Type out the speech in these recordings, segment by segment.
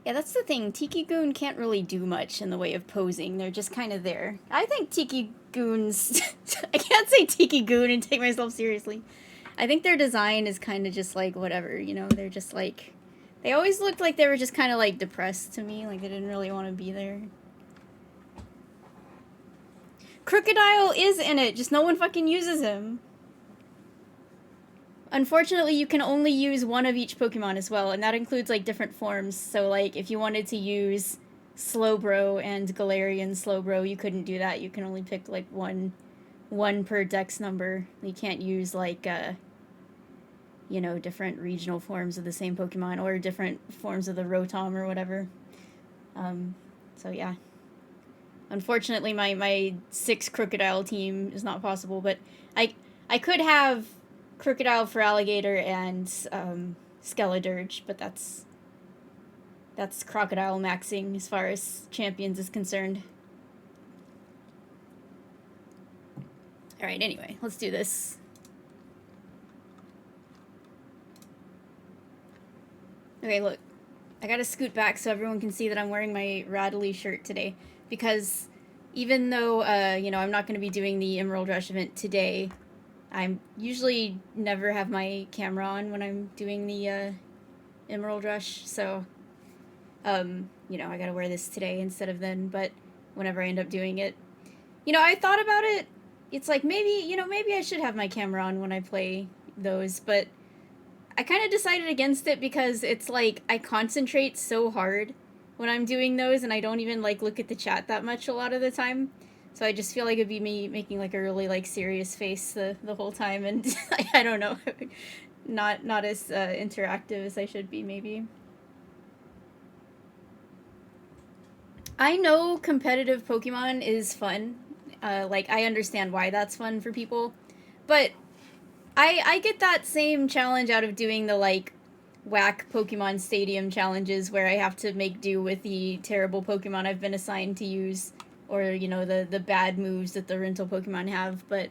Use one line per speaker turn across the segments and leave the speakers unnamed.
Yeah, that's the thing. Tiki Goon can't really do much in the way of posing. They're just kind of there. I think Tiki Goons... I can't say Tiki Goon and take myself seriously. I think their design is kind of just like whatever, you know? They're just like... They always looked like they were just kind of like depressed to me. Like they didn't really want to be there. Crocodile is in it, just no one fucking uses him. Unfortunately, you can only use one of each Pokemon as well, and that includes, like, different forms. So, like, if you wanted to use Slowbro and Galarian Slowbro, you couldn't do that. You can only pick, like, one per dex number. You can't use, like, you know, different regional forms of the same Pokemon, or different forms of the Rotom or whatever. So, yeah. Unfortunately, my 6 Crocodile team is not possible, but I could have Crocodile for Alligator and Skeledirge, but that's Crocodile maxing as far as champions is concerned. Alright, anyway, let's do this. Okay, look. I gotta scoot back so everyone can see that I'm wearing my Rattly shirt today, because even though, you know, I'm not going to be doing the Emerald Rush event today, I usually never have my camera on when I'm doing the Emerald Rush, so, you know, I gotta wear this today instead of then, but whenever I end up doing it. You know, I thought about it, it's like, maybe, you know, maybe I should have my camera on when I play those, but I kind of decided against it because it's like, I concentrate so hard when I'm doing those, and I don't even, like, look at the chat that much a lot of the time. So I just feel like it'd be me making, like, a really, like, serious face the whole time, and I don't know. not as interactive as I should be, maybe. I know competitive Pokemon is fun. Like, I understand why that's fun for people. But I get that same challenge out of doing the, like, whack Pokemon Stadium challenges where I have to make do with the terrible Pokemon I've been assigned to use, or, you know, the bad moves that the rental Pokemon have, but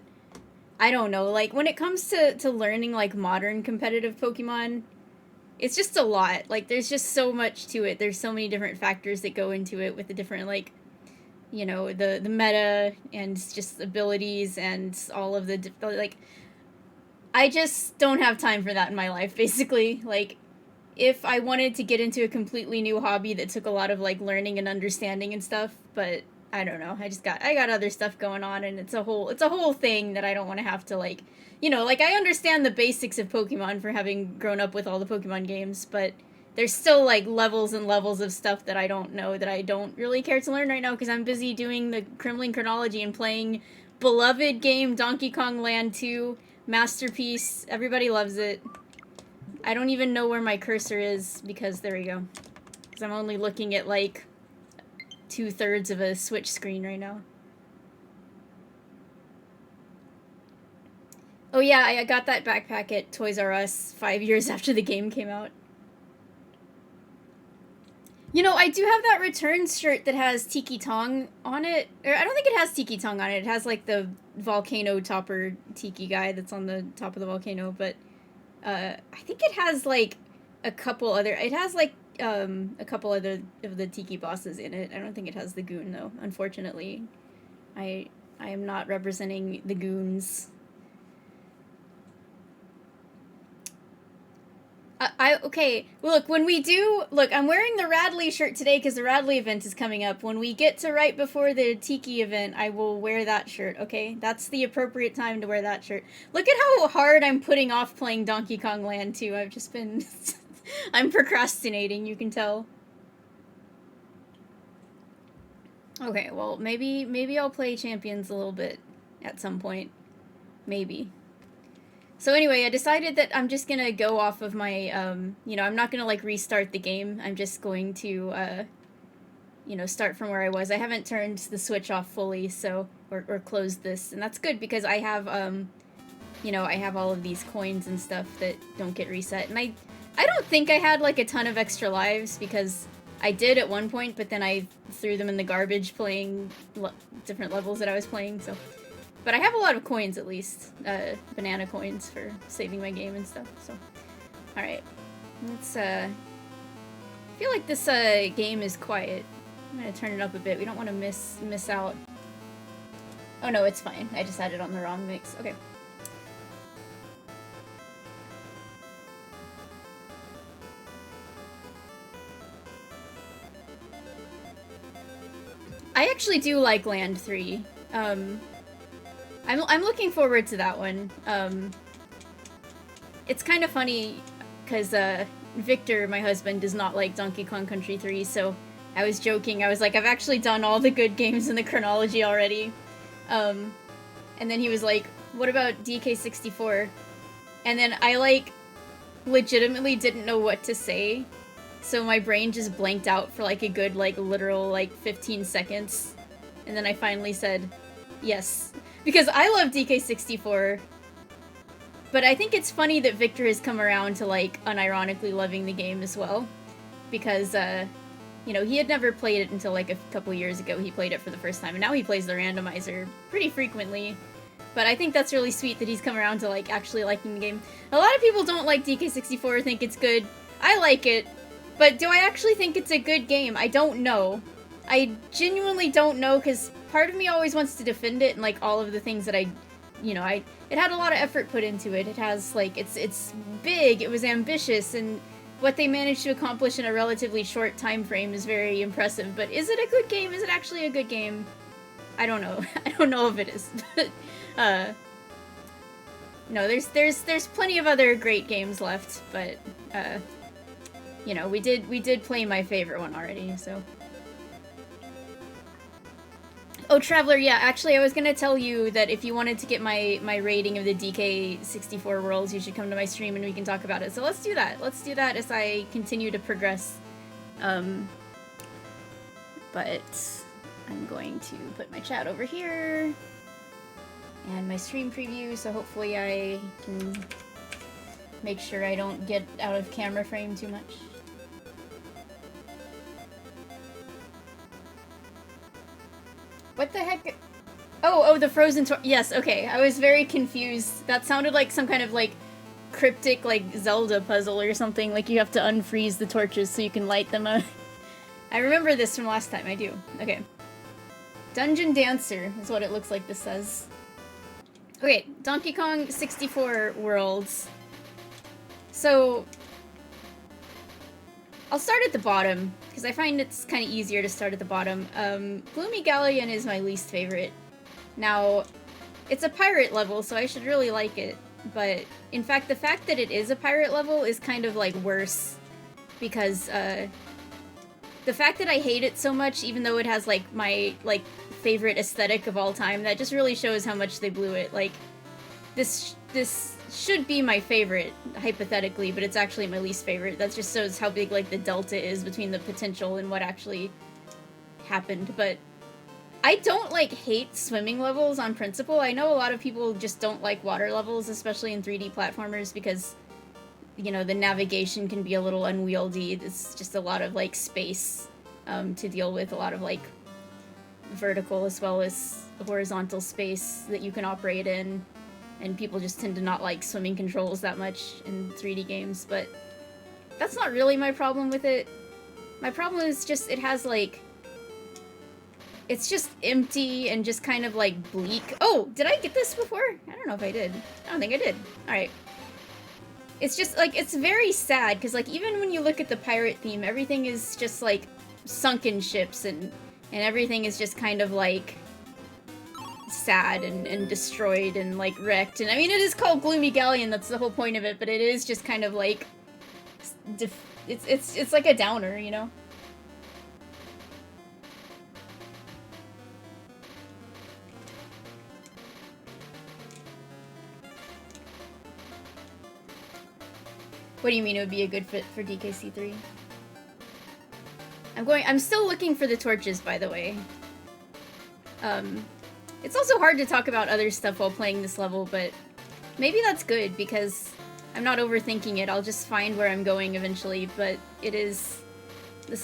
I don't know, like, when it comes to learning, like, modern competitive Pokemon, it's just a lot. Like, there's just so much to it. There's so many different factors that go into it with the different, like, you know, the meta and just abilities and all of the, like, I just don't have time for that in my life, basically. Like, if I wanted to get into a completely new hobby that took a lot of, like, learning and understanding and stuff, but I don't know. I got other stuff going on, and it's a whole thing that I don't want to have to, like, you know, like, I understand the basics of Pokemon for having grown up with all the Pokemon games, but there's still, like, levels and levels of stuff that I don't know, that I don't really care to learn right now, because I'm busy doing the Kremling Kronology and playing beloved game Donkey Kong Land 2, masterpiece. Everybody loves it. I don't even know where my cursor is, because there we go. Because I'm only looking at, like, 2/3 of a Switch screen right now. Oh yeah, I got that backpack at Toys R Us 5 years after the game came out. You know, I do have that Returns shirt that has Tiki Tong on it. Or, I don't think it has Tiki Tong on it. It has, like, the volcano topper Tiki guy that's on the top of the volcano, but I think it has, like, a couple other... It has, like, a couple other of the Tiki bosses in it. I don't think it has the Goon, though, unfortunately. I am not representing the Goons. Okay, well, look, when we do... Look, I'm wearing the Radley shirt today because the Radley event is coming up. When we get to right before the Tiki event, I will wear that shirt, okay? That's the appropriate time to wear that shirt. Look at how hard I'm putting off playing Donkey Kong Land 2. I've just been... I'm procrastinating, you can tell. Okay, well, maybe I'll play Champions a little bit at some point. Maybe. So anyway, I decided that I'm just gonna go off of my, you know, I'm not gonna, like, restart the game. I'm just going to, you know, start from where I was. I haven't turned the Switch off fully, so, or closed this, and that's good because I have, you know, I have all of these coins and stuff that don't get reset, and I don't think I had, like, a ton of extra lives, because I did at one point, but then I threw them in the garbage playing different levels that I was playing, so... But I have a lot of coins, at least. Banana coins for saving my game and stuff, so... Alright. Let's, feel feel like this game is quiet. I'm gonna turn it up a bit. We don't want to miss out. Oh no, it's fine. I just had it on the wrong mix. Okay. I actually do like Land 3. I'm looking forward to that one. It's kind of funny because Victor, my husband, does not like Donkey Kong Country 3, so I was joking. I was like, I've actually done all the good games in the chronology already. And then he was like, what about DK64? And then I, like, legitimately didn't know what to say. So my brain just blanked out for, like, a good, like, literal, like, 15 seconds. And then I finally said, yes. Because I love DK64. But I think it's funny that Victor has come around to, like, unironically loving the game as well. Because, you know, he had never played it until, like, a couple years ago. He played it for the first time, and now he plays the randomizer pretty frequently. But I think that's really sweet that he's come around to, like, actually liking the game. A lot of people don't like DK64 or think it's good. I like it. But do I actually think it's a good game? I don't know. I genuinely don't know, because part of me always wants to defend it and, like, all of the things that it had a lot of effort put into it. It has, like, it's big, it was ambitious, and what they managed to accomplish in a relatively short time frame is very impressive. But is it a good game? Is it actually a good game? I don't know. I don't know if it is. No, there's plenty of other great games left, but you know, we did play my favorite one already, so. Oh, Traveler, yeah, actually I was gonna tell you that if you wanted to get my rating of the DK64 worlds, you should come to my stream and we can talk about it. So let's do that. Let's do that as I continue to progress. But I'm going to put my chat over here. And my stream preview, so hopefully I can make sure I don't get out of camera frame too much. What the heck? Oh, the frozen yes, okay. I was very confused. That sounded like some kind of, like, cryptic, like, Zelda puzzle or something. Like, you have to unfreeze the torches so you can light them up. I remember this from last time, I do. Okay. Dungeon Dancer is what it looks like this says. Okay, Donkey Kong 64 worlds. So, I'll start at the bottom, because I find it's kind of easier to start at the bottom. Gloomy Galleon is my least favorite. Now, it's a pirate level, so I should really like it. But, in fact, the fact that it is a pirate level is kind of, like, worse. Because, the fact that I hate it so much, even though it has, like, my, like, favorite aesthetic of all time, that just really shows how much they blew it. Like, this should be my favorite, hypothetically, but it's actually my least favorite. That just shows how big, like, the delta is between the potential and what actually happened. But I don't, like, hate swimming levels on principle. I know a lot of people just don't like water levels, especially in 3D platformers, because, you know, the navigation can be a little unwieldy. It's just a lot of, like, space to deal with, a lot of, like, vertical as well as horizontal space that you can operate in, and people just tend to not like swimming controls that much in 3D games, but that's not really my problem with it. My problem is just it has, like, it's just empty and just kind of, like, bleak. Oh, did I get this before? I don't know if I did. I don't think I did. Alright. It's just, like, it's very sad, because, like, even when you look at the pirate theme, everything is just, like, sunken ships, and everything is just kind of, like, sad and destroyed and, like, wrecked. And I mean, it is called Gloomy Galleon, that's the whole point of it, but it is just kind of, like, it's like a downer, you know? What do you mean it would be a good fit for DKC3? I'm still looking for the torches, by the way. It's also hard to talk about other stuff while playing this level, but maybe that's good, because I'm not overthinking it. I'll just find where I'm going eventually, but this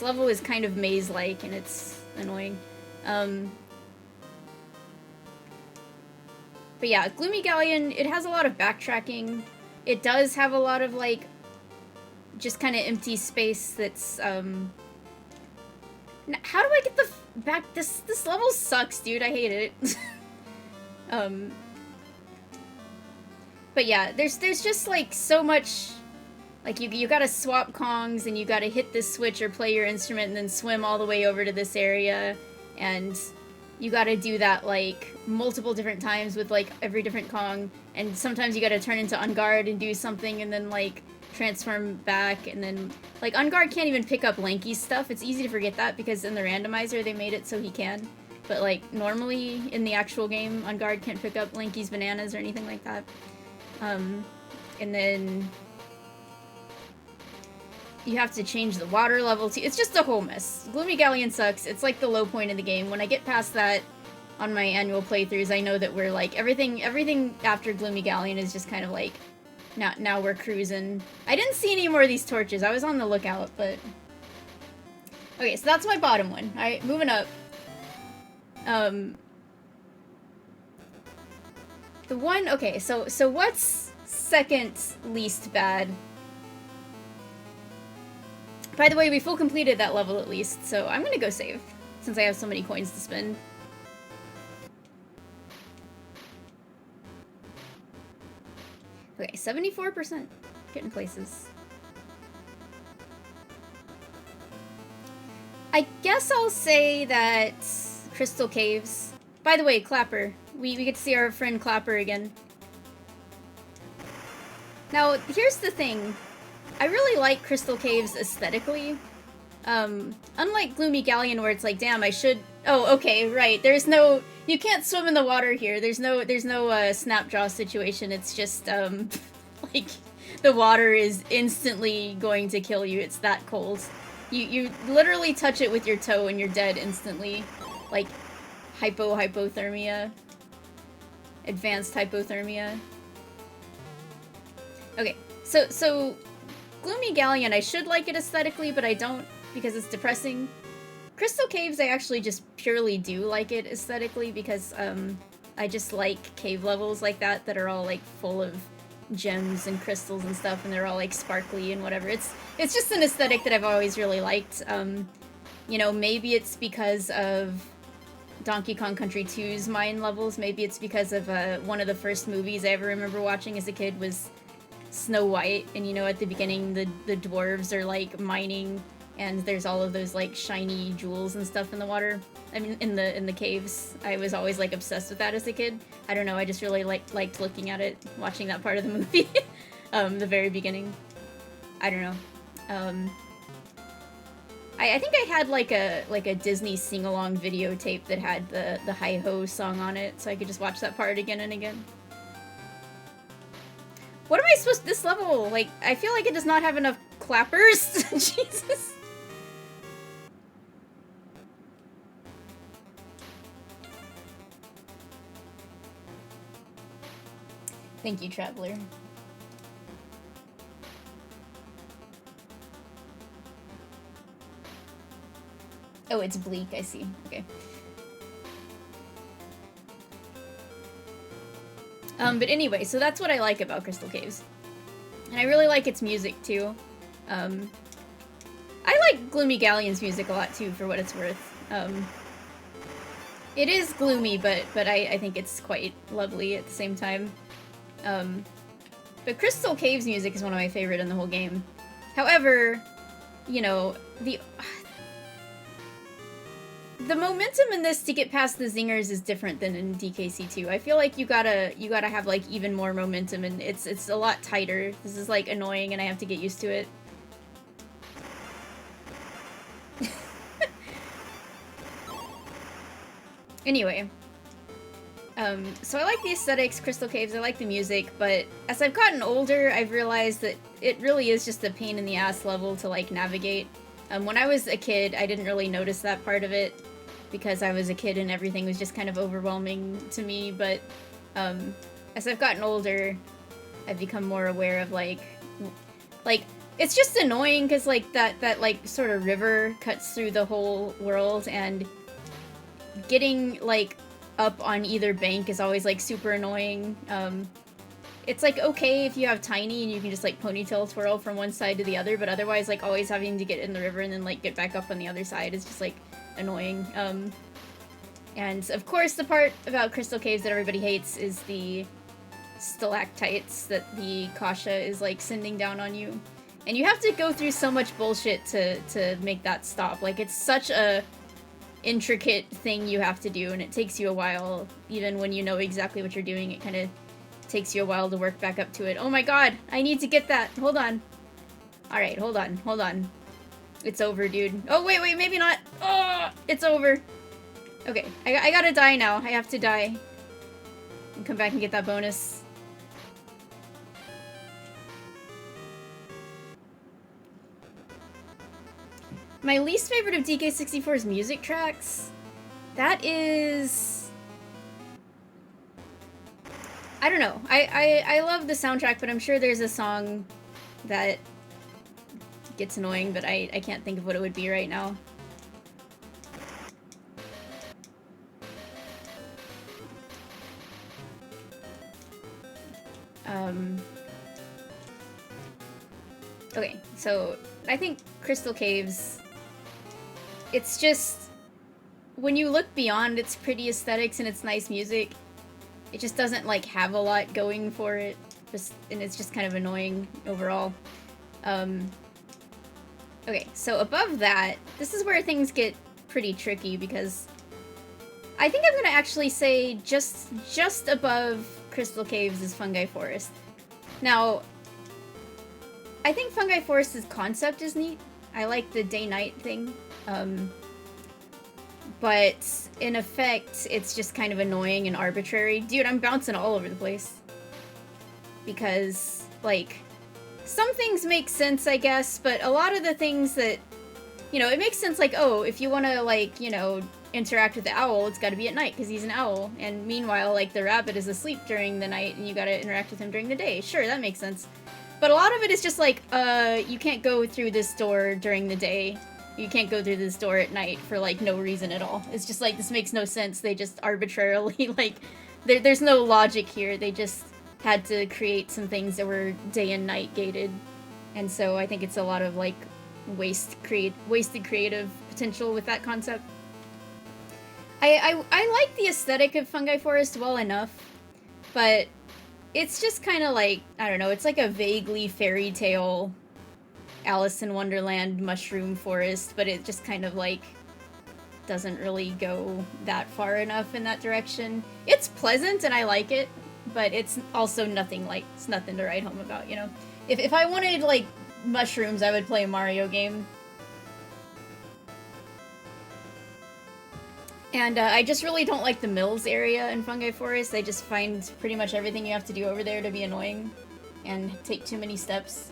level is kind of maze-like, and it's annoying. But yeah, Gloomy Galleon, it has a lot of backtracking. It does have a lot of, like, just kind of empty space that's, how do I get the back? This level sucks, dude. I hate it. But yeah, there's just, like, so much, like, you gotta swap Kongs, and you gotta hit this switch or play your instrument and then swim all the way over to this area, and you gotta do that, like, multiple different times with, like, every different Kong, and sometimes you gotta turn into Unguard and do something and then, like, transform back, and then, like, Unguard can't even pick up Lanky's stuff. It's easy to forget that because in the randomizer they made it so he can. But, like, normally in the actual game, Unguard can't pick up Lanky's bananas or anything like that. And then you have to change the water level too. It's just a whole mess. Gloomy Galleon sucks. It's like the low point of the game. When I get past that on my annual playthroughs, I know that we're like, everything after Gloomy Galleon is just kind of like, now we're cruising. I didn't see any more of these torches. I was on the lookout, but... Okay, so that's my bottom one. Alright, moving up. The one... Okay, so what's second least bad? By the way, we full completed that level at least, so I'm gonna go save, since I have so many coins to spend. Okay, 74%. Getting places. I guess I'll say that Crystal Caves. By the way, Clapper. We get to see our friend Clapper again. Now, here's the thing. I really like Crystal Caves aesthetically. Unlike Gloomy Galleon where it's like, damn, I should... Oh, okay, right. There's no... You can't swim in the water here. There's no snapjaw situation. It's just, like, the water is instantly going to kill you. It's that cold. You literally touch it with your toe and you're dead instantly. Like, hypothermia. Advanced hypothermia. Okay, so Gloomy Galleon, I should like it aesthetically, but I don't because it's depressing. Crystal Caves, I actually just purely do like it aesthetically because I just like cave levels like that are all like full of gems and crystals and stuff, and they're all like sparkly and whatever. It's just an aesthetic that I've always really liked. You know, maybe it's because of Donkey Kong Country 2's mine levels. Maybe it's because of one of the first movies I ever remember watching as a kid was Snow White, and you know, at the beginning the dwarves are like mining and there's all of those like shiny jewels and stuff in the water. I mean, in the caves. I was always like obsessed with that as a kid. I don't know, I just really liked looking at it, watching that part of the movie. The very beginning. I don't know. I think I had like a Disney sing-along videotape that had the Hi-Ho song on it, so I could just watch that part again and again. What am I supposed to... This level, like, I feel like it does not have enough clappers. Jesus. Thank you, Traveler. Oh, it's bleak, I see. Okay. But anyway, so that's what I like about Crystal Caves. And I really like its music, too. I like Gloomy Galleon's music a lot, too, for what it's worth. It is gloomy, but I think it's quite lovely at the same time. But Crystal Caves' music is one of my favorite in the whole game. However, you know, the momentum in this to get past the zingers is different than in DKC2. I feel like you gotta have like even more momentum, and it's a lot tighter. This is like annoying, and I have to get used to it. Anyway, so I like the aesthetics, Crystal Caves, I like the music, but as I've gotten older, I've realized that it really is just a pain in the ass level to like navigate. When I was a kid, I didn't really notice that part of it, because I was a kid and everything was just kind of overwhelming to me, but as I've gotten older, I've become more aware of like it's just annoying because like that like sort of river cuts through the whole world, and getting like up on either bank is always like super annoying. it's like okay if you have tiny and you can just like ponytail twirl from one side to the other, but otherwise like always having to get in the river and then like get back up on the other side is just like annoying. And of course the part about crystal caves that everybody hates is the stalactites that the Kasha is like sending down on you. And you have to go through so much bullshit to make that stop. Like, it's such a intricate thing you have to do, and it takes you a while. Even when you know exactly what you're doing, it kind of takes you a while to work back up to it. Oh my god, I need to get that. Hold on. Alright, hold on. It's over, dude. Oh, wait, maybe not. Oh, it's over. Okay, I gotta die now. I have to die. And come back and get that bonus. My least favorite of DK64's music tracks? That is... I don't know. I love the soundtrack, but I'm sure there's a song that gets annoying, but I can't think of what it would be right now. Okay, so I think Crystal Caves, it's just, when you look beyond its pretty aesthetics and its nice music, it just doesn't like have a lot going for it, and it's just kind of annoying overall. Okay, so above that, this is where things get pretty tricky, because I think I'm gonna actually say just above Crystal Caves is Fungi Forest. Now, I think Fungi Forest's concept is neat. I like the day-night thing. But in effect, it's just kind of annoying and arbitrary. Dude, I'm bouncing all over the place. Because, like, some things make sense, I guess, but a lot of the things that, you know, it makes sense, like, oh, if you want to, like, you know, interact with the owl, it's got to be at night, because he's an owl. And meanwhile, like, the rabbit is asleep during the night, and you got to interact with him during the day. Sure, that makes sense. But a lot of it is just like, you can't go through this door during the day. You can't go through this door at night for, like, no reason at all. It's just like, this makes no sense. They just arbitrarily, like, there's no logic here. They just had to create some things that were day and night gated. And so I think it's a lot of, like, wasted creative potential with that concept. I like the aesthetic of Fungi Forest well enough, but it's just kind of like, I don't know, it's like a vaguely fairy tale Alice in Wonderland mushroom forest, but it just kind of like doesn't really go that far enough in that direction. It's pleasant and I like it, but it's also nothing to write home about, you know? If I wanted, like, mushrooms, I would play a Mario game. And I just really don't like the Mills area in Fungi Forest. I just find pretty much everything you have to do over there to be annoying and take too many steps.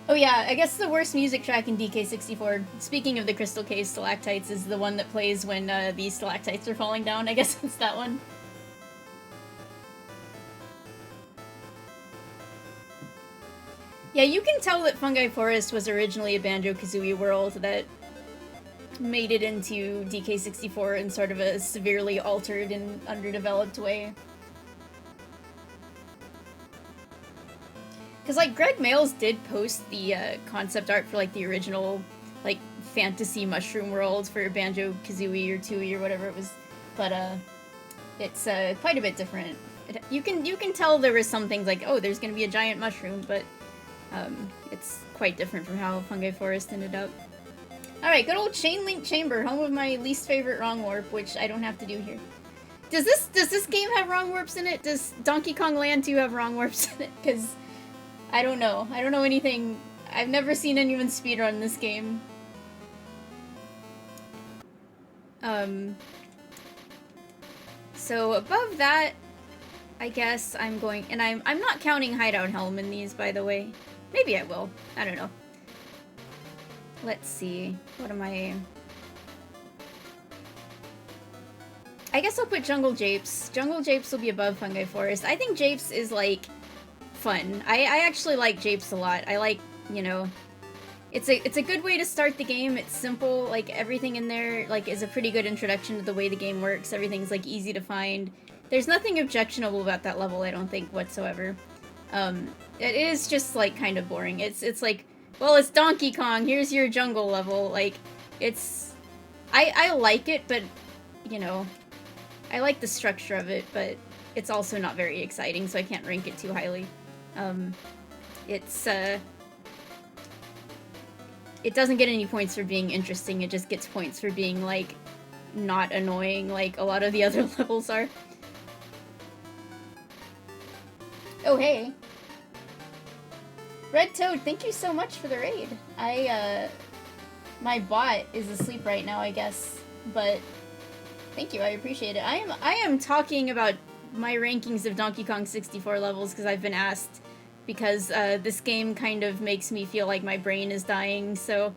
Oh yeah, I guess the worst music track in DK64, speaking of the Crystal Cave stalactites, is the one that plays when these stalactites are falling down. I guess it's that one. Yeah, you can tell that Fungi Forest was originally a Banjo-Kazooie world that made it into DK64 in sort of a severely altered and underdeveloped way. Because, like, Greg Mayles did post the concept art for, like, the original, like, fantasy mushroom world for Banjo-Kazooie or Tooie or whatever it was, but it's quite a bit different. You can tell there was some things like, oh, there's gonna be a giant mushroom, but it's quite different from how Fungi Forest ended up. Alright, good old Chain Link Chamber, home of my least favorite wrong warp, which I don't have to do here. Does this game have wrong warps in it? Does Donkey Kong Land 2 have wrong warps in it? Because I don't know. I don't know anything. I've never seen anyone speedrun this game. So above that, I guess I'm going, and I'm not counting Hideout Helm in these, by the way. Maybe I will. I don't know. Let's see. What am I... I guess I'll put Jungle Japes. Jungle Japes will be above Fungi Forest. I think Japes is, like, fun. I actually like Japes a lot. I like, you know, it's a good way to start the game. It's simple, like everything in there like is a pretty good introduction to the way the game works. Everything's like easy to find. There's nothing objectionable about that level, I don't think, whatsoever. It is just like kind of boring. It's like, well, it's Donkey Kong, here's your jungle level. Like, it's I like it, but you know, I like the structure of it, but it's also not very exciting, so I can't rank it too highly. It doesn't get any points for being interesting, it just gets points for being, like, not annoying like a lot of the other levels are. Oh, hey. Red Toad, thank you so much for the raid. My bot is asleep right now, I guess, but thank you, I appreciate it. I am talking about my rankings of Donkey Kong 64 levels because I've been asked, because this game kind of makes me feel like my brain is dying, so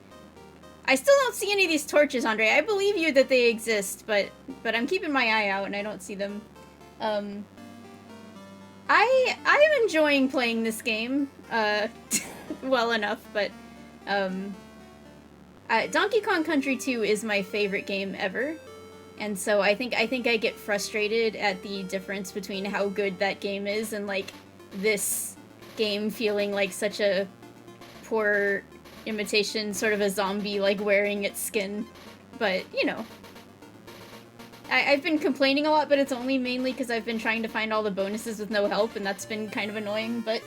I still don't see any of these torches, Andre. I believe you that they exist, but I'm keeping my eye out and I don't see them. I'm enjoying playing this game well enough, but Donkey Kong Country 2 is my favorite game ever. And so I think I get frustrated at the difference between how good that game is and like this game feeling like such a poor imitation, sort of a zombie like wearing its skin. But, you know, I've been complaining a lot, but it's only mainly because I've been trying to find all the bonuses with no help, and that's been kind of annoying, but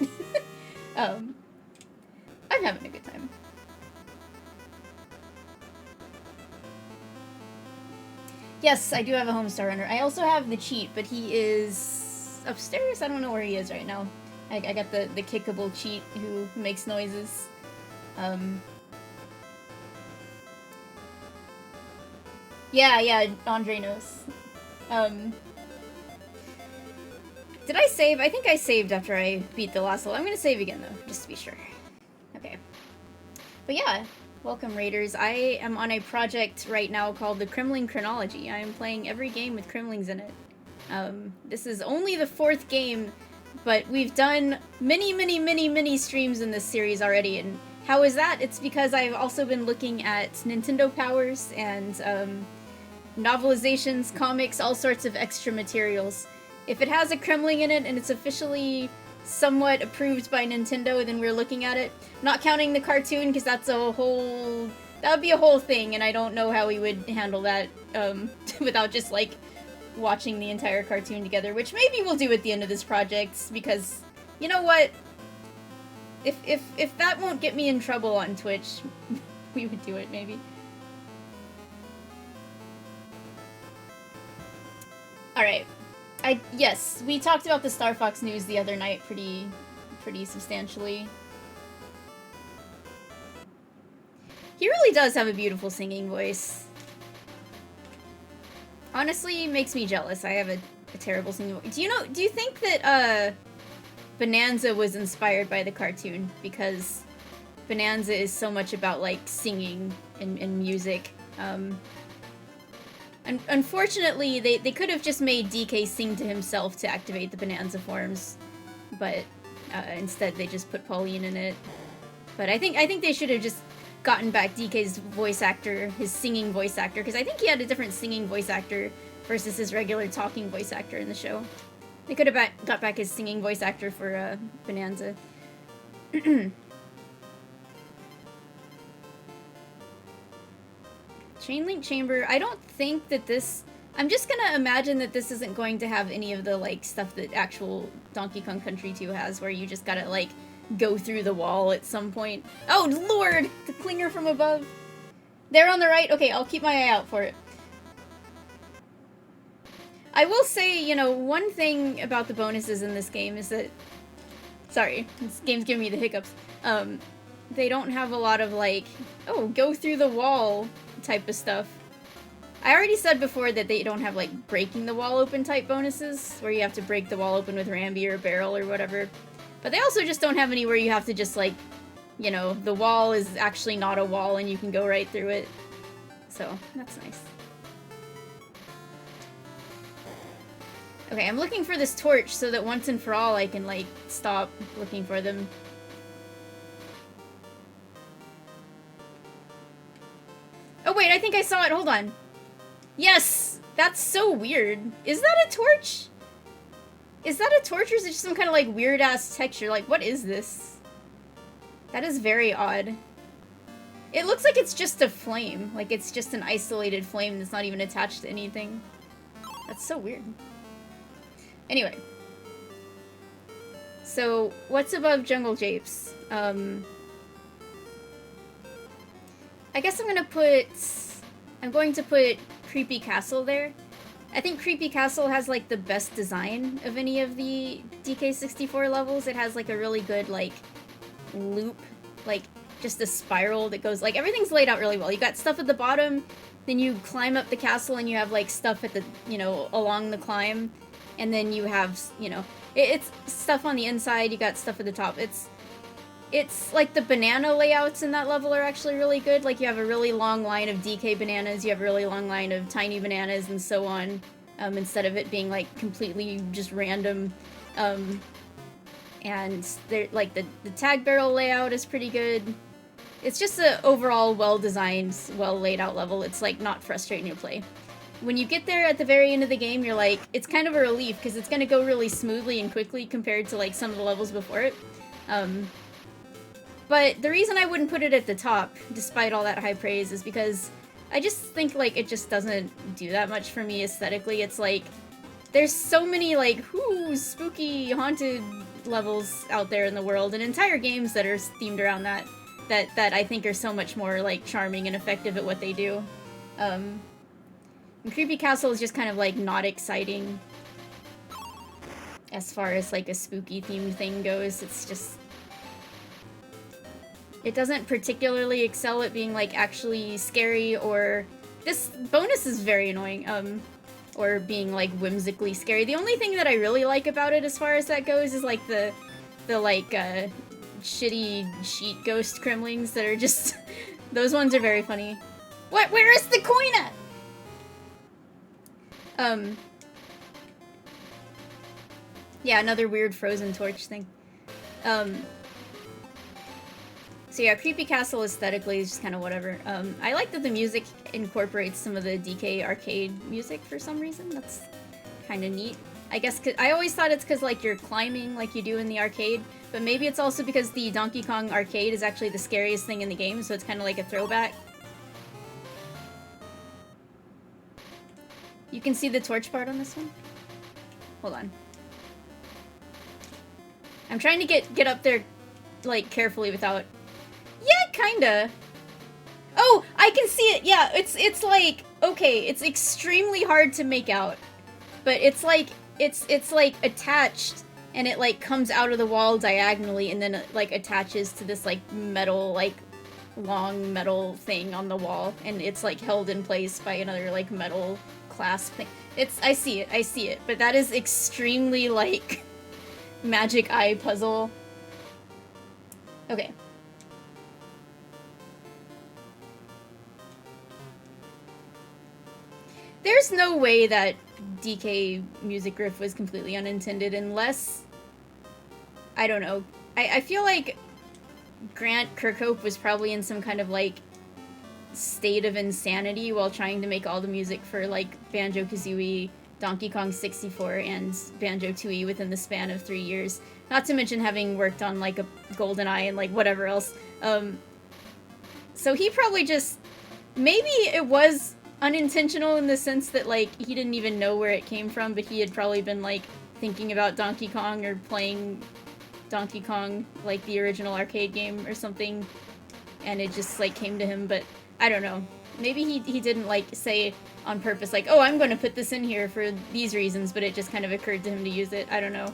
I'm having a good time. Yes, I do have a Homestar Runner. I also have the cheat, but he is upstairs? I don't know where he is right now. I got the kickable cheat who makes noises. Yeah, Andre knows. Did I save? I think I saved after I beat the last level. I'm gonna save again, though, just to be sure. Okay. But yeah, welcome, Raiders. I am on a project right now called the Kremling Kronology. I am playing every game with Kremlings in it. This is only the 4th game, but we've done many streams in this series already, and how is that? It's because I've also been looking at Nintendo powers and novelizations, comics, all sorts of extra materials. If it has a Kremling in it and it's officially somewhat approved by Nintendo, then we're looking at it. Not counting the cartoon, because that's a whole... that would be a whole thing, and I don't know how we would handle that without just, like, watching the entire cartoon together, which maybe we'll do at the end of this project, because, you know what? If that won't get me in trouble on Twitch, we would do it, maybe. Alright. Yes, we talked about the Star Fox news the other night pretty substantially. He really does have a beautiful singing voice. Honestly, makes me jealous. I have a terrible singing voice. Do you think that, Bonanza was inspired by the cartoon? Because Bonanza is so much about, like, singing and music. Unfortunately, they could have just made DK sing to himself to activate the Bonanza forms, but instead they just put Pauline in it. But I think they should have just gotten back DK's voice actor, his singing voice actor, because I think he had a different singing voice actor versus his regular talking voice actor in the show. They could have got back his singing voice actor for Bonanza. Chainlink Chamber, I don't think that this... I'm just gonna imagine that this isn't going to have any of the, like, stuff that actual Donkey Kong Country 2 has, where you just gotta, like, go through the wall at some point. Oh, Lord! The clinger from above! There on the right? Okay, I'll keep my eye out for it. I will say, you know, one thing about the bonuses in this game is that... Sorry, this game's giving me the hiccups. They don't have a lot of, like, oh, go through the wall type of stuff. I already said before that they don't have, like, breaking the wall open type bonuses, where you have to break the wall open with Rambi or a barrel or whatever. But they also just don't have any where you have to just, like, you know, the wall is actually not a wall and you can go right through it. So, that's nice. Okay, I'm looking for this torch so that once and for all I can, like, stop looking for them. Oh wait, I think I saw it. Hold on. Yes! That's so weird. Is that a torch? Is that a torch or is it just some kind of like weird ass texture? Like, what is this? That is very odd. It looks like it's just a flame. Like it's just an isolated flame that's not even attached to anything. That's so weird. Anyway. So, what's above Jungle Japes? I guess I'm going to put Creepy Castle there. I think Creepy Castle has like the best design of any of the DK64 levels. It has like a really good like loop, like just a spiral that goes, like everything's laid out really well. You got stuff at the bottom, then you climb up the castle and you have like stuff at the, you know, along the climb, and then you have, you know, it's stuff on the inside, you got stuff at the top. It's like the banana layouts in that level are actually really good. Like you have a really long line of DK bananas, you have a really long line of tiny bananas, and so on, instead of it being like completely just random. And like the tag barrel layout is pretty good. It's just a overall well-designed, well-laid-out level. It's like not frustrating to play. When you get there at the very end of the game, you're like, it's kind of a relief because it's going to go really smoothly and quickly compared to like some of the levels before it. But the reason I wouldn't put it at the top, despite all that high praise, is because I just think like it just doesn't do that much for me aesthetically. It's like there's so many like spooky haunted levels out there in the world, and entire games that are themed around that I think are so much more like charming and effective at what they do. And Creepy Castle is just kind of like not exciting as far as like a spooky themed thing goes. It's just, it doesn't particularly excel at being like actually scary, or this bonus is very annoying, or being like whimsically scary. The only thing that I really like about it as far as that goes is like the like shitty sheet ghost Kremlings that are just those ones are very funny. What? Where is the coin at? Yeah, another weird frozen torch thing. So yeah, Creepy Castle aesthetically is just kind of whatever. I like that the music incorporates some of the DK arcade music for some reason. That's kind of neat. I guess I always thought it's because like you're climbing like you do in the arcade, but maybe it's also because the Donkey Kong arcade is actually the scariest thing in the game, so it's kind of like a throwback. You can see the torch part on this one? Hold on. I'm trying to get up there, like, carefully without... Yeah, kinda. Oh, I can see it! Yeah, it's like... Okay, it's extremely hard to make out. But it's like... It's like, attached, and it, like, comes out of the wall diagonally, and then it, like, attaches to this, like, metal, like, long metal thing on the wall, and it's, like, held in place by another, like, metal... clasp thing. I see it, but that is extremely, like, magic eye puzzle. Okay. There's no way that DK music riff was completely unintended unless... I don't know. I feel like Grant Kirkhope was probably in some kind of, like, state of insanity while trying to make all the music for like Banjo-Kazooie, Donkey Kong 64, and Banjo-Tooie within the span of 3 years. Not to mention having worked on like a GoldenEye and like whatever else. So he probably just, maybe it was unintentional in the sense that like he didn't even know where it came from, but he had probably been like thinking about Donkey Kong or playing Donkey Kong, like the original arcade game or something, and it just like came to him. But I don't know. Maybe he didn't, like, say on purpose, like, oh, I'm going to put this in here for these reasons, but it just kind of occurred to him to use it. I don't know.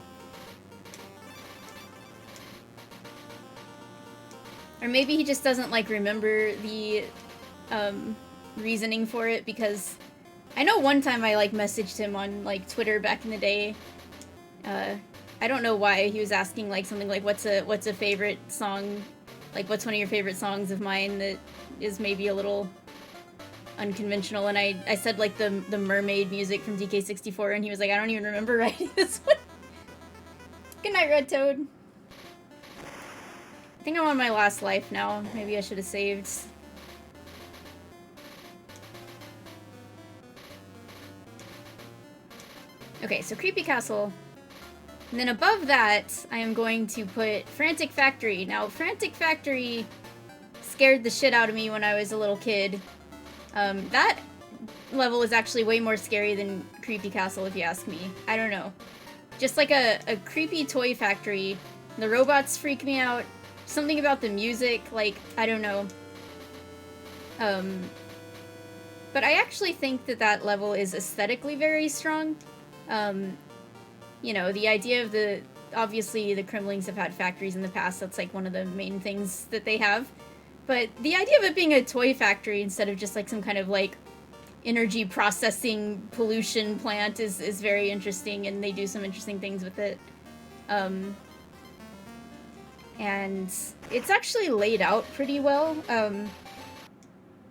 Or maybe he just doesn't, like, remember the reasoning for it, because I know one time I, like, messaged him on, like, Twitter back in the day. I don't know why. He was asking, like, something like, what's a favorite song, like, what's one of your favorite songs of mine that is maybe a little unconventional, and I said like the mermaid music from DK64, and he was like, I don't even remember writing this one. Good night, Red Toad. I think I'm on my last life now. Maybe I should have saved. Okay, so Creepy Castle. And then above that, I am going to put Frantic Factory. Now, Frantic Factory scared the shit out of me when I was a little kid. That level is actually way more scary than Creepy Castle, if you ask me. I don't know. Just like a creepy toy factory. The robots freak me out. Something about the music, like, I don't know. But I actually think that that level is aesthetically very strong. You know, the idea of the... Obviously, the Kremlings have had factories in the past. That's, like, one of the main things that they have. But the idea of it being a toy factory instead of just, like, some kind of, like, energy processing pollution plant is very interesting, and they do some interesting things with it. And it's actually laid out pretty well.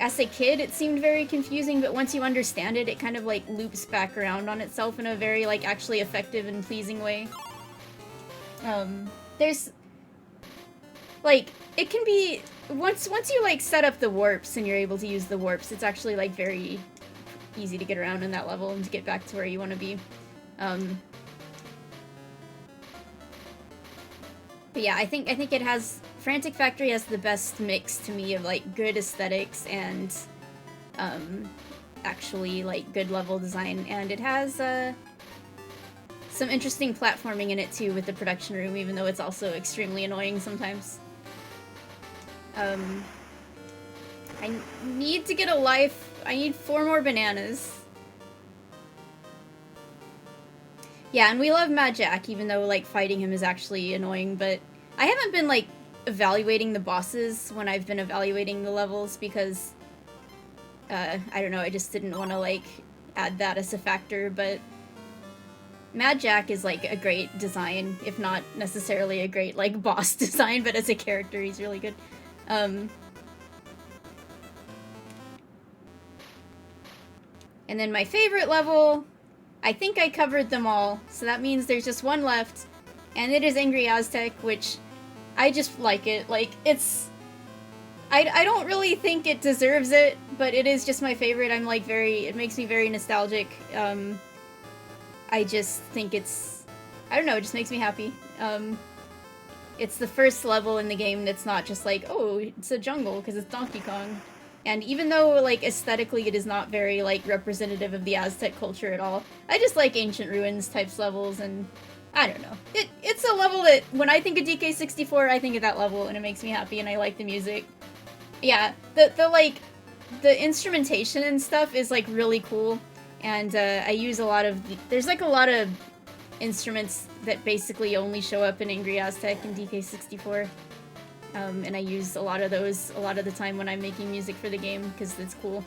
As a kid, it seemed very confusing, but once you understand it, it kind of, like, loops back around on itself in a very, like, actually effective and pleasing way. There's... Like, it can be... Once you, like, set up the warps and you're able to use the warps, it's actually, like, very easy to get around in that level and to get back to where you want to be. But yeah, I think it has... Frantic Factory has the best mix to me of, like, good aesthetics and, actually, like, good level design. And it has, some interesting platforming in it, too, with the production room, even though it's also extremely annoying sometimes. I need to get a life. I need 4 more bananas. Yeah, and we love Mad Jack, even though, like, fighting him is actually annoying, but I haven't been, like, evaluating the bosses when I've been evaluating the levels because, I don't know, I just didn't want to, like, add that as a factor, but Mad Jack is, like, a great design, if not necessarily a great, like, boss design, but as a character, he's really good. And then my favorite level, I think I covered them all, so that means there's just one left, and it is Angry Aztec, which I just like it. Like, it's... I don't really think it deserves it, but it is just my favorite. I'm, like, very... It makes me very nostalgic. I just think it's... I don't know, it just makes me happy. It's the first level in the game that's not just like, oh, it's a jungle, because it's Donkey Kong. And even though, like, aesthetically it is not very, like, representative of the Aztec culture at all, I just like Ancient Ruins types levels, and I don't know. It's a level that, when I think of DK64, I think of that level, and it makes me happy, and I like the music. Yeah, the instrumentation and stuff is, like, really cool, and, I use a lot of... There's, like, a lot of instruments that basically only show up in Angry Aztec and DK64. And I use a lot of those a lot of the time when I'm making music for the game, because it's cool.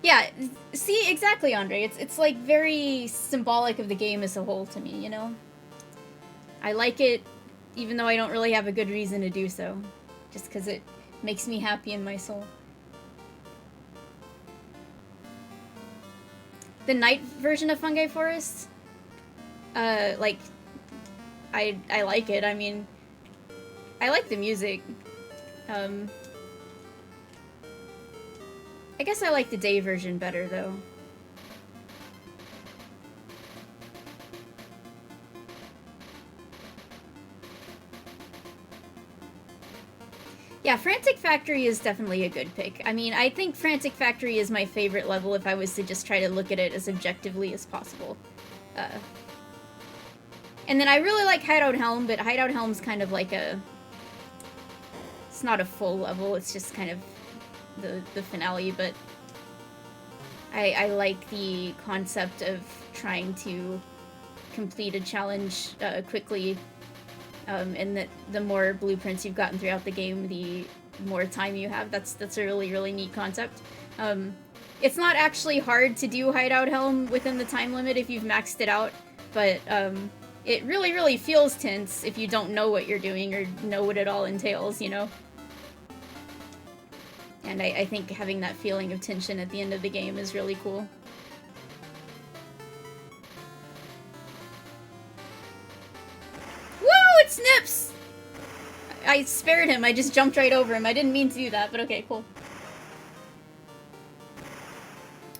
Yeah, see, exactly, Andre. It's like very symbolic of the game as a whole to me, you know? I like it, even though I don't really have a good reason to do so. Just because it makes me happy in my soul. The night version of Fungi Forest? Like, I like it. I mean, I like the music. I guess I like the day version better, though. Yeah, Frantic Factory is definitely a good pick. I mean, I think Frantic Factory is my favorite level if I was to just try to look at it as objectively as possible. And then I really like Hideout Helm, but Hideout Helm's kind of like a... It's not a full level, it's just kind of the finale, but I like the concept of trying to complete a challenge quickly, and that the more blueprints you've gotten throughout the game, the more time you have. That's a really, really neat concept. It's not actually hard to do Hideout Helm within the time limit if you've maxed it out, but it really, really feels tense if you don't know what you're doing or know what it all entails, you know? And I think having that feeling of tension at the end of the game is really cool. Whoa, it snips! I spared him, I just jumped right over him. I didn't mean to do that, but okay, cool.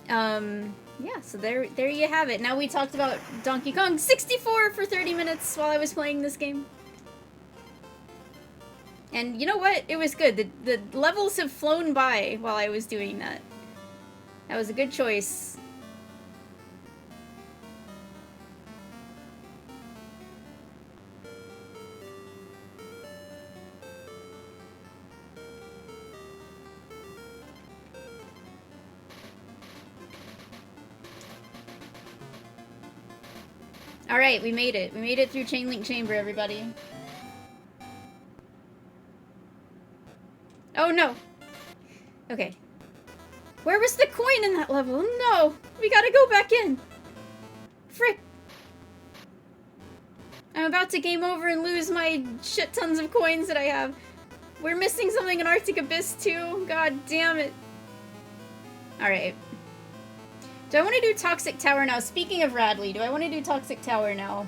Yeah, so there you have it. Now we talked about Donkey Kong 64 for 30 minutes while I was playing this game. And you know what? It was good. The levels have flown by while I was doing that. That was a good choice. Alright, we made it. We made it through Chain Link Chamber, everybody. Oh no! Okay. Where was the coin in that level? No! We gotta go back in! Frick! I'm about to game over and lose my shit tons of coins that I have. We're missing something in Arctic Abyss too. God damn it. Alright. Do I want to do Toxic Tower now? Speaking of Radley, do I want to do Toxic Tower now?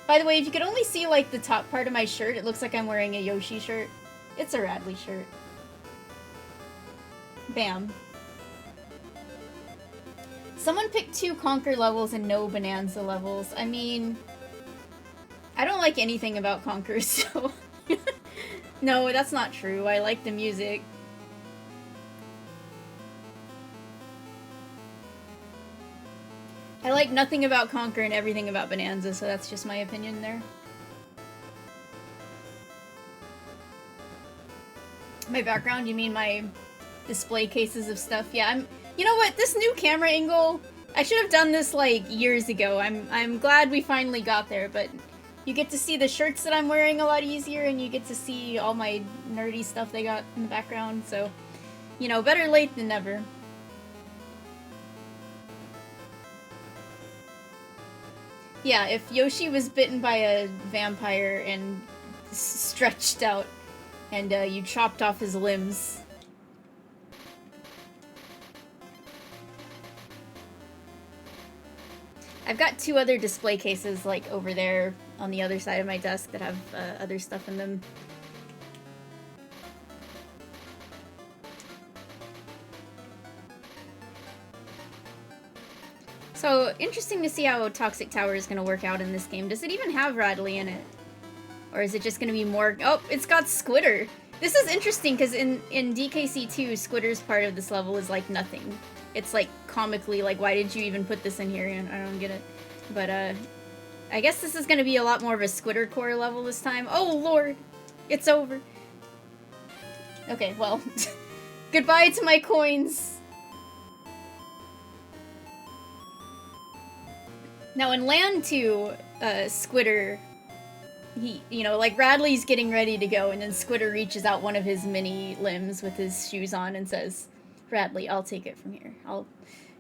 By the way, if you could only see, like, the top part of my shirt, it looks like I'm wearing a Yoshi shirt. It's a Radley shirt. Bam. Someone picked 2 Conquer levels and no Bonanza levels. I mean, I don't like anything about Conquer, so... No, that's not true. I like the music. I like nothing about Conquer and everything about Bonanza, so that's just my opinion there. My background, you mean my display cases of stuff? Yeah, you know what? This new camera angle, I should have done this like years ago. I'm glad we finally got there, but you get to see the shirts that I'm wearing a lot easier, and you get to see all my nerdy stuff they got in the background, so, you know, better late than never. Yeah, if Yoshi was bitten by a vampire and stretched out, and you chopped off his limbs. I've got 2 other display cases, like, over there on the other side of my desk that have other stuff in them. So, interesting to see how Toxic Tower is going to work out in this game. Does it even have Radley in it? Or is it just going to be more... Oh, it's got Squitter! This is interesting, because in DKC2, Squitter's part of this level is, like, nothing. It's, like, comically, like, why did you even put this in here? I don't get it. But, I guess this is going to be a lot more of a Squitter core level this time. Oh, lord! It's over. Okay, well. Goodbye to my coins! Now, in Land 2, Squitter, you know, like, Radley's getting ready to go, and then Squitter reaches out one of his mini limbs with his shoes on and says, Radley, I'll take it from here.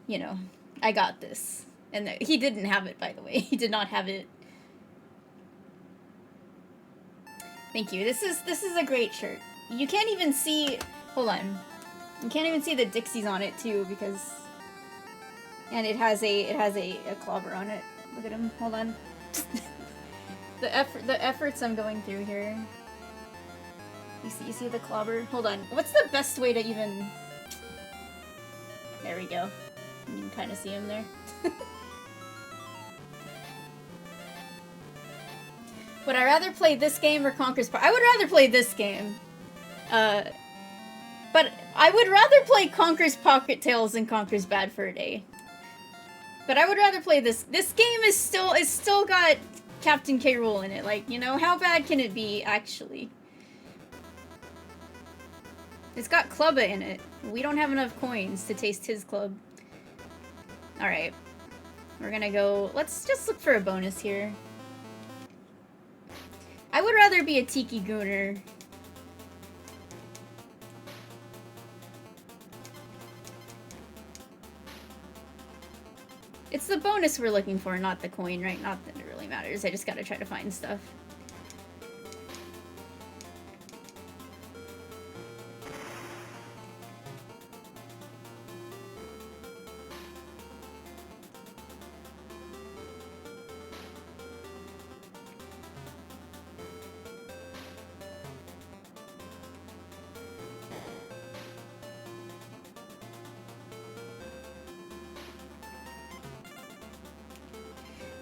You know, I got this. And he didn't have it, by the way. He did not have it. Thank you. This is a great shirt. You can't even see... Hold on. You can't even see the Dixies on it, too, because... And it has a clobber on it. Look at him. Hold on. the efforts I'm going through here. You see the clobber? Hold on. What's the best way to even... There we go. You can kind of see him there. Would I rather play this game or Conker's Pocket? I would rather play this game. But I would rather play Conker's Pocket Tales than Conker's Bad Fur Day. But I would rather play this. This game is still got Captain K. Rool in it. Like, you know, how bad can it be, actually? It's got Clubba in it. We don't have enough coins to taste his club. Alright. We're gonna go... Let's just look for a bonus here. I would rather be a Tiki Gooner. It's the bonus we're looking for, not the coin, right? Not that it really matters. I just gotta try to find stuff.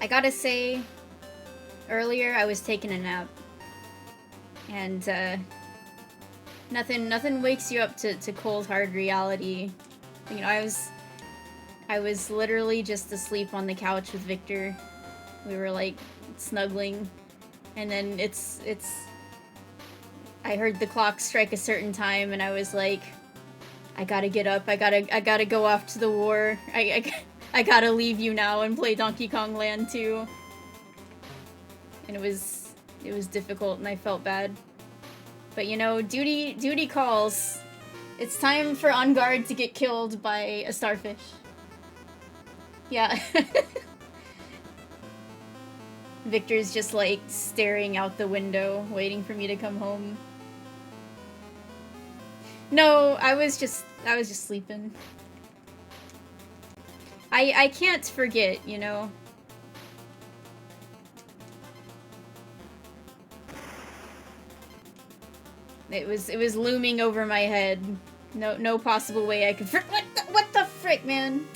I gotta say, earlier I was taking a nap, and nothing wakes you up to cold hard reality. You know, I was literally just asleep on the couch with Victor. We were like snuggling, and then I heard the clock strike a certain time, and I was like, I gotta get up. I gotta go off to the war. I gotta leave you now and play Donkey Kong Land 2. And it was difficult, and I felt bad. But you know, duty calls. It's time for On Guard to get killed by a starfish. Yeah. Victor's just like staring out the window, waiting for me to come home. No, I was just sleeping. I can't forget, you know. It was looming over my head. No possible way I could what the frick, man?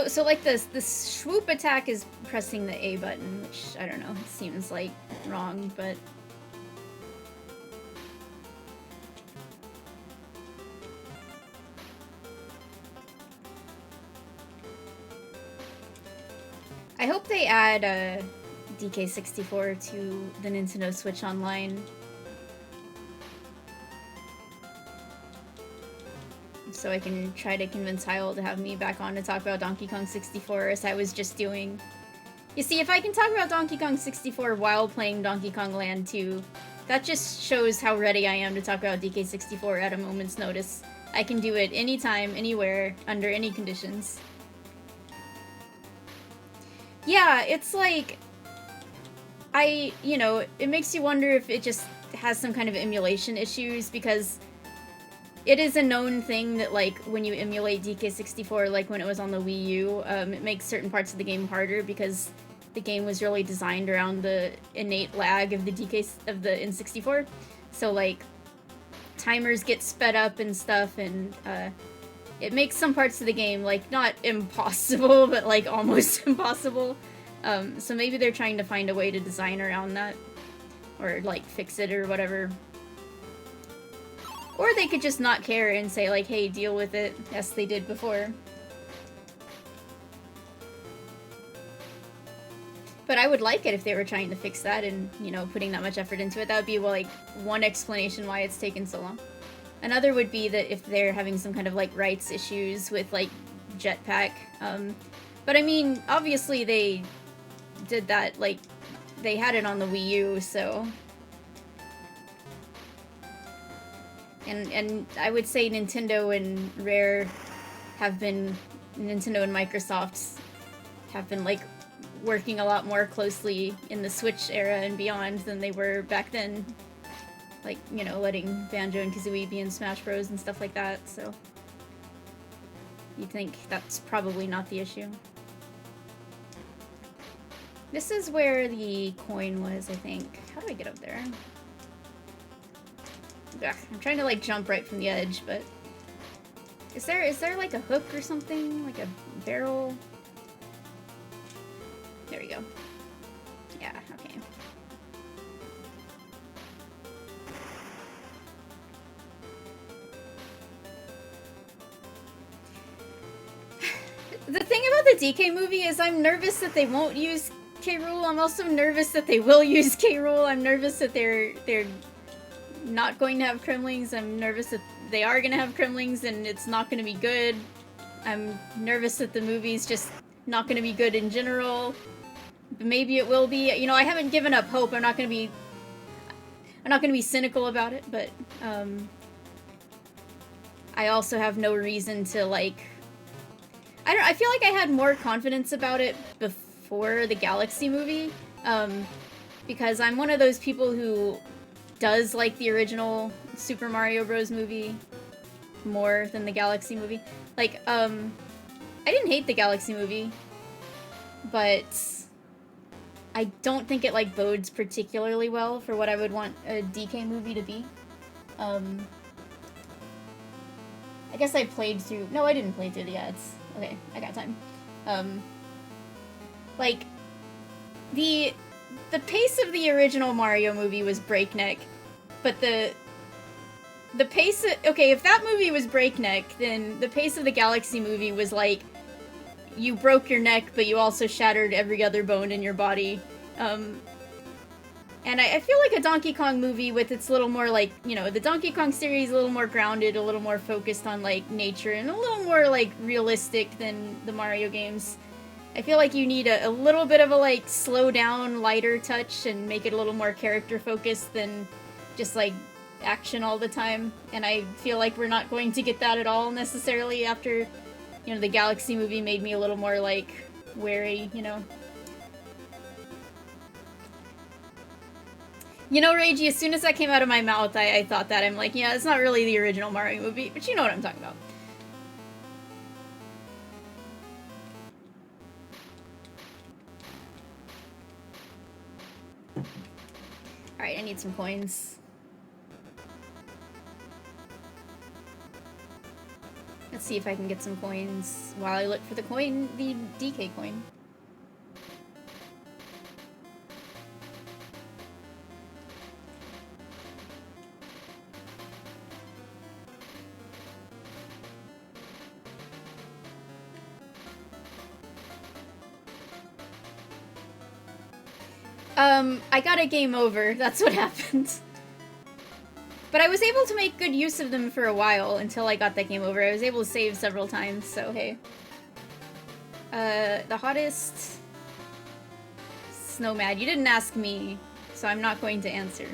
So like the swoop attack is pressing the A button, which I don't know, seems like wrong, but I hope they add DK64 to the Nintendo Switch Online. So I can try to convince Hyle to have me back on to talk about Donkey Kong 64 as I was just doing. You see, if I can talk about Donkey Kong 64 while playing Donkey Kong Land 2, that just shows how ready I am to talk about DK64 at a moment's notice. I can do it anytime, anywhere, under any conditions. Yeah, it's like... you know, it makes you wonder if it just has some kind of emulation issues, because it is a known thing that, like, when you emulate DK64, like when it was on the Wii U, it makes certain parts of the game harder because the game was really designed around the innate lag of the N64. So, like, timers get sped up and stuff, and it makes some parts of the game, like, not impossible, but, like, almost impossible. So maybe they're trying to find a way to design around that, or, like, fix it or whatever. Or they could just not care and say, like, hey, deal with it, as they did before. But I would like it if they were trying to fix that and, you know, putting that much effort into it. That would be, well, like, one explanation why it's taken so long. Another would be that if they're having some kind of, like, rights issues with, like, Jetpack. But, I mean, obviously they did that, like, they had it on the Wii U, so... And I would say Nintendo and Rare have been, Nintendo and Microsoft have been, like, working a lot more closely in the Switch era and beyond than they were back then. Like, you know, letting Banjo and Kazooie be in Smash Bros. And stuff like that, so... You'd think that's probably not the issue. This is where the coin was, I think. How do I get up there? Ugh, I'm trying to, like, jump right from the edge, but... Is there like a hook or something? Like a barrel? There we go. Yeah, okay. The thing about the DK movie is I'm nervous that they won't use K. Rool. I'm also nervous that they will use K. Rool. I'm nervous that they're not going to have Kremlings. I'm nervous that they are going to have Kremlings and it's not going to be good. I'm nervous that the movie's just not going to be good in general. But maybe it will be. You know, I haven't given up hope. I'm not going to be cynical about it, but I also have no reason to, like, I feel like I had more confidence about it before the Galaxy movie, because I'm one of those people who does like the original Super Mario Bros. Movie more than the Galaxy movie. Like, I didn't hate the Galaxy movie, but I don't think it, like, bodes particularly well for what I would want a DK movie to be. I guess I played through... No, I didn't play through the ads. Okay, I got time. Like, the pace of the original Mario movie was breakneck, but the pace of... Okay, if that movie was breakneck, then the pace of the Galaxy movie was like, you broke your neck, but you also shattered every other bone in your body. And I feel like a Donkey Kong movie with its little more, like, you know, the Donkey Kong series a little more grounded, a little more focused on, like, nature, and a little more, like, realistic than the Mario games. I feel like you need a little bit of a, like, slow down, lighter touch and make it a little more character focused than just, like, action all the time. And I feel like we're not going to get that at all necessarily after, you know, the Galaxy movie made me a little more, like, wary, you know. You know, Reiji, as soon as that came out of my mouth, I thought that. I'm like, yeah, it's not really the original Mario movie, but you know what I'm talking about. Alright, I need some coins. Let's see if I can get some coins while I look for the coin, the DK coin. I got a game over. That's what happened. But I was able to make good use of them for a while until I got that game over. I was able to save several times, so hey. The hottest... Snowmad. You didn't ask me, so I'm not going to answer.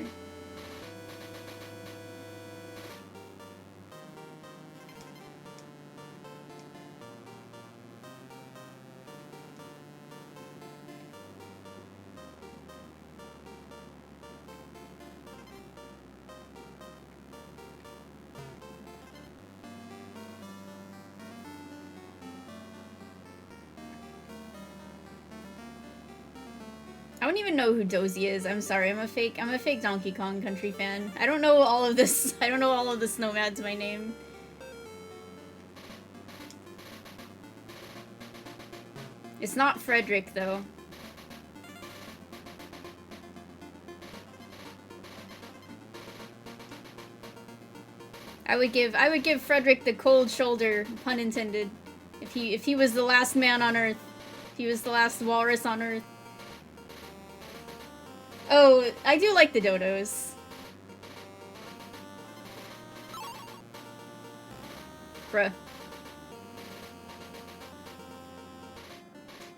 I don't even know who Dozy is. I'm sorry. I'm a fake Donkey Kong Country fan. I don't know all of this. I don't know all of the Snowmads by name. It's not Frederick though. I would give Frederick the cold shoulder, pun intended. If he was the last man on Earth. If he was the last walrus on Earth. Oh, I do like the dodos. Bruh.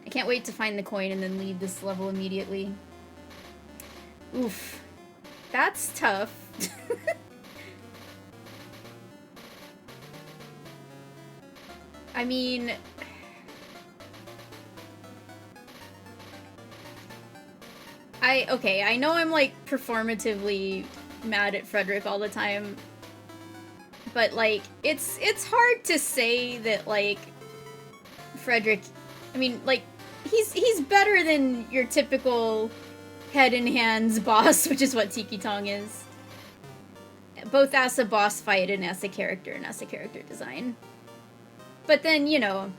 I can't wait to find the coin and then leave this level immediately. Oof. That's tough. I mean... Okay, I know I'm, like, performatively mad at Frederick all the time, but, like, it's hard to say that, like, Frederick, I mean, like, he's better than your typical head and hands boss, which is what Tiki Tong is. Both as a boss fight and as a character design. But then, you know,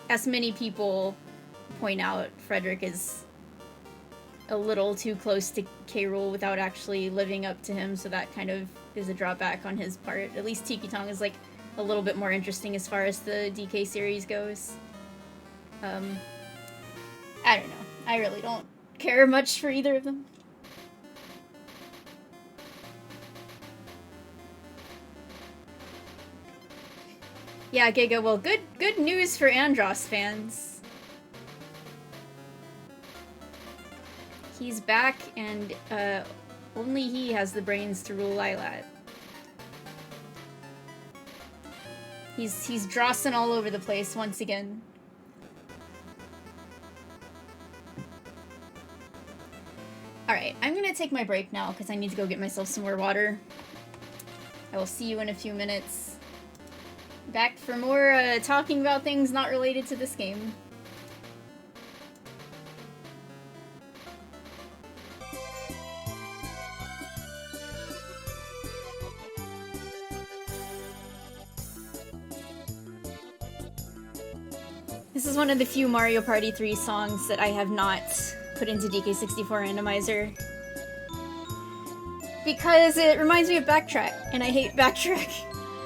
as many people point out, Frederick is a little too close to K. Rool without actually living up to him, so that kind of is a drawback on his part. At least Tiki Tong is, like, a little bit more interesting as far as the DK series goes. I don't know. I really don't care much for either of them. Yeah, Giga, well, good news for Andros fans. He's back, and only he has the brains to rule Lilat. He's drossing all over the place once again. Alright, I'm gonna take my break now, because I need to go get myself some more water. I will see you in a few minutes. Back for more talking about things not related to this game. This is one of the few Mario Party 3 songs that I have not put into DK64 Randomizer. Because it reminds me of Backtrack, and I hate Backtrack.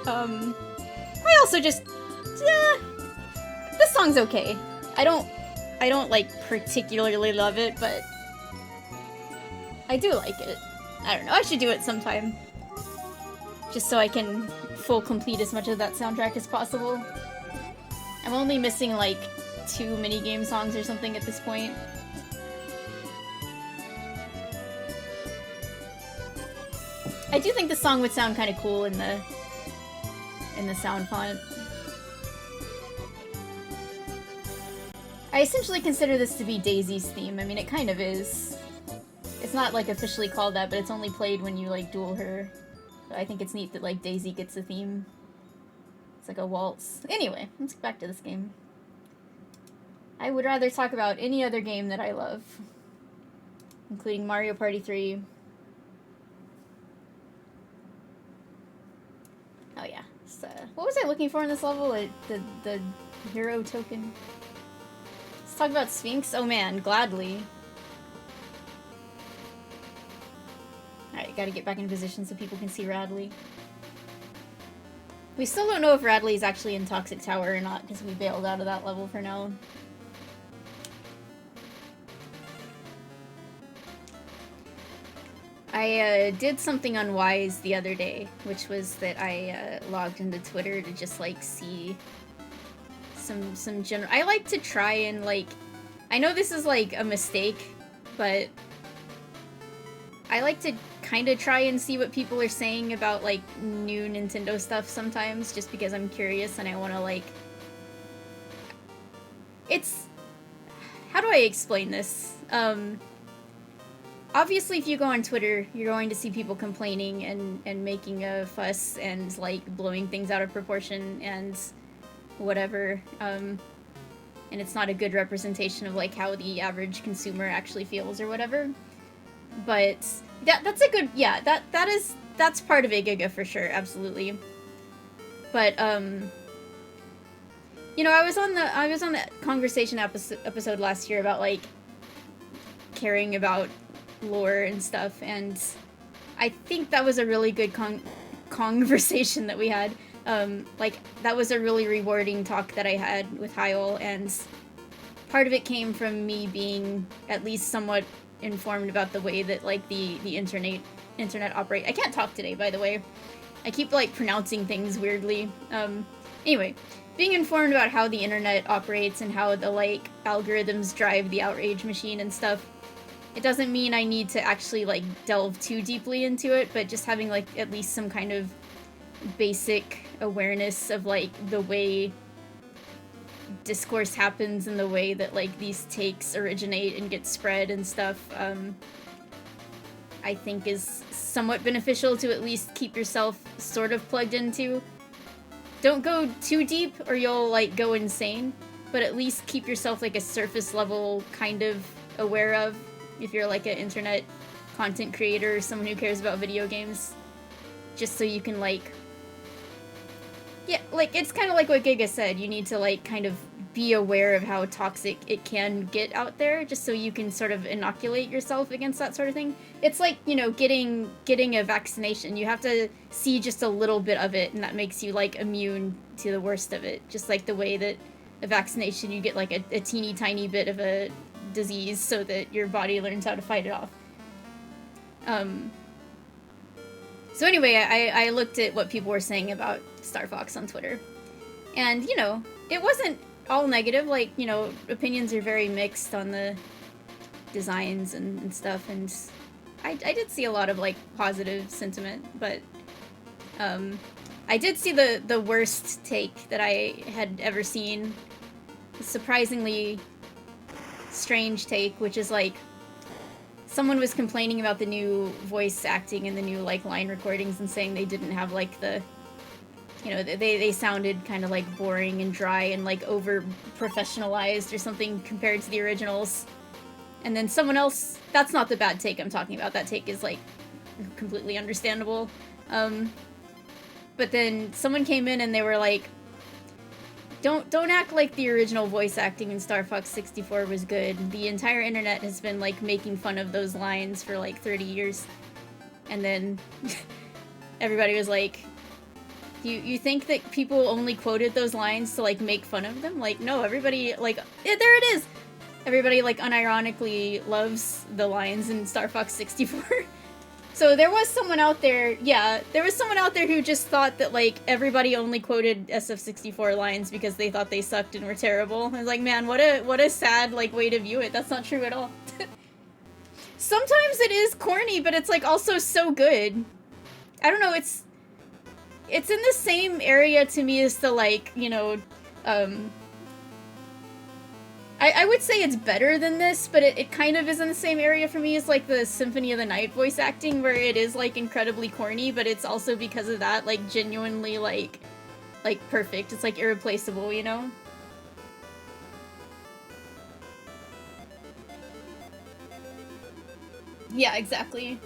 I also just... this song's okay. I don't like particularly love it, but I do like it. I don't know, I should do it sometime. Just so I can full complete as much of that soundtrack as possible. I'm only missing like 2 minigame songs or something at this point. I do think the song would sound kind of cool in the sound font. I essentially consider this to be Daisy's theme. I mean, it kind of is. It's not like officially called that, but it's only played when you like duel her. So I think it's neat that like Daisy gets a theme. It's like a waltz. Anyway, let's get back to this game. I would rather talk about any other game that I love, including Mario Party 3. Oh yeah. So, what was I looking for in this level? The hero token. Let's talk about Sphinx. Oh man, gladly. Alright, gotta get back in position so people can see Radley. We still don't know if Radley is actually in Toxic Tower or not, because we bailed out of that level for now. I did something unwise the other day, which was that I logged into Twitter to just like see some general... I like to try and like... I know this is like a mistake, but I like to kind of try and see what people are saying about like new Nintendo stuff sometimes, just because I'm curious and I want to like... It's... How do I explain this? Obviously, if you go on Twitter, you're going to see people complaining and making a fuss and, like, blowing things out of proportion and whatever. And it's not a good representation of, like, how the average consumer actually feels or whatever. But that's a good... Yeah, that's part of a Giga for sure, absolutely. But, you know, I was on the conversation episode last year about, like, caring about lore and stuff, and I think that was a really good conversation that we had. Like, that was a really rewarding talk that I had with Hyle, and part of it came from me being at least somewhat informed about the way that, like, the internet operate. I can't talk today, by the way. I keep, like, pronouncing things weirdly. Anyway, being informed about how the internet operates and how the, like, algorithms drive the outrage machine and stuff. It doesn't mean I need to actually, like, delve too deeply into it, but just having, like, at least some kind of basic awareness of, like, the way discourse happens and the way that, like, these takes originate and get spread and stuff, I think is somewhat beneficial to at least keep yourself sort of plugged into. Don't go too deep or you'll, like, go insane, but at least keep yourself, like, a surface level kind of aware of, if you're like an internet content creator or someone who cares about video games, just so you can like... Yeah, like, it's kind of like what Giga said, you need to like kind of be aware of how toxic it can get out there, just so you can sort of inoculate yourself against that sort of thing. It's like, you know, getting a vaccination. You have to see just a little bit of it, and that makes you like immune to the worst of it. Just like the way that a vaccination, you get like a teeny tiny bit of a disease so that your body learns how to fight it off. So anyway, I looked at what people were saying about Star Fox on Twitter. And, you know, it wasn't all negative. Like, you know, opinions are very mixed on the designs and stuff. And I did see a lot of, like, positive sentiment. But I did see the worst take that I had ever seen. Surprisingly strange take, which is like someone was complaining about the new voice acting and the new like line recordings and saying they didn't have like the you know, they sounded kind of like boring and dry and like over professionalized or something compared to the originals. And then someone else, that's not the bad take I'm talking about. That take is like completely understandable. But then someone came in and they were like, don't act like the original voice acting in Star Fox 64 was good. The entire internet has been like making fun of those lines for like 30 years. And then everybody was like, you think that people only quoted those lines to like make fun of them? Like, no, everybody like, yeah, there it is. Everybody like unironically loves the lines in Star Fox 64. So there was someone out there, yeah, there was someone out there who just thought that like everybody only quoted SF64 lines because they thought they sucked and were terrible. I was like, man, what a sad like way to view it. That's not true at all. Sometimes it is corny, but it's like also so good. I don't know, it's in the same area to me as the like, you know, I would say it's better than this, but it kind of is in the same area for me as like the Symphony of the Night voice acting, where it is like incredibly corny, but it's also because of that like genuinely like perfect. It's like irreplaceable, you know? Yeah, exactly.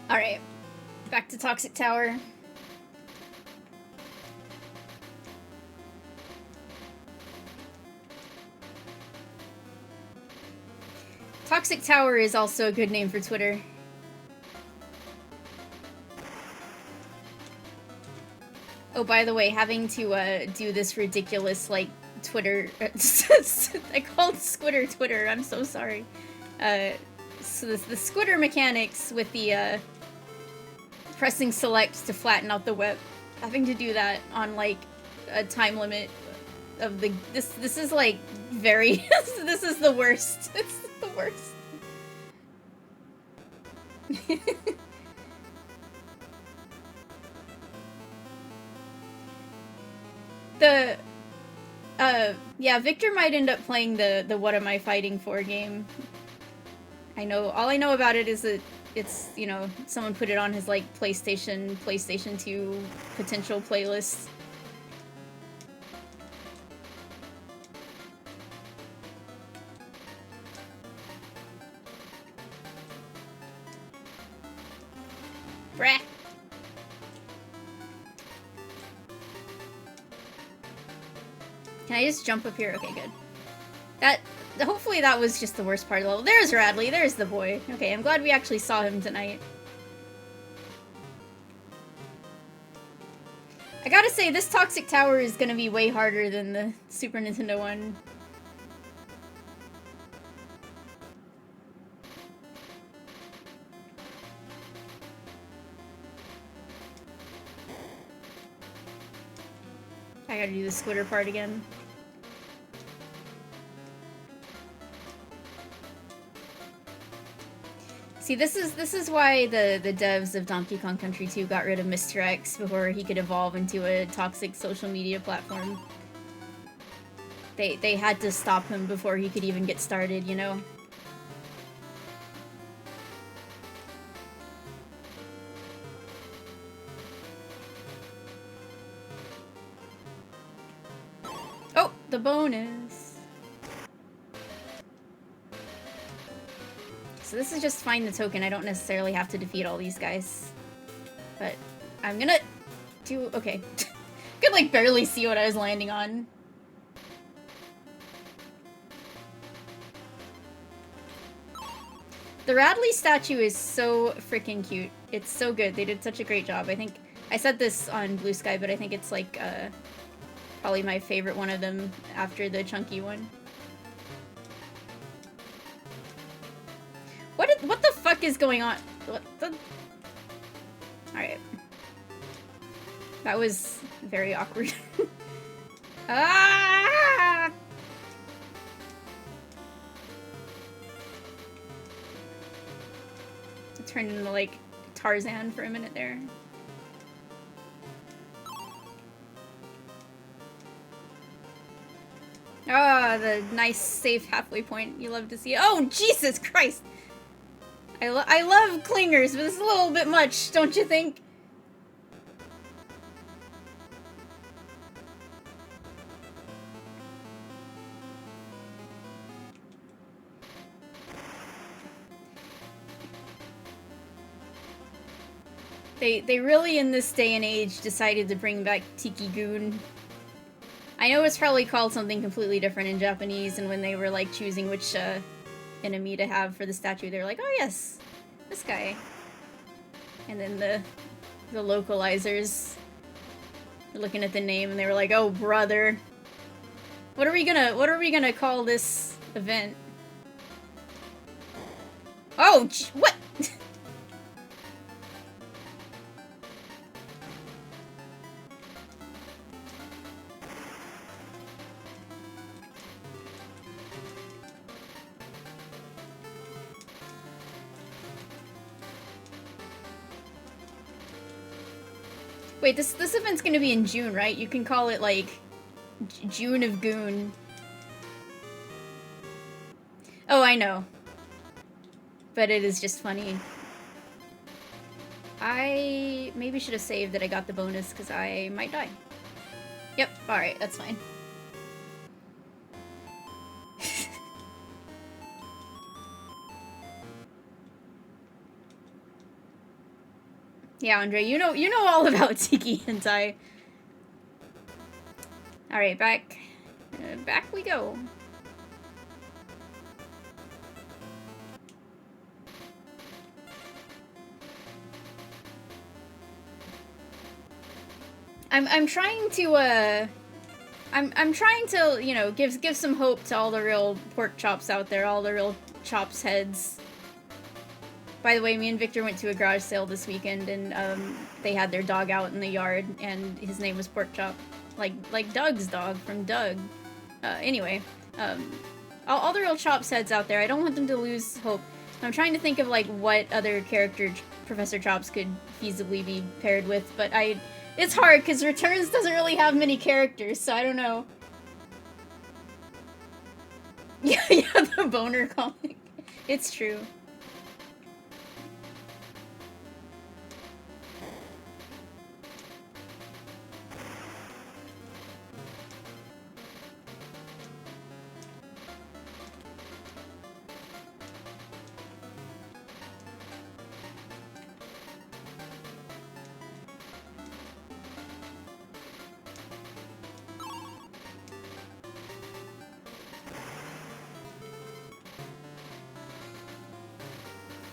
Alright. Back to Toxic Tower. Toxic Tower is also a good name for Twitter. Oh, by the way, having to do this ridiculous, like, Twitter... I called Squitter Twitter, I'm so sorry. So the Squitter mechanics with the, pressing select to flatten out the web. Having to do that on, like, a time limit of the... This is, like, very... this is the worst. It's the worst. Yeah, Victor might end up playing the What Am I Fighting For game. All I know about it is that it's, you know, someone put it on his, like, PlayStation 2 potential playlist. Brah! Can I just jump up here? Okay, good. Hopefully that was just the worst part of the level. There's Radley, there's the boy. Okay, I'm glad we actually saw him tonight. I gotta say, this Toxic Tower is gonna be way harder than the Super Nintendo one. I gotta do the Squitter part again. See, this is why the devs of Donkey Kong Country 2 got rid of Mr. X before he could evolve into a toxic social media platform. They had to stop him before he could even get started, you know? Oh, the bonus. So this is just find the token. I don't necessarily have to defeat all these guys. But I'm gonna do... Okay. Could, like, barely see what I was landing on. The Radley statue is so freaking cute. It's so good. They did such a great job. I think... I said this on Blue Sky, but I think it's, like, probably my favorite one of them after the chunky one. What the fuck is going on? What the... Alright. That was very awkward. Ah! It turned into, like, Tarzan for a minute there. Ah! Ah, the nice, safe halfway point you love to see. Oh, Jesus Christ! I love clingers, but it's a little bit much, don't you think? They really, in this day and age, decided to bring back Tiki Goon. I know it's probably called something completely different in Japanese, and when they were, like, choosing which, enemy to have for the statue, they were like, oh yes, this guy. And then the localizers were looking at the name, and they were like, oh, brother. What are we gonna call this event? Oh, what? Wait, this event's gonna be in June, right? You can call it, like, June of Goon. Oh, I know. But it is just funny. I maybe should have saved that I got the bonus, because I might die. Yep, alright, that's fine. Yeah, Andre, you know all about Tiki Hentai. Alright, back we go. I'm trying to I'm trying to, you know, give some hope to all the real pork chops out there, all the real chops heads. By the way, me and Victor went to a garage sale this weekend, and they had their dog out in the yard, and his name was Pork Chop, like Doug's dog from Doug. Anyway, all the real chops heads out there, I don't want them to lose hope. I'm trying to think of like what other character Professor Chops could feasibly be paired with, but it's hard because Returns doesn't really have many characters, so I don't know. Yeah, the boner comic. It's true.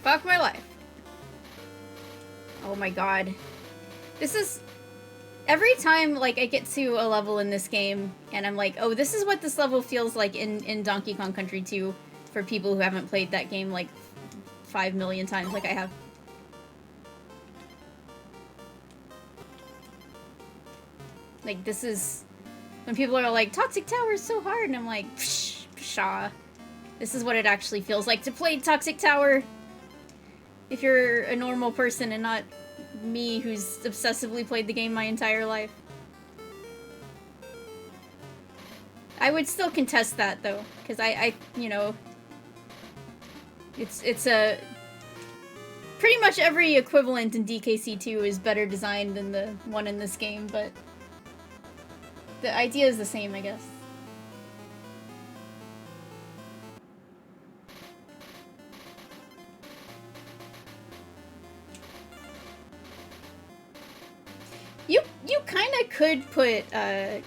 Fuck my life. Oh my god. This is... Every time, like, I get to a level in this game, and I'm like, oh, this is what this level feels like in Donkey Kong Country 2, for people who haven't played that game, like, 5 million times like I have. Like, this is... When people are like, Toxic Tower is so hard, and I'm like, psh, pshaw. This is what it actually feels like to play Toxic Tower. If you're a normal person and not me who's obsessively played the game my entire life. I would still contest that though, because I you know, it's a... Pretty much every equivalent in DKC2 is better designed than the one in this game, but the idea is the same, I guess. You kind of could put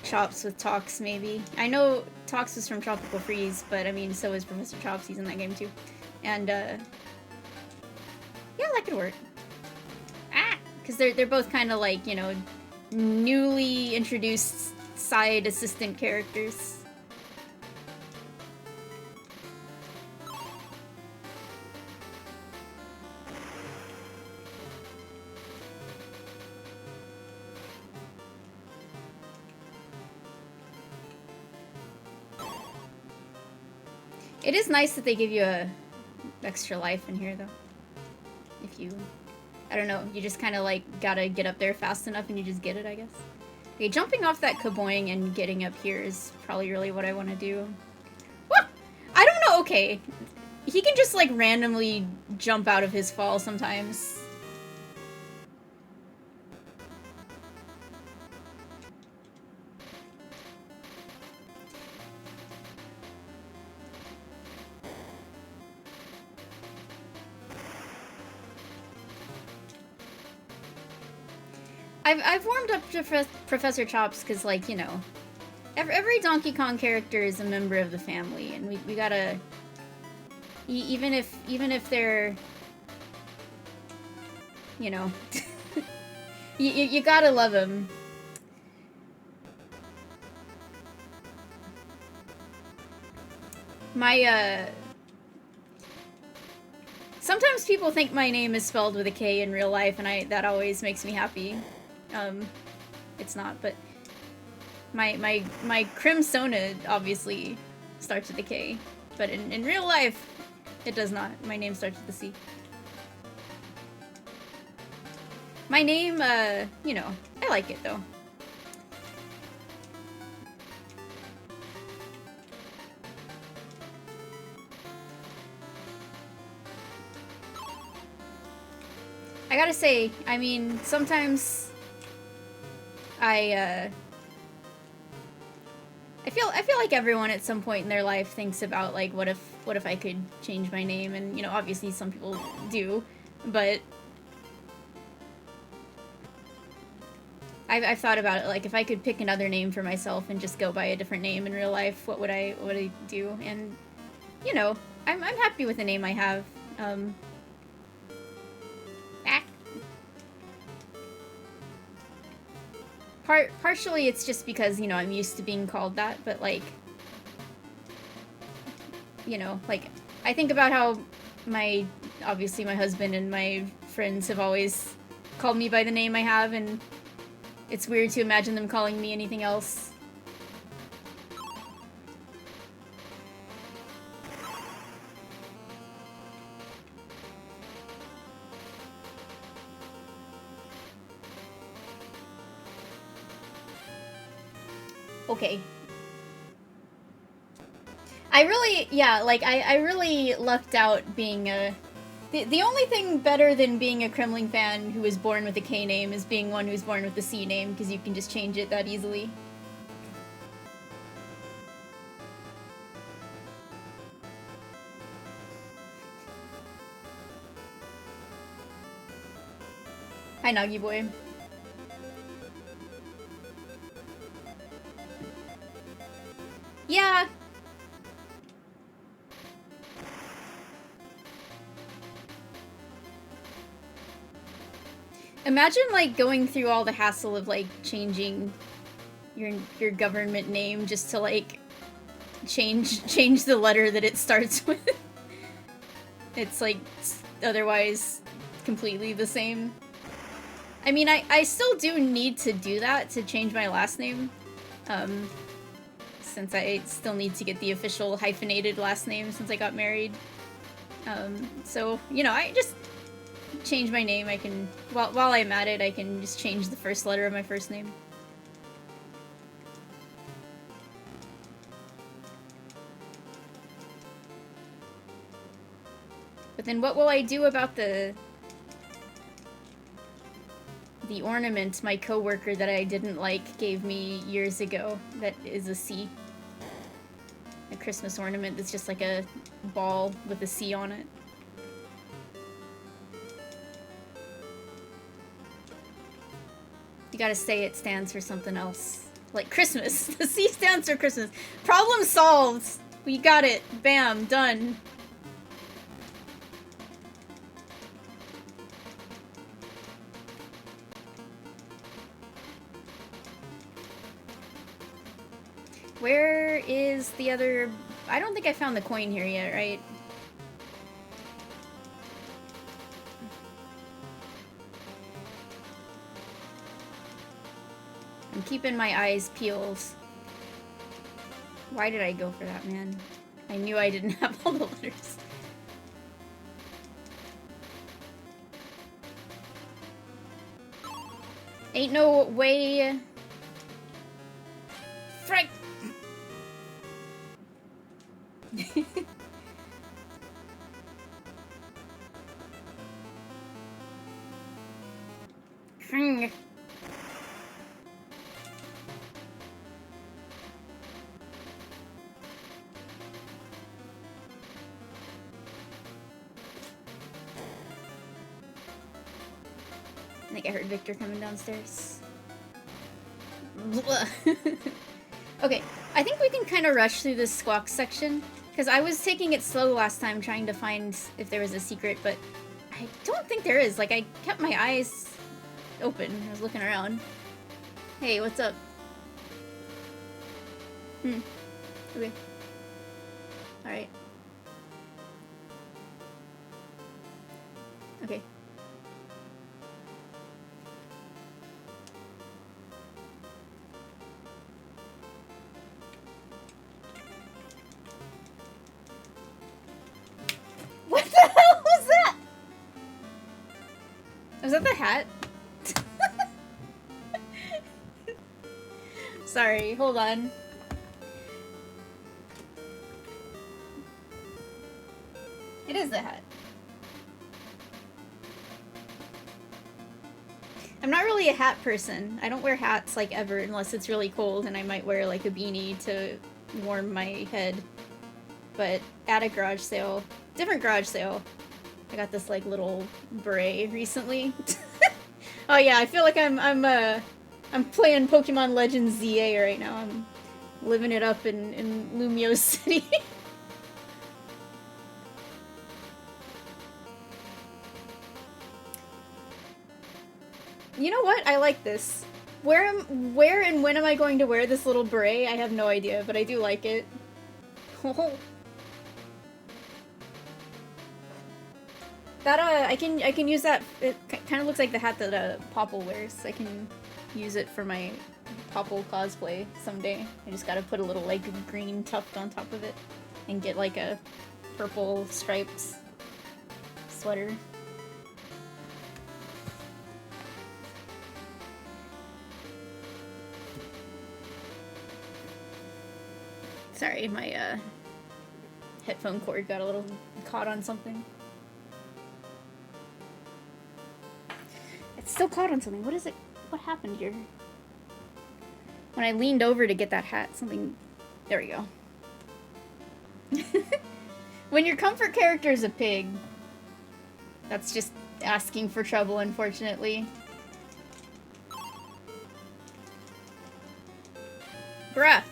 Chops with Tox, maybe. I know Tox is from Tropical Freeze, but I mean, so is Professor Chops. He's in that game too. And yeah, that could work. Ah, because they're both kind of like, you know, newly introduced side assistant characters. It is nice that they give you a extra life in here, though. If you... I don't know, you just kind of, like, gotta get up there fast enough and you just get it, I guess. Okay, jumping off that kaboing and getting up here is probably really what I want to do. okay. He can just, like, randomly jump out of his fall sometimes. I've warmed up to Professor Chops because, like, you know, every Donkey Kong character is a member of the family, and we gotta, even if they're, you know, you gotta love them. Sometimes people think my name is spelled with a K in real life, and that always makes me happy. It's not, but my Crimsona obviously starts with a K, but in real life, it does not. My name starts with a C. My name, you know, I like it though. I gotta say, I mean, sometimes I feel like everyone at some point in their life thinks about, like, what if I could change my name, and, you know, obviously some people do, but I've thought about it, like, if I could pick another name for myself and just go by a different name in real life, what would I do? And, you know, I'm happy with the name I have. Partially it's just because, you know, I'm used to being called that, but, like, you know, like, I think about how obviously my husband and my friends have always called me by the name I have, and it's weird to imagine them calling me anything else. Okay. I really, yeah, like, I really lucked out being a... The only thing better than being a Kremling fan who was born with a K name is being one who's born with a C name, because you can just change it that easily. Hi, Nagi boy. Yeah. Imagine, like, going through all the hassle of, like, changing your government name just to, like, change the letter that it starts with. It's, like, otherwise completely the same. I mean, I still do need to do that to change my last name. Since I still need to get the official hyphenated last name since I got married. So, you know, I just change my name. I can, while I'm at it, I can just change the first letter of my first name. But then what will I do about the ornament my coworker that I didn't like gave me years ago that is a C? A Christmas ornament that's just like a ball with a C on it. You gotta say it stands for something else. Like Christmas. The C stands for Christmas. Problem solved! We got it. Bam. Done. Where is the other... I don't think I found the coin here yet, right? I'm keeping my eyes peeled. Why did I go for that, man? I knew I didn't have all the letters. Ain't no way... Frick! I think I heard Victor coming downstairs. Okay, I think we can kind of rush through this squawk section, because I was taking it slow last time trying to find if there was a secret, but I don't think there is. Like, I kept my eyes open. I was looking around. Hey, what's up? Okay. Alright. Okay. What the hell was that? Was that the hat? Sorry, hold on. It is the hat. I'm not really a hat person. I don't wear hats like ever unless it's really cold, and I might wear like a beanie to warm my head. But at a garage sale, different garage sale, I got this like little beret recently. Oh yeah, I feel like I'm playing Pokemon Legends ZA right now. I'm living it up in Lumio City. You know what? I like this. Where and when am I going to wear this little beret? I have no idea, but I do like it. That I can use that. It kind of looks like the hat that Popple wears. I can use it for my Popple cosplay someday. I just gotta put a little like green tuft on top of it and get like a purple striped sweater. Sorry, my headphone cord got a little caught on something. It's still caught on something. What is it? What happened here? When I leaned over to get that hat, something... There we go. When your comfort character is a pig, that's just asking for trouble, unfortunately. Bruh.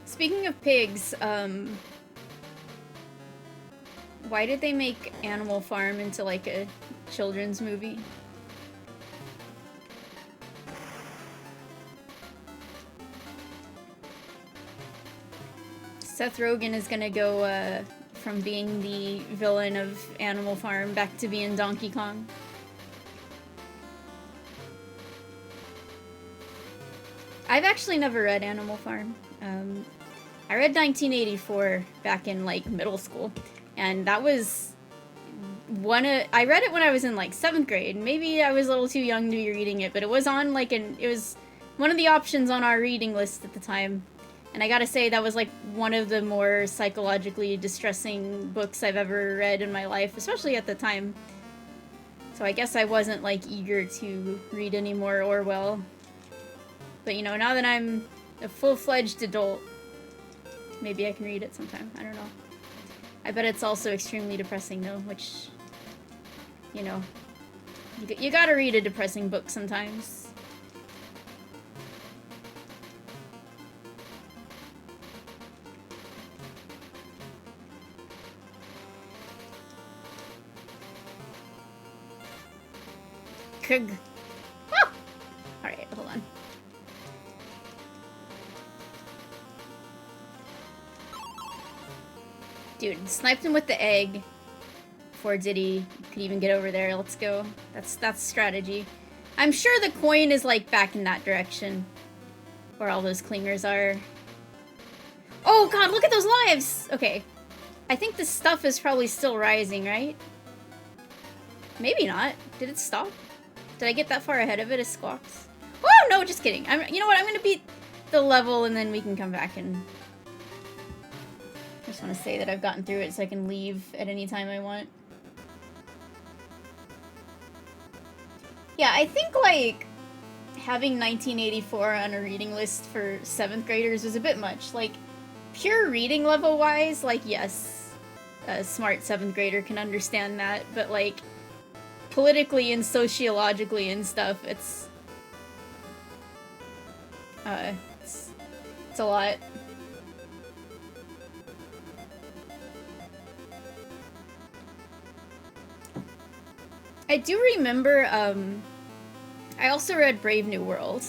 Speaking of pigs, why did they make Animal Farm into like a children's movie? Seth Rogen is gonna go from being the villain of Animal Farm back to being Donkey Kong. I've actually never read Animal Farm. I read 1984 back in like middle school, and that was I read it when I was in like 7th grade. Maybe I was a little too young to be reading it, but it was on like it was one of the options on our reading list at the time. And I gotta say, that was like one of the more psychologically distressing books I've ever read in my life, especially at the time. So I guess I wasn't like eager to read any more Orwell. But you know, now that I'm a full-fledged adult, maybe I can read it sometime. I don't know. I bet it's also extremely depressing though, which, you know, you gotta read a depressing book sometimes. Kug. Ah! Alright, hold on. Dude, sniped him with the egg before Diddy could even get over there. Let's go. That's strategy. I'm sure the coin is like back in that direction where all those clingers are. Oh god, look at those lives! Okay. I think the stuff is probably still rising, right? Maybe not. Did it stop? Did I get that far ahead of it as Squawks? Oh no, just kidding. You know what? I'm gonna beat the level and then we can come back and... I just want to say that I've gotten through it so I can leave at any time I want. Yeah, I think, like, having 1984 on a reading list for 7th graders was a bit much. Like, pure reading level-wise, like, yes, a smart 7th grader can understand that, but, like, politically and sociologically and stuff, it's a lot. I do remember, I also read Brave New World,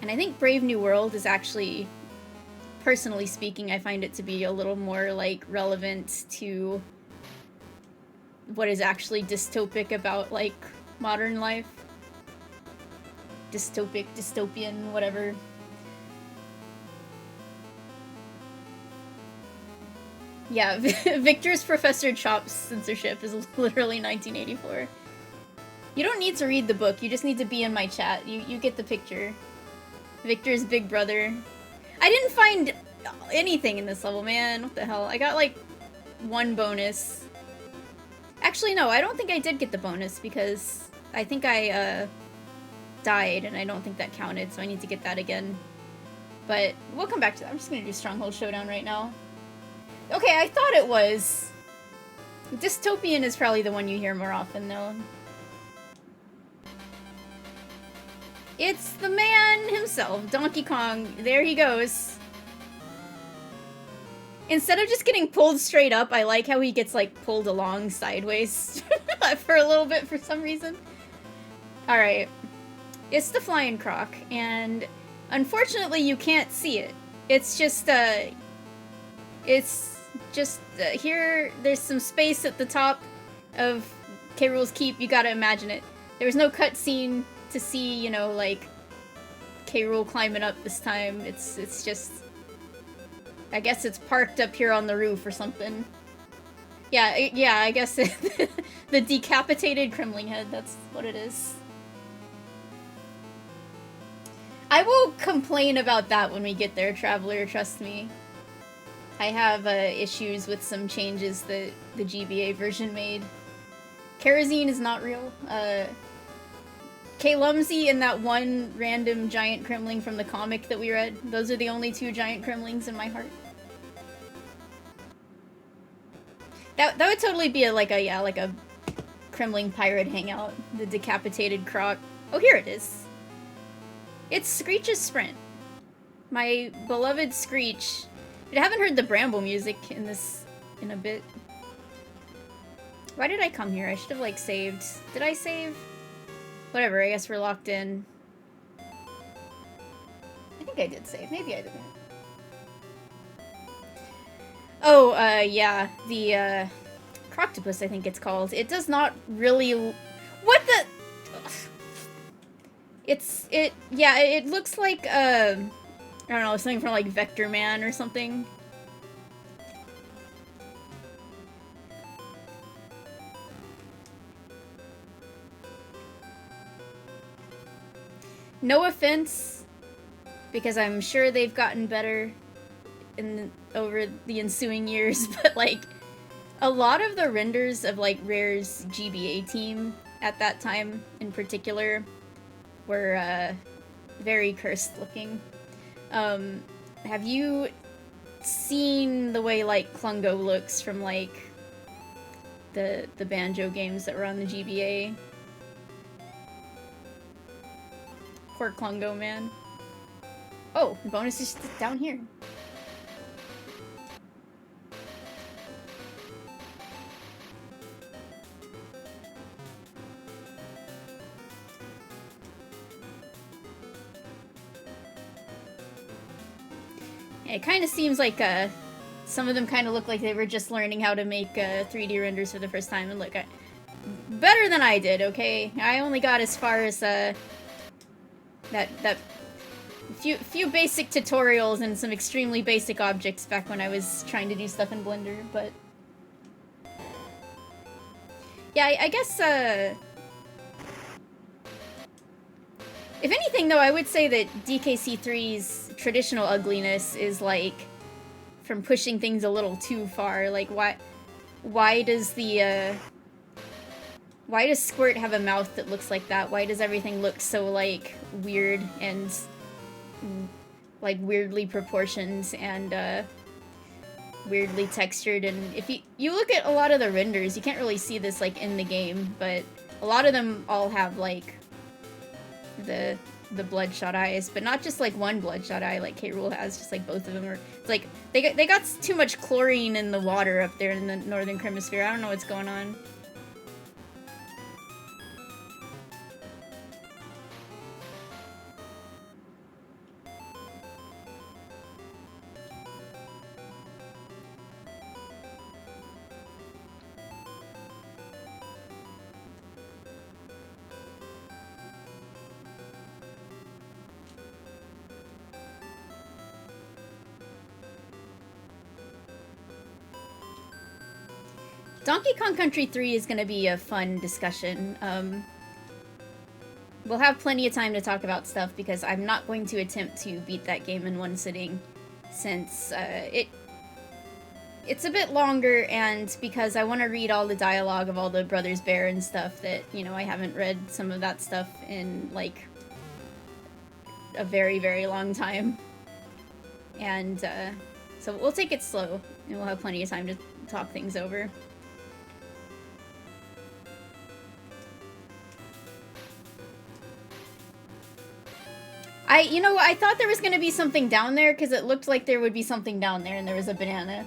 and I think Brave New World is actually, personally speaking, I find it to be a little more, like, relevant to what is actually dystopic about, like, modern life. Dystopic, dystopian, whatever. Yeah, Victor's Professor Chop's censorship is literally 1984. You don't need to read the book, you just need to be in my chat. You get the picture. Victor's big brother. I didn't find anything in this level, man. What the hell? I got, like, 1 bonus. Actually, no, I don't think I did get the bonus, because I think I, died, and I don't think that counted, so I need to get that again. But we'll come back to that. I'm just gonna do Stronghold Showdown right now. Okay, I thought it was. Dystopian is probably the one you hear more often, though. It's the man himself, Donkey Kong. There he goes. Instead of just getting pulled straight up, I like how he gets, like, pulled along sideways for a little bit for some reason. Alright. It's the flying croc, and unfortunately you can't see it. It's just, here, there's some space at the top of K. Rool's Keep. You gotta imagine it. There was no cutscene to see, you know, like, K. Rool climbing up this time. It's just... I guess it's parked up here on the roof or something. Yeah, I guess the decapitated Kremling head, that's what it is. I will complain about that when we get there, Traveler, trust me. I have issues with some changes that the GBA version made. Kerosene is not real. K-Lumsy and that one random giant Kremling from the comic that we read, those are the only 2 giant Kremlings in my heart. That would totally be like a Kremling pirate hangout. The decapitated croc. Oh, here it is. It's Screech's Sprint. My beloved Screech. I haven't heard the Bramble music in a bit. Why did I come here? I should have, like, saved. Did I save? Whatever, I guess we're locked in. I think I did save. Maybe I didn't. Oh, yeah. The, Croctopus, I think it's called. It does not really... What the... Yeah, it looks like, I don't know, something from, like, Vector Man or something. No offense, because I'm sure they've gotten better over the ensuing years, but, like, a lot of the renders of, like, Rare's GBA team at that time, in particular, were, very cursed looking. Have you seen the way, like, Klungo looks from, like, the Banjo games that were on the GBA? Poor Klungo, man. Oh, the bonus is down here. It kind of seems like some of them kind of look like they were just learning how to make 3D renders for the first time. And look, better than I did, okay? I only got as far as that few basic tutorials and some extremely basic objects back when I was trying to do stuff in Blender, but... Yeah, I guess, if anything, though, I would say that DKC3's traditional ugliness is like from pushing things a little too far. Like why does Squirt have a mouth that looks like that? Why does everything look so like weird and like weirdly proportioned and weirdly textured? And if you look at a lot of the renders, you can't really see this like in the game, but a lot of them all have like the bloodshot eyes, but not just like one bloodshot eye like Rool has, just like both of them are. It's like they got too much chlorine in the water up there in the Northern Kremisphere. I don't know what's going on. Donkey Kong Country 3 is going to be a fun discussion. We'll have plenty of time to talk about stuff because I'm not going to attempt to beat that game in one sitting, since it's a bit longer, and because I want to read all the dialogue of all the Brothers Bear and stuff that, you know, I haven't read some of that stuff in, like, a very, very long time. And, so we'll take it slow, and we'll have plenty of time to talk things over. You know, I thought there was gonna be something down there, because it looked like there would be something down there, and there was a banana.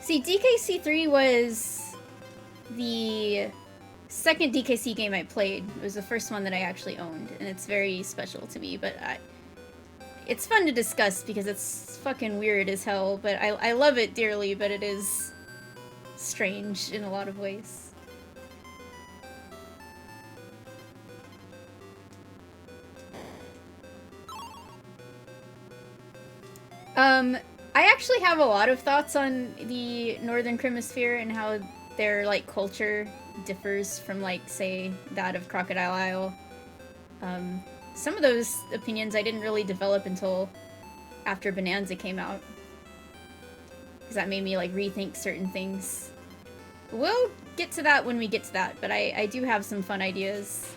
See, DKC3 was the second DKC game I played. It was the first one that I actually owned, and it's very special to me, but it's fun to discuss because it's fucking weird as hell, but I love it dearly, but it is strange in a lot of ways. I actually have a lot of thoughts on the Northern Kremisphere and how their, like, culture differs from, like, say, that of Crocodile Isle. Some of those opinions I didn't really develop until after Bonanza came out, because that made me, like, rethink certain things. We'll get to that when we get to that, but I do have some fun ideas.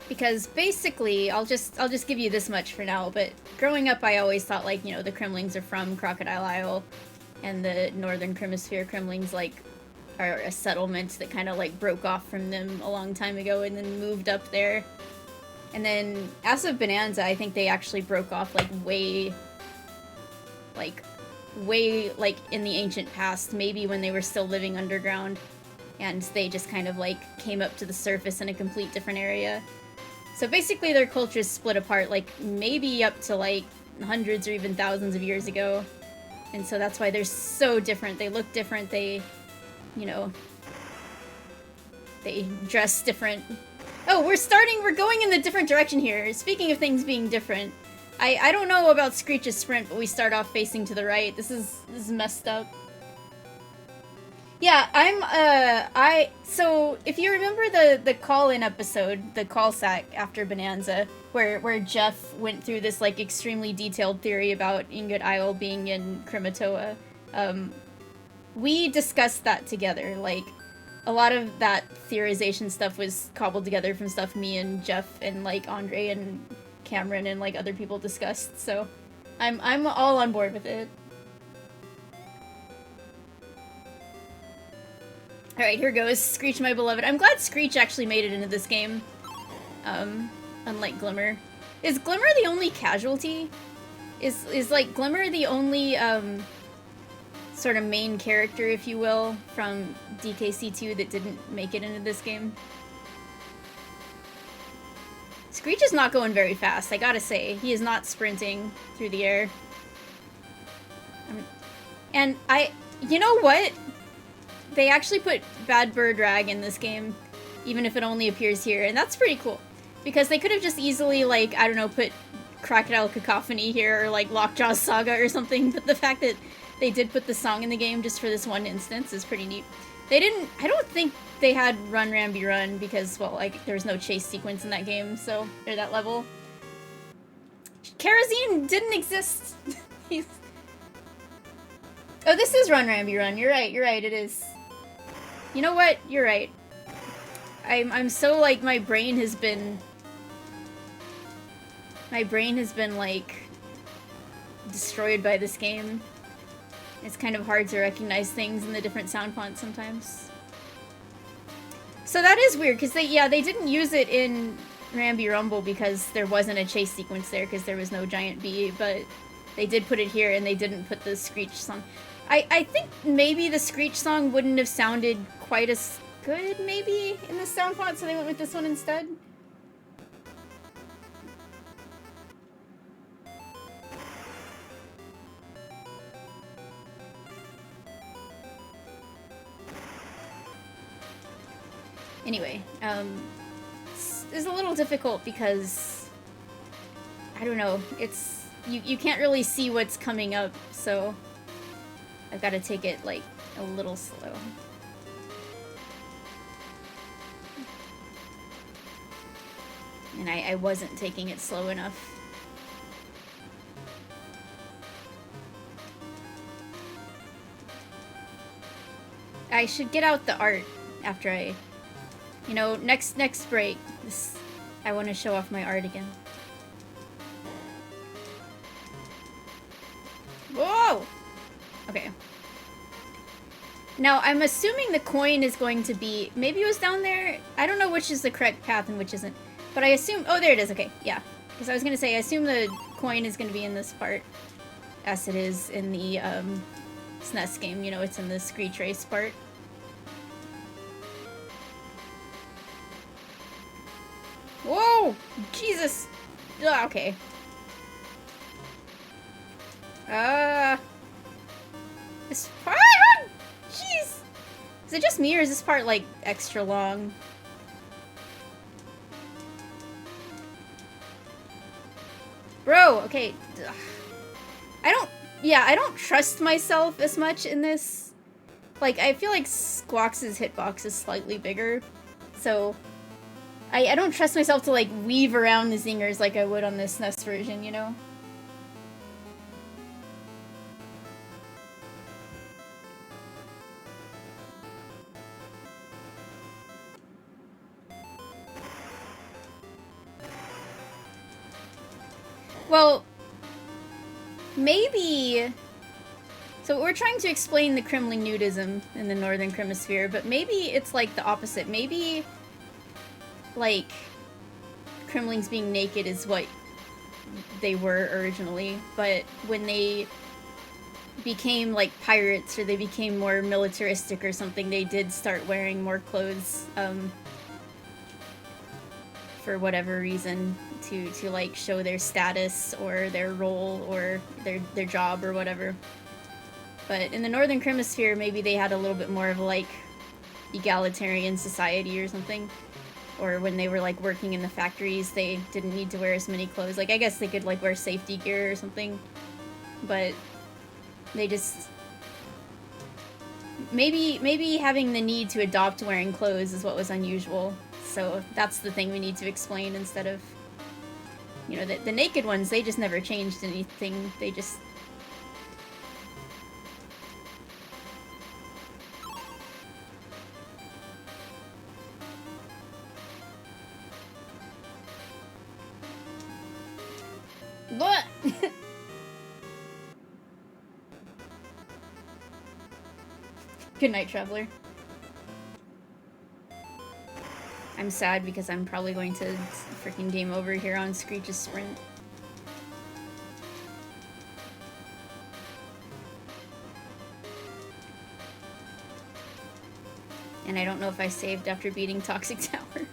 Because basically, I'll just give you this much for now, but growing up I always thought, like, you know, the Kremlings are from Crocodile Isle, and the Northern Kremisphere Kremlings, like, are a settlement that kind of, like, broke off from them a long time ago and then moved up there. And then, as of Bonanza, I think they actually broke off, like, way, in the ancient past, maybe when they were still living underground, and they just kind of, like, came up to the surface in a complete different area. So basically their cultures split apart, like, maybe up to, like, hundreds or even thousands of years ago. And so that's why they're so different. They look different, they, you know, they dress different. Oh, we're going in the different direction here. Speaking of things being different, I don't know about Screech's sprint, but we start off facing to the right. This is messed up. Yeah, so if you remember the call-in episode, the call sack after Bonanza, where Jeff went through this, like, extremely detailed theory about Ingot Isle being in Krematoa, we discussed that together. Like, a lot of that theorization stuff was cobbled together from stuff me and Jeff and, like, Andre and Cameron and, like, other people discussed, so I'm all on board with it. Alright, here goes. Screech, my beloved. I'm glad Screech actually made it into this game. Unlike Glimmer. Is Glimmer the only casualty? Is like, Glimmer the only, sort of main character, if you will, from DKC2 that didn't make it into this game? Screech is not going very fast, I gotta say. He is not sprinting through the air. And you know what? They actually put Bad Bird Rag in this game, even if it only appears here, and that's pretty cool. Because they could have just easily, like, I don't know, put Crocodile Cacophony here, or, like, Lockjaw's Saga or something, but the fact that they did put the song in the game just for this one instance is pretty neat. They didn't, I don't think they had Run Ramby Run because, well, like, there was no chase sequence in that game, so, or that level. Kerosene didn't exist. He's... Oh, this is Run Ramby Run. You're right, it is. You know what? You're right. I'm so, like, my brain has been, like, destroyed by this game. It's kind of hard to recognize things in the different sound fonts sometimes. So that is weird, because they didn't use it in Ramby Rumble because there wasn't a chase sequence there, because there was no giant bee, but they did put it here, and they didn't put the Screech song. I think maybe the Screech song wouldn't have sounded quite as good, maybe, in the sound font, so they went with this one instead. Anyway, it's a little difficult because, I don't know, it's, you can't really see what's coming up, so I've got to take it, like, a little slow. And I wasn't taking it slow enough. I should get out the art after I... You know, next break, I want to show off my art again. Whoa! Okay. Now, I'm assuming the coin is going to be... Maybe it was down there? I don't know which is the correct path and which isn't. But I assume... Oh, there it is. Okay, yeah. Because I was going to say, I assume the coin is going to be in this part. As it is in the SNES game. You know, it's in the Screech Race part. Whoa! Jesus! Ugh, okay. This part... Jeez! Is it just me, or is this part, like, extra long? Bro, okay. Ugh. I don't trust myself as much in this. Like, I feel like Squawks' hitbox is slightly bigger, so... I don't trust myself to, like, weave around the zingers like I would on this SNES version, you know? Well, maybe... So we're trying to explain the Kremling nudism in the Northern Kremisphere, but maybe it's, like, the opposite. Maybe... like, Kremlings being naked is what they were originally, but when they became, like, pirates, or they became more militaristic or something, they did start wearing more clothes, for whatever reason, to like, show their status, or their role, or their job, or whatever. But in the Northern Kremisphere, maybe they had a little bit more of, like, egalitarian society or something. Or when they were, like, working in the factories, they didn't need to wear as many clothes. Like, I guess they could, like, wear safety gear or something. But they just... Maybe having the need to adopt wearing clothes is what was unusual. So that's the thing we need to explain instead of... You know, the naked ones, they just never changed anything. They just... What? Good night, Traveler. I'm sad because I'm probably going to freaking game over here on Screech's sprint. And I don't know if I saved after beating Toxic Tower.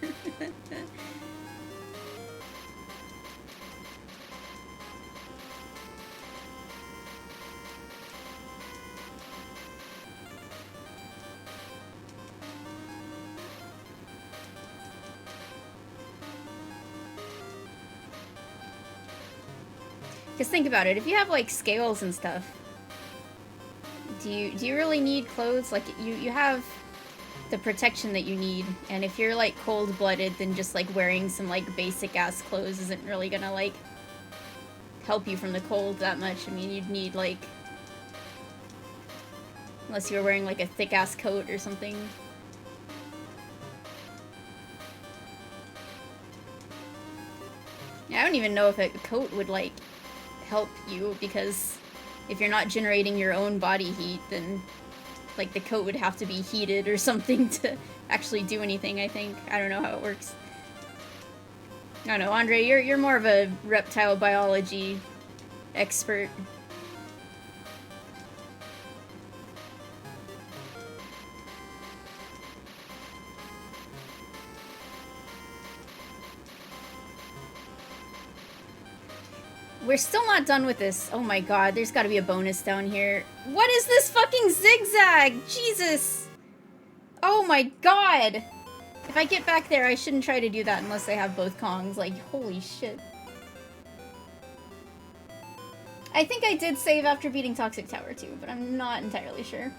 Because think about it, if you have, like, scales and stuff, Do you really need clothes? Like, you have the protection that you need, and if you're, like, cold-blooded, then just, like, wearing some, like, basic-ass clothes isn't really gonna, like, help you from the cold that much. I mean, you'd need, like... Unless you were wearing, like, a thick-ass coat or something. Yeah, I don't even know if a coat would, like, help you, because if you're not generating your own body heat, then, like, the coat would have to be heated or something to actually do anything, I think. I don't know how it works. I don't know, Andre, you're more of a reptile biology expert. We're still not done with this. Oh my god, there's gotta be a bonus down here. What is this fucking zigzag? Jesus! Oh my god! If I get back there, I shouldn't try to do that unless I have both Kongs. Like, holy shit. I think I did save after beating Toxic Tower too, but I'm not entirely sure.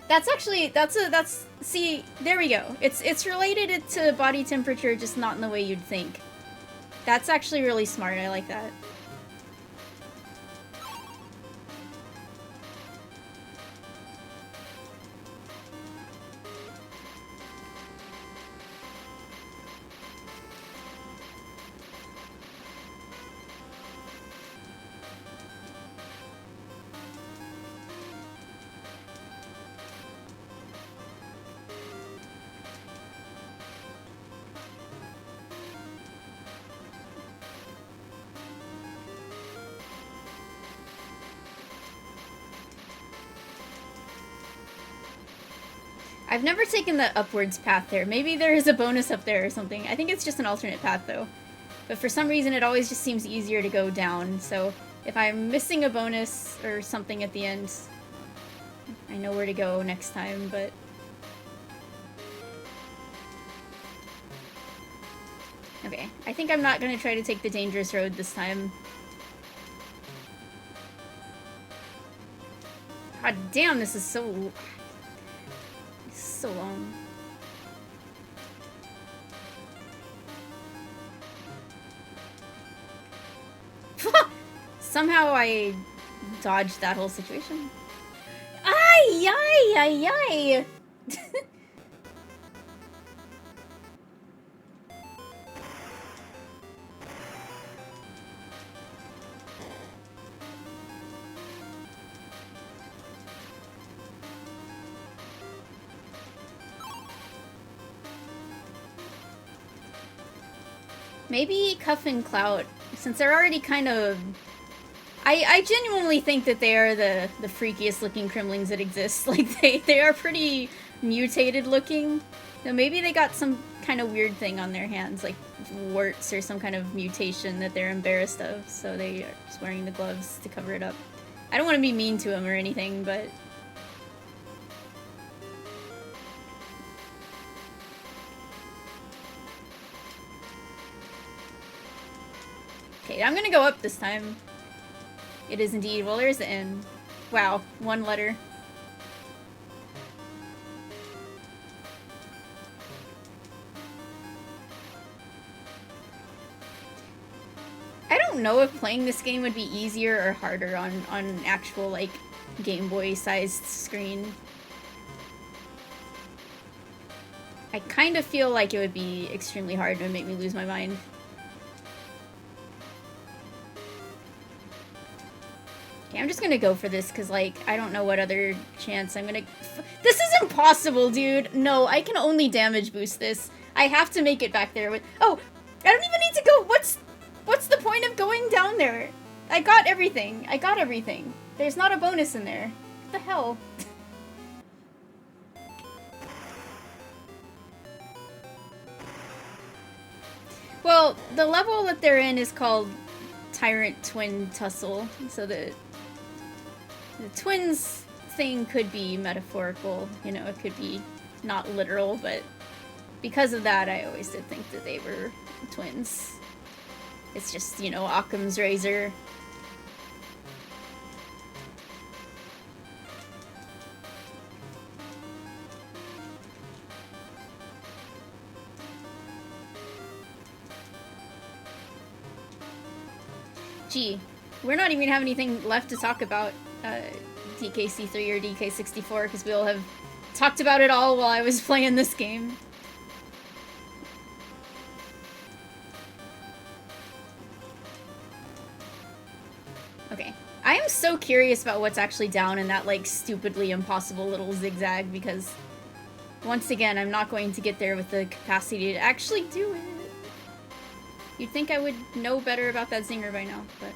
That's actually, see, there we go. It's related to body temperature, just not in the way you'd think. That's actually really smart, I like that. I've never taken the upwards path there. Maybe there is a bonus up there or something. I think it's just an alternate path, though. But for some reason, it always just seems easier to go down. So if I'm missing a bonus or something at the end, I know where to go next time, but... Okay, I think I'm not going to try to take the dangerous road this time. God damn, this is so... so long. Somehow I dodged that whole situation. Ay, ay, ay, ay. Maybe Cuff and Clout, since they're already kind of... I genuinely think that they are the freakiest looking Kremlings that exist. Like, they are pretty mutated looking. So maybe they got some kind of weird thing on their hands, like warts or some kind of mutation that they're embarrassed of, so they are just wearing the gloves to cover it up. I don't want to be mean to them or anything, but... Okay, I'm gonna go up this time. It is indeed. Well, there's the N. Wow, one letter. I don't know if playing this game would be easier or harder on an actual, like, Game Boy-sized screen. I kind of feel like it would be extremely hard and make me lose my mind. Okay, I'm just gonna go for this, because, like, I don't know what other chance I'm gonna... This is impossible, dude! No, I can only damage boost this. I have to make it back there with... Oh! I don't even need to go... What's the point of going down there? I got everything. I got everything. There's not a bonus in there. What the hell? Well, the level that they're in is called Tyrant Twin Tussle, so the twins thing could be metaphorical, you know, it could be not literal, but because of that, I always did think that they were twins. It's just, you know, Occam's razor. Gee, we're not even have anything left to talk about DKC3 or DK64 because we'll have talked about it all while I was playing this game. Okay. I am so curious about what's actually down in that, like, stupidly impossible little zigzag because, once again, I'm not going to get there with the capacity to actually do it. You'd think I would know better about that zinger by now, but...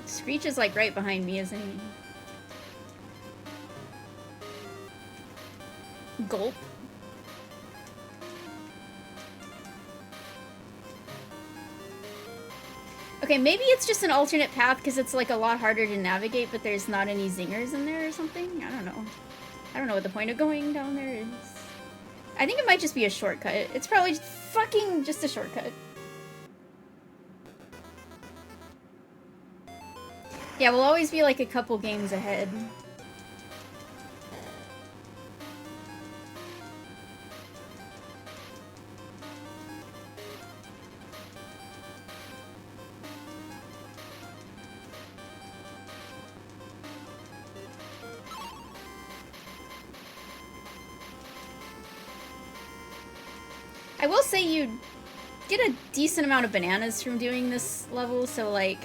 Screech is, like, right behind me, isn't he? Gulp. Okay, maybe it's just an alternate path because it's, like, a lot harder to navigate, but there's not any zingers in there or something? I don't know. I don't know what the point of going down there is. I think it might just be a shortcut. It's probably fucking just a shortcut. Yeah, we'll always be, like, a couple games ahead. I will say you get a decent amount of bananas from doing this level, so, like,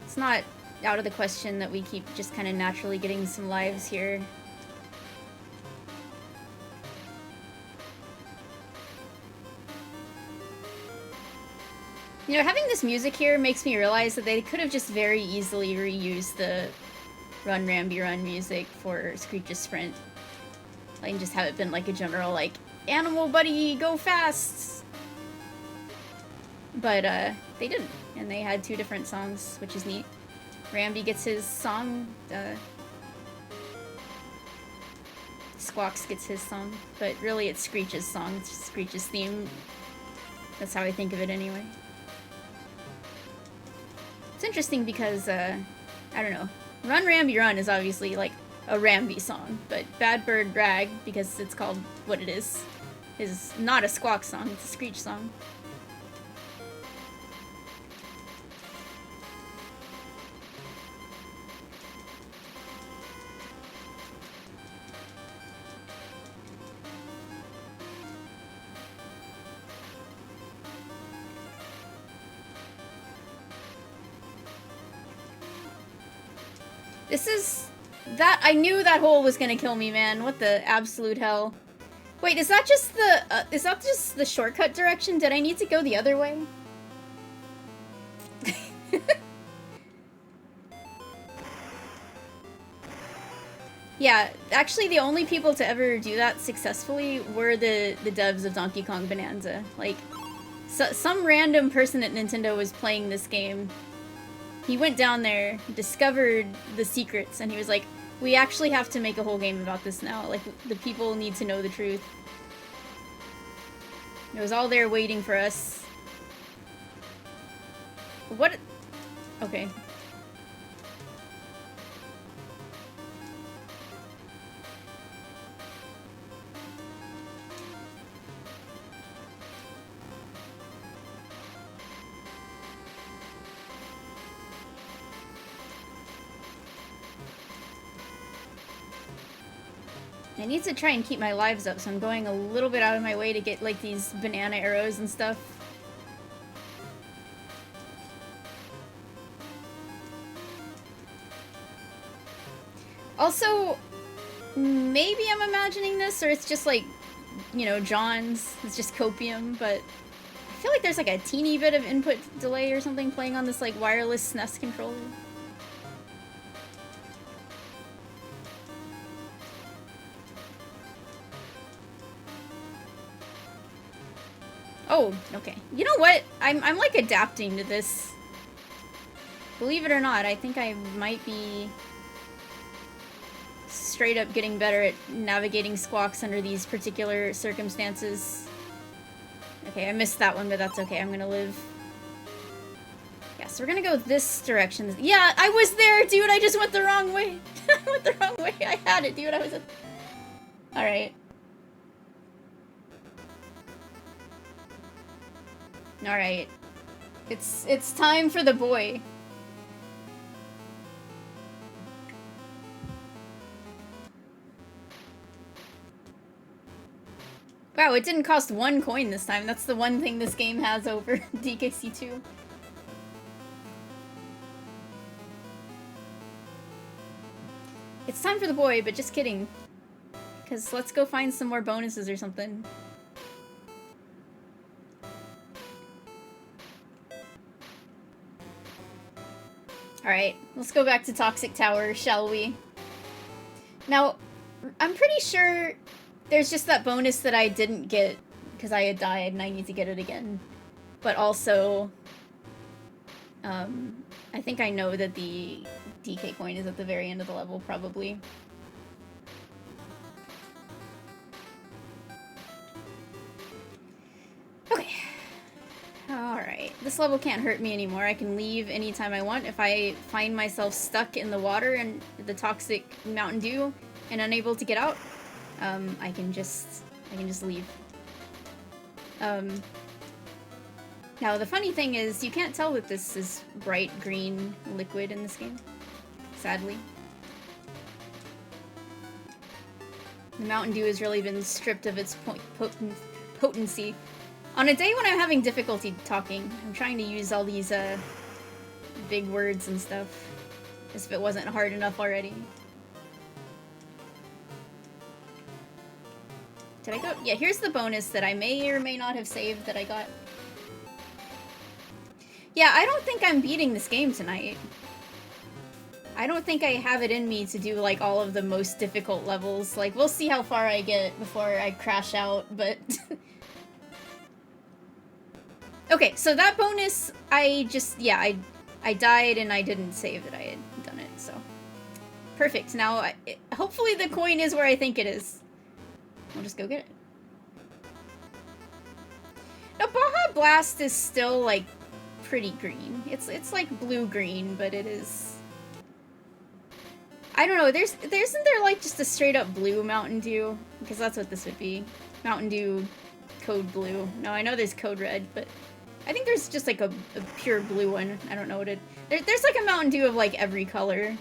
it's not out of the question that we keep just kind of naturally getting some lives here. You know, having this music here makes me realize that they could have just very easily reused the Run Ramby Run music for Screech's Sprint. Like, and just have it been like a general, like, animal buddy, go fast! But, they didn't. And they had two different songs, which is neat. Ramby gets his song, Squawks gets his song, but really it's Screech's song, it's just Screech's theme. That's how I think of it anyway. It's interesting because, I don't know, Run Ramby Run is obviously, like, a Ramby song, but Bad Bird Brag, because it's called what it is not a Squawk song, it's a Screech song. This is... that... I knew that hole was gonna kill me, man. What the absolute hell. Wait, is that just the... is that just the shortcut direction? Did I need to go the other way? Yeah, actually the only people to ever do that successfully were the devs of Donkey Kong Bonanza. Like, some random person at Nintendo was playing this game. He went down there, discovered the secrets, and he was like, we actually have to make a whole game about this now. Like, the people need to know the truth. It was all there waiting for us. What? Okay. I need to try and keep my lives up, so I'm going a little bit out of my way to get, like, these banana arrows and stuff. Also, maybe I'm imagining this, or it's just, like, you know, John's. It's just copium, but I feel like there's, like, a teeny bit of input delay or something playing on this, like, wireless SNES controller. Oh, okay. You know what? I'm like adapting to this. Believe it or not, I think I might be straight up getting better at navigating Squawks under these particular circumstances. Okay, I missed that one, but that's okay. I'm gonna live. Yeah, so we're gonna go this direction. Yeah, I was there, dude! I just went the wrong way! I went the wrong way! I had it, dude! I was... Alright. Alright. It's time for the boy. Wow, it didn't cost 1 coin this time. That's the one thing this game has over DKC2. It's time for the boy, but just kidding. Because let's go find some more bonuses or something. Alright, let's go back to Toxic Tower, shall we? Now, I'm pretty sure there's just that bonus that I didn't get because I had died and I need to get it again. But also, I think I know that the DK coin is at the very end of the level, probably. Okay. Alright, this level can't hurt me anymore. I can leave anytime I want. If I find myself stuck in the water and the toxic Mountain Dew and unable to get out, I can just leave. Now the funny thing is, you can't tell that this is bright green liquid in this game, sadly. The Mountain Dew has really been stripped of its potency. On a day when I'm having difficulty talking, I'm trying to use all these big words and stuff, as if it wasn't hard enough already. Did I go? Yeah, here's the bonus that I may or may not have saved that I got. Yeah, I don't think I'm beating this game tonight. I don't think I have it in me to do, like, all of the most difficult levels. Like, we'll see how far I get before I crash out, but... Okay, so that bonus, I just... Yeah, I died and I didn't save that I had done it, so... Perfect. Now, hopefully the coin is where I think it is. We'll just go get it. Now, Baja Blast is still, like, pretty green. It's like blue-green, but it is... I don't know, isn't there, like, just a straight-up blue Mountain Dew? Because that's what this would be. Mountain Dew Code Blue. No, I know there's Code Red, but I think there's just, like, a pure blue one. I don't know what it... There's, like, a Mountain Dew of, like, every color.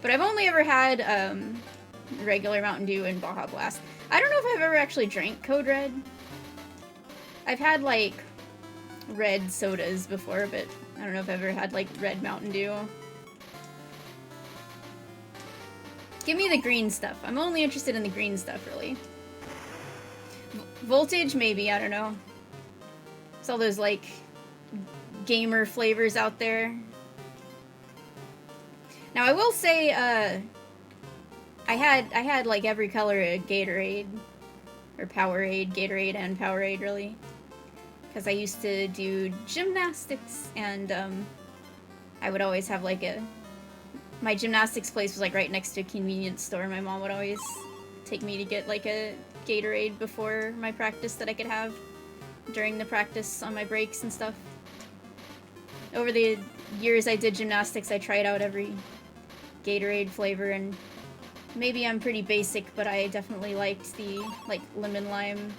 But I've only ever had, regular Mountain Dew and Baja Blast. I don't know if I've ever actually drank Code Red. I've had, like, red sodas before, but I don't know if I've ever had, like, red Mountain Dew. Give me the green stuff. I'm only interested in the green stuff, really. Voltage, maybe, I don't know. There's all those, like, gamer flavors out there. Now, I will say, I had like every color of Gatorade, or Powerade, Gatorade and Powerade, really, because I used to do gymnastics, and I would always have like my gymnastics place was like right next to a convenience store. My mom would always take me to get like a Gatorade before my practice that I could have during the practice on my breaks and stuff. Over the years I did gymnastics, I tried out every Gatorade flavor, and maybe I'm pretty basic, but I definitely liked the, like, lemon lime.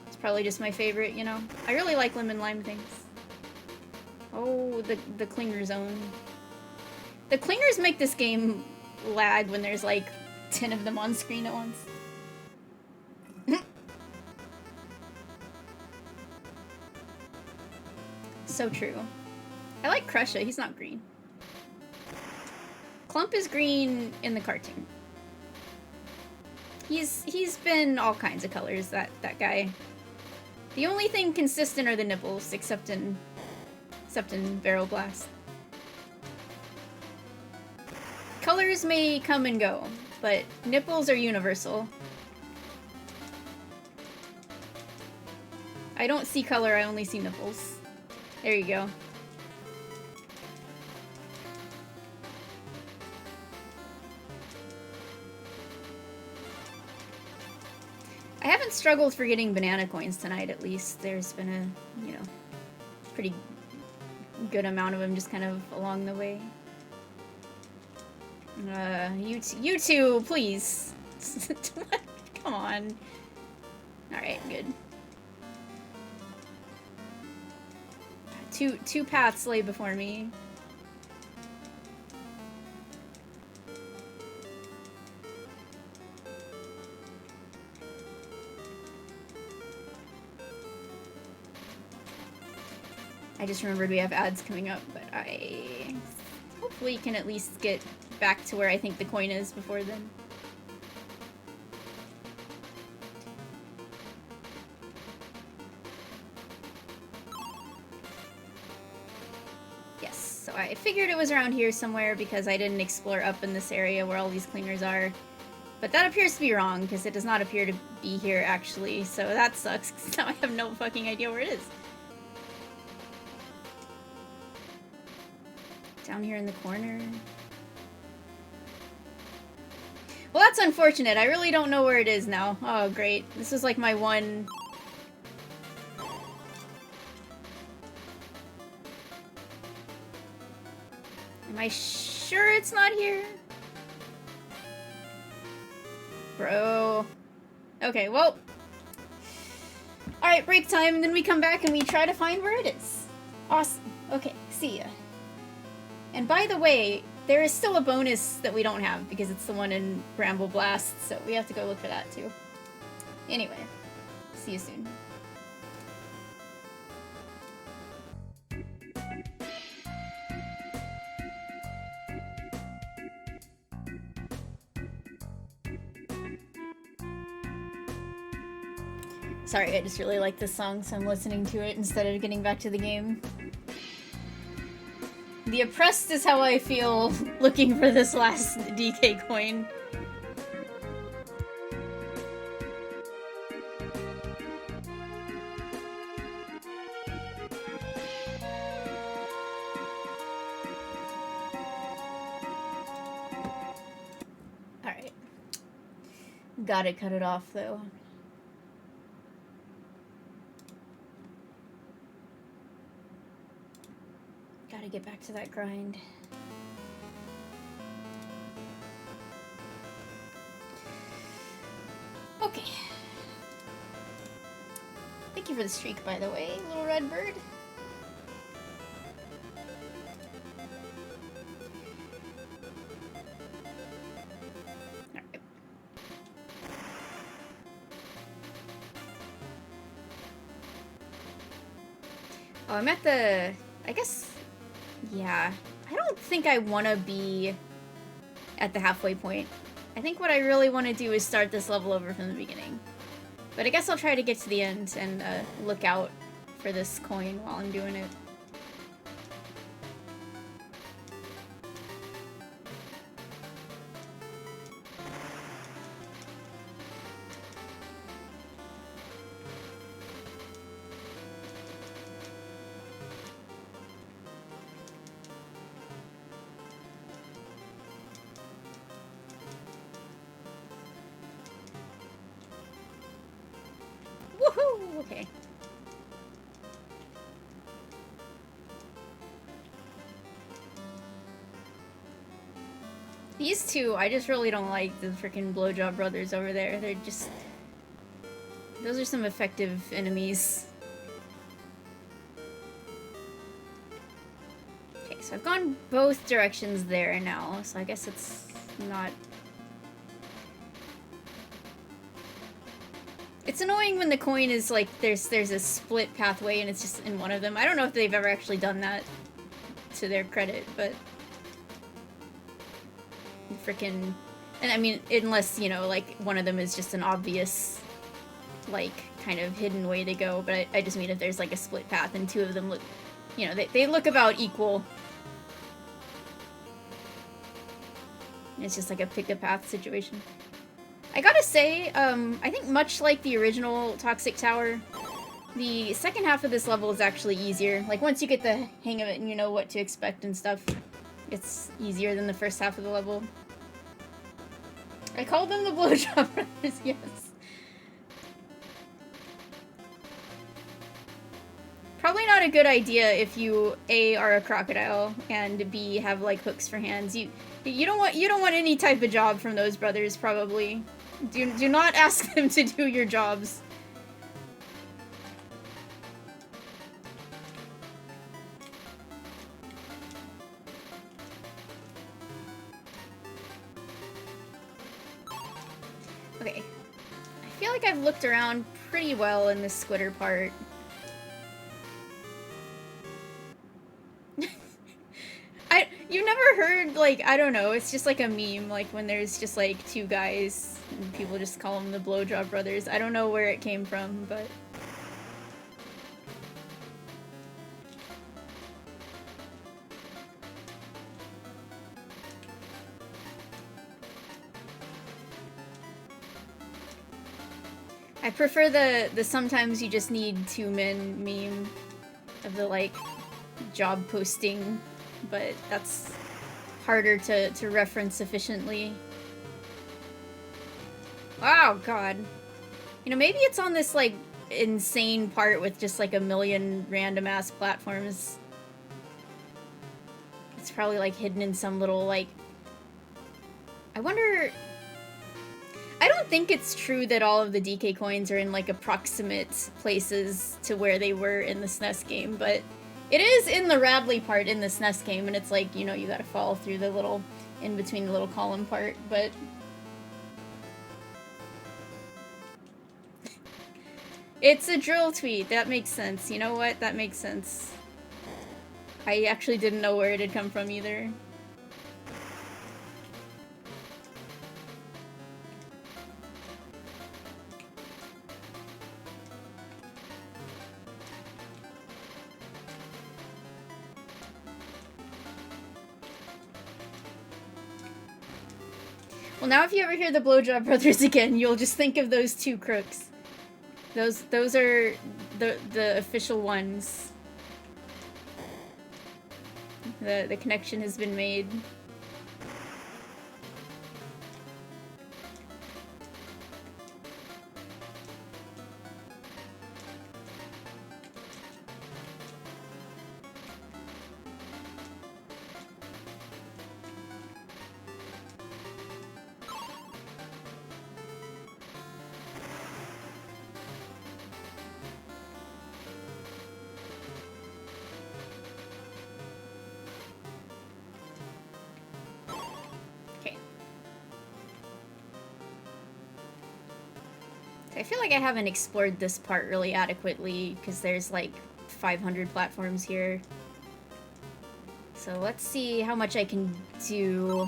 It's probably just my favorite, you know? I really like lemon lime things. Oh, the clinger zone. The clingers make this game lag when there's, like, 10 of them on screen at once. So true. I like Crusha, he's not green. Clump is green in the cartoon. He's been all kinds of colors, that guy. The only thing consistent are the nipples, except in Barrel Blast. Colors may come and go, but nipples are universal. I don't see color, I only see nipples. There you go. I haven't struggled for getting banana coins tonight, at least. There's been a, you know, pretty good amount of them just kind of along the way. You two, please. Come on. Alright, good. Two paths lay before me. I just remembered we have ads coming up, but I hopefully can at least get back to where I think the coin is before then. Yes, so I figured it was around here somewhere because I didn't explore up in this area where all these cleaners are. But that appears to be wrong because it does not appear to be here actually, so that sucks because now I have no fucking idea where it is. Down here in the corner. Well, that's unfortunate. I really don't know where it is now. Oh, great. This was like my one... Am I sure it's not here? Bro. Okay, well. Alright, break time, and then we come back and we try to find where it is. Awesome. Okay, see ya. And by the way, there is still a bonus that we don't have because it's the one in Bramble Blast, so we have to go look for that too. Anyway, see you soon. Sorry, I just really like this song, so I'm listening to it instead of getting back to the game. The oppressed is how I feel looking for this last DK coin. Alright. Gotta cut it off, though. Gotta get back to that grind. Okay. Thank you for the streak, by the way, little red bird. Alright. Oh, I'm at the... I guess... Yeah, I don't think I want to be at the halfway point. I think what I really want to do is start this level over from the beginning. But I guess I'll try to get to the end and look out for this coin while I'm doing it. Okay. These two, I just really don't like the freaking blowjob brothers over there. They're just... Those are some effective enemies. Okay, so I've gone both directions there now, so I guess it's not... It's annoying when the coin is like, there's a split pathway and it's just in one of them. I don't know if they've ever actually done that to their credit, but... Frickin'... And I mean, unless, you know, like, one of them is just an obvious, like, kind of hidden way to go, but I just mean if there's like a split path and two of them look, you know, they look about equal. It's just like a pick-a-path situation. I gotta say, I think much like the original Toxic Tower, the second half of this level is actually easier. Like, once you get the hang of it and you know what to expect and stuff, it's easier than the first half of the level. I called them the Blowjob Brothers, yes. Probably not a good idea if you A, are a crocodile, and B, have like hooks for hands. You don't want any type of job from those brothers, probably. Do not ask them to do your jobs. Okay. I feel like I've looked around pretty well in this squitter part. You've never heard, like, I don't know, it's just like a meme, like when there's just like two guys and people just call them the Blowjob Brothers. I don't know where it came from, but... I prefer the sometimes you just need two men meme of the, like, job posting, but that's harder to reference efficiently. Oh, God. You know, maybe it's on this, like, insane part with just, like, a million random-ass platforms. It's probably, like, hidden in some little, like... I wonder... I don't think it's true that all of the DK coins are in, like, approximate places to where they were in the SNES game, but it is in the Radley part in the SNES game, and it's like, you know, you gotta fall through the little, in between the little column part, but... It's a drill tweet, that makes sense. You know what? That makes sense. I actually didn't know where it had come from either. Well, now if you ever hear the Blowjob Brothers again, you'll just think of those two crooks. Those are the official ones. The connection has been made. I feel like I haven't explored this part really adequately, because there's like 500 platforms here. So let's see how much I can do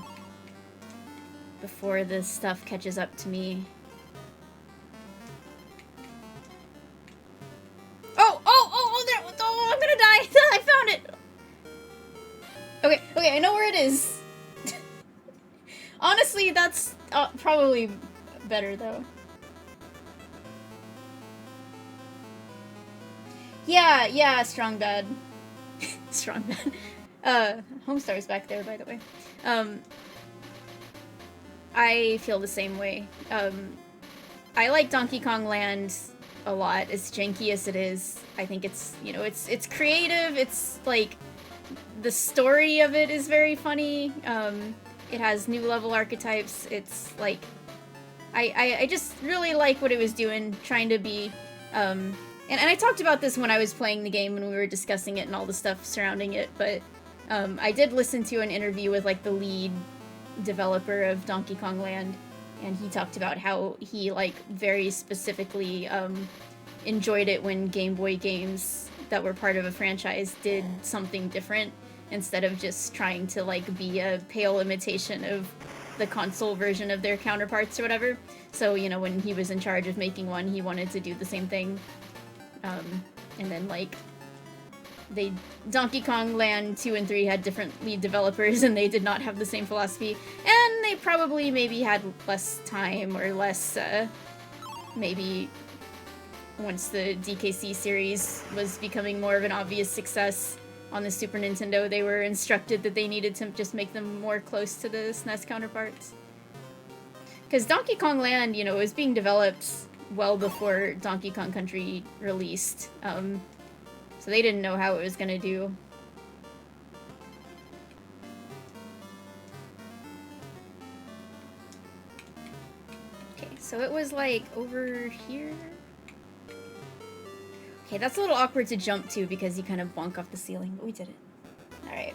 before this stuff catches up to me. Oh, I'm gonna die! I found it! Okay, I know where it is. Honestly, that's probably better, though. Yeah, strong bad. Strong bad. Homestar's back there, by the way. I feel the same way. I like Donkey Kong Land a lot, as janky as it is. I think it's, you know, it's creative, it's, like, the story of it is very funny. It has new level archetypes, it's, like, I just really like what it was doing, trying to be, and I talked about this when I was playing the game when we were discussing it and all the stuff surrounding it, but I did listen to an interview with, like, the lead developer of Donkey Kong Land, and he talked about how he, like, very specifically enjoyed it when Game Boy games that were part of a franchise did something different, instead of just trying to, like, be a pale imitation of the console version of their counterparts or whatever. So, you know, when he was in charge of making one, he wanted to do the same thing. And then, like, Donkey Kong Land 2 and 3 had different lead developers, and they did not have the same philosophy, and they probably maybe had less time, or less, maybe once the DKC series was becoming more of an obvious success on the Super Nintendo, they were instructed that they needed to just make them more close to the SNES counterparts. Because Donkey Kong Land, you know, was being developed well before Donkey Kong Country released, so they didn't know how it was gonna do. Okay, so it was like over here? Okay, that's a little awkward to jump to because you kind of bonk off the ceiling, but we did it. Alright.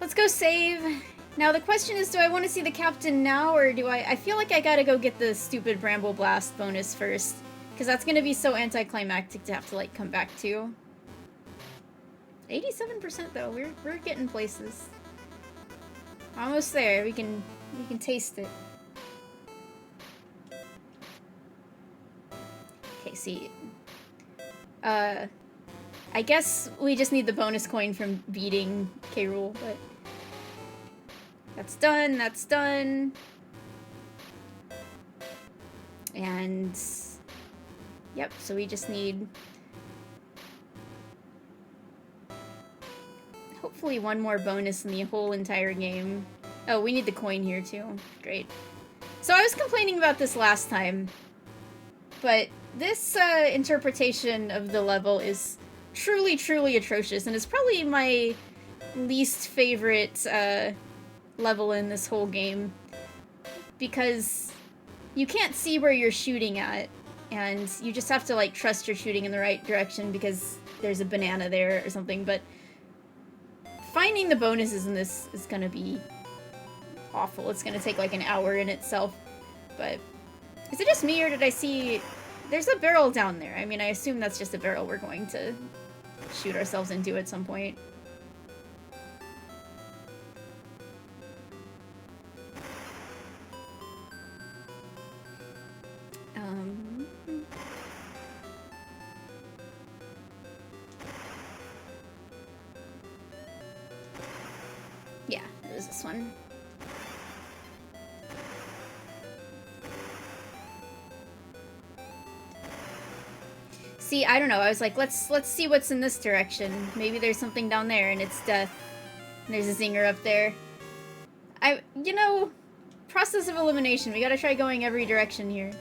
Let's go save. Now the question is, do I want to see the captain now, or do I feel like I gotta go get the stupid Bramble Blast bonus first. Because that's gonna be so anticlimactic to have to, like, come back to. 87% though, we're getting places. Almost there, we can taste it. Okay, see. I guess we just need the bonus coin from beating Rool, but that's done, that's done. And yep, so we just need hopefully one more bonus in the whole entire game. Oh, we need the coin here too. Great. So I was complaining about this last time, but this interpretation of the level is truly, truly atrocious, and it's probably my least favorite level in this whole game, because you can't see where you're shooting at, and you just have to, like, trust you're shooting in the right direction because there's a banana there or something, but finding the bonuses in this is gonna be awful. It's gonna take, like, an hour in itself, but is it just me, or did I see... There's a barrel down there. I mean, I assume that's just a barrel we're going to shoot ourselves into at some point. Yeah, it was this one. See, I don't know. I was like, let's see what's in this direction. Maybe there's something down there, and it's death. And there's a zinger up there. You know, process of elimination. We gotta try going every direction here.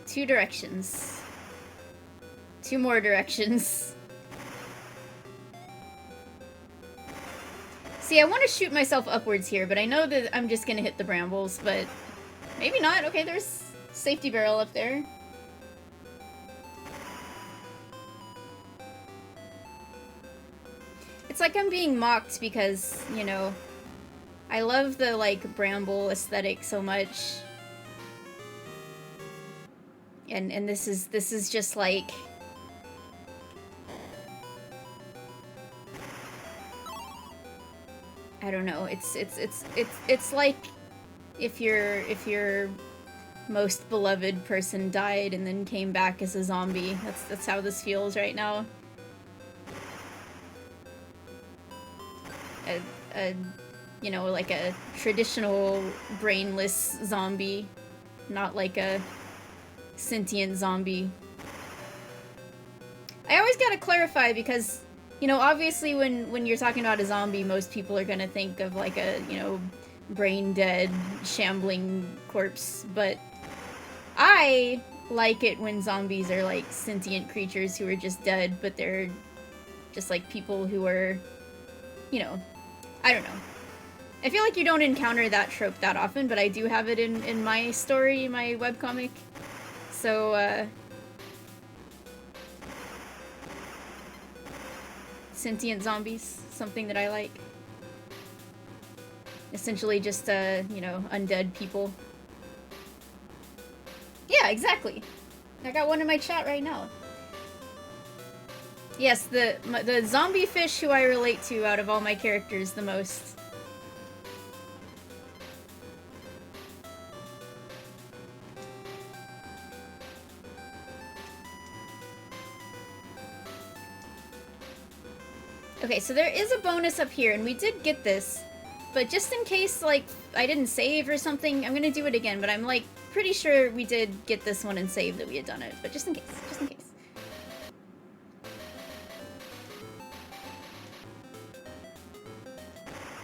Two directions. Two more directions. See, I want to shoot myself upwards here, but I know that I'm just gonna hit the brambles, but maybe not. Okay, there's safety barrel up there. It's like I'm being mocked because, you know, I love the, like, bramble aesthetic so much. And this is just like... I don't know, it's like if your most beloved person died and then came back as a zombie. That's how this feels right now. You know, like a traditional brainless zombie, not like a sentient zombie. I always gotta clarify because, you know, obviously when you're talking about a zombie, most people are gonna think of like a, you know, brain dead, shambling corpse, but I like it when zombies are like sentient creatures who are just dead, but they're just like people who are, you know, I don't know. I feel like you don't encounter that trope that often, but I do have it in my story, my webcomic. So, sentient zombies, something that I like. Essentially just, you know, undead people. Yeah, exactly. I got one in my chat right now. Yes, the zombie fish who I relate to out of all my characters the most. Okay, so there is a bonus up here, and we did get this, but just in case, like, I didn't save or something, I'm gonna do it again, but I'm, like, pretty sure we did get this one and save that we had done it, but just in case, just in case.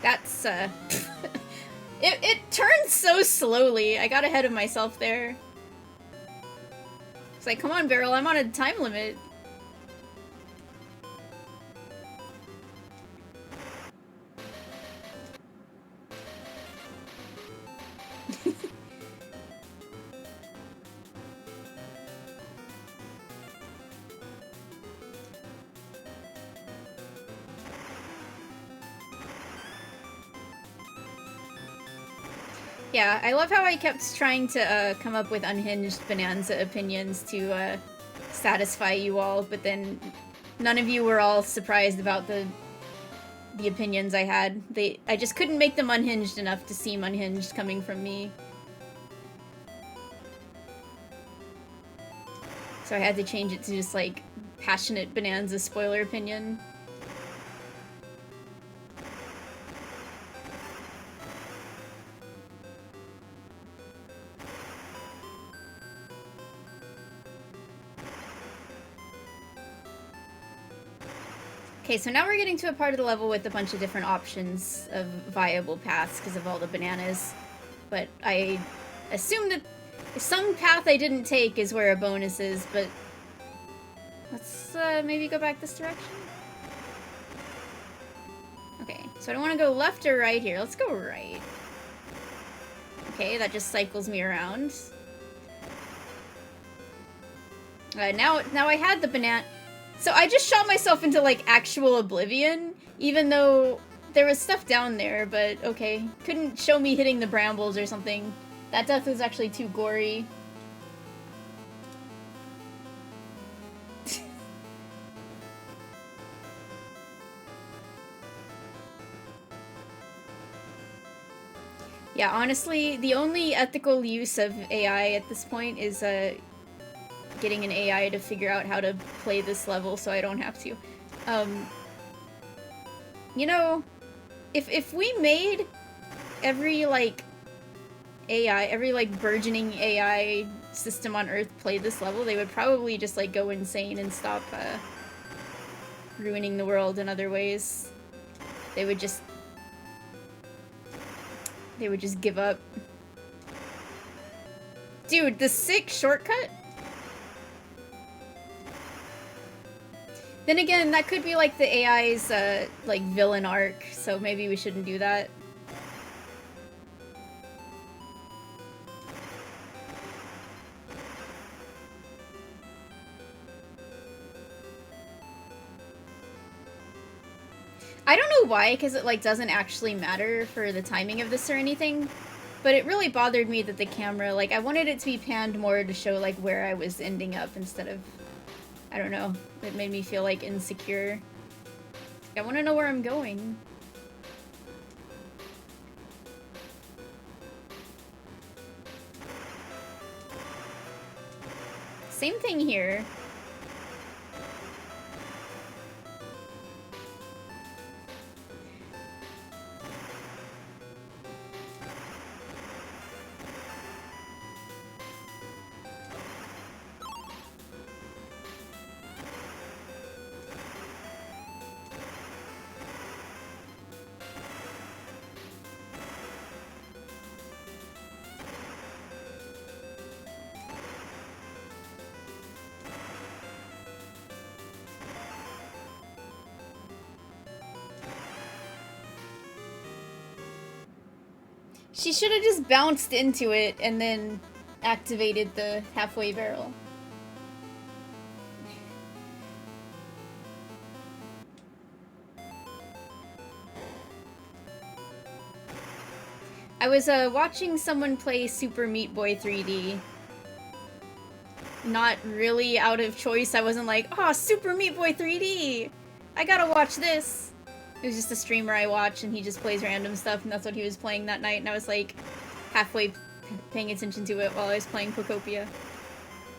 That's, it turns so slowly. I got ahead of myself there. It's like, come on, Beryl, I'm on a time limit. Yeah, I love how I kept trying to come up with unhinged Bonanza opinions to satisfy you all, but then none of you were all surprised about the opinions I had. I just couldn't make them unhinged enough to seem unhinged coming from me. So I had to change it to just like passionate Bonanza spoiler opinion. Okay, so now we're getting to a part of the level with a bunch of different options of viable paths because of all the bananas. But I assume that some path I didn't take is where a bonus is, but let's maybe go back this direction. Okay, so I don't want to go left or right here. Let's go right. Okay, that just cycles me around. Now I had the banana. So I just shot myself into, like, actual oblivion, even though there was stuff down there, but okay. Couldn't show me hitting the brambles or something. That death was actually too gory. Yeah, honestly, the only ethical use of AI at this point is, getting an AI to figure out how to play this level so I don't have to. You know, if we made every, like, AI, every, like, burgeoning AI system on Earth play this level, they would probably just, like, go insane and stop, ruining the world in other ways. They would just give up. Dude, the sick shortcut? Then again, that could be like the AI's, like, villain arc, so maybe we shouldn't do that. I don't know why, because it, like, doesn't actually matter for the timing of this or anything, but it really bothered me that the camera, like, I wanted it to be panned more to show, like, where I was ending up instead of, I don't know, it made me feel, like, insecure. I want to know where I'm going. Same thing here. She should have just bounced into it and then activated the halfway barrel. I was watching someone play Super Meat Boy 3D. Not really out of choice. I wasn't like, oh, Super Meat Boy 3D! I gotta watch this! It was just a streamer I watch, and he just plays random stuff, and that's what he was playing that night, and I was like, halfway paying attention to it while I was playing Cocopia.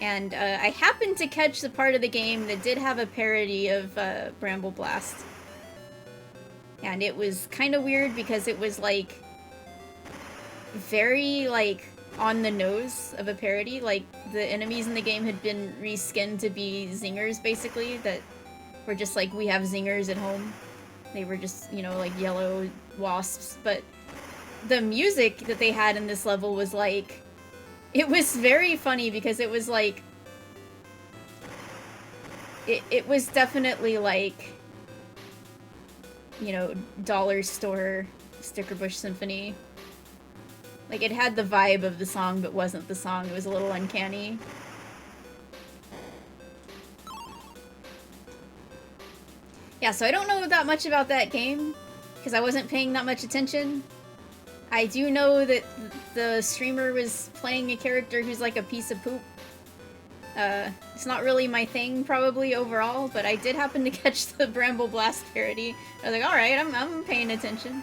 And I happened to catch the part of the game that did have a parody of Bramble Blast. And it was kind of weird because it was, like, very, like, on the nose of a parody. Like, the enemies in the game had been reskinned to be zingers, basically, that were just like, we have zingers at home. They were just, you know, like, yellow wasps. But the music that they had in this level was, like... It was very funny because it was, like... it was definitely like, you know, dollar store Sticker Bush Symphony. Like, it had the vibe of the song, but wasn't the song. It was a little uncanny. Yeah, so I don't know that much about that game, because I wasn't paying that much attention. I do know that the streamer was playing a character who's like a piece of poop. It's not really my thing, probably, overall, but I did happen to catch the Bramble Blast parody. I was like, alright, I'm paying attention.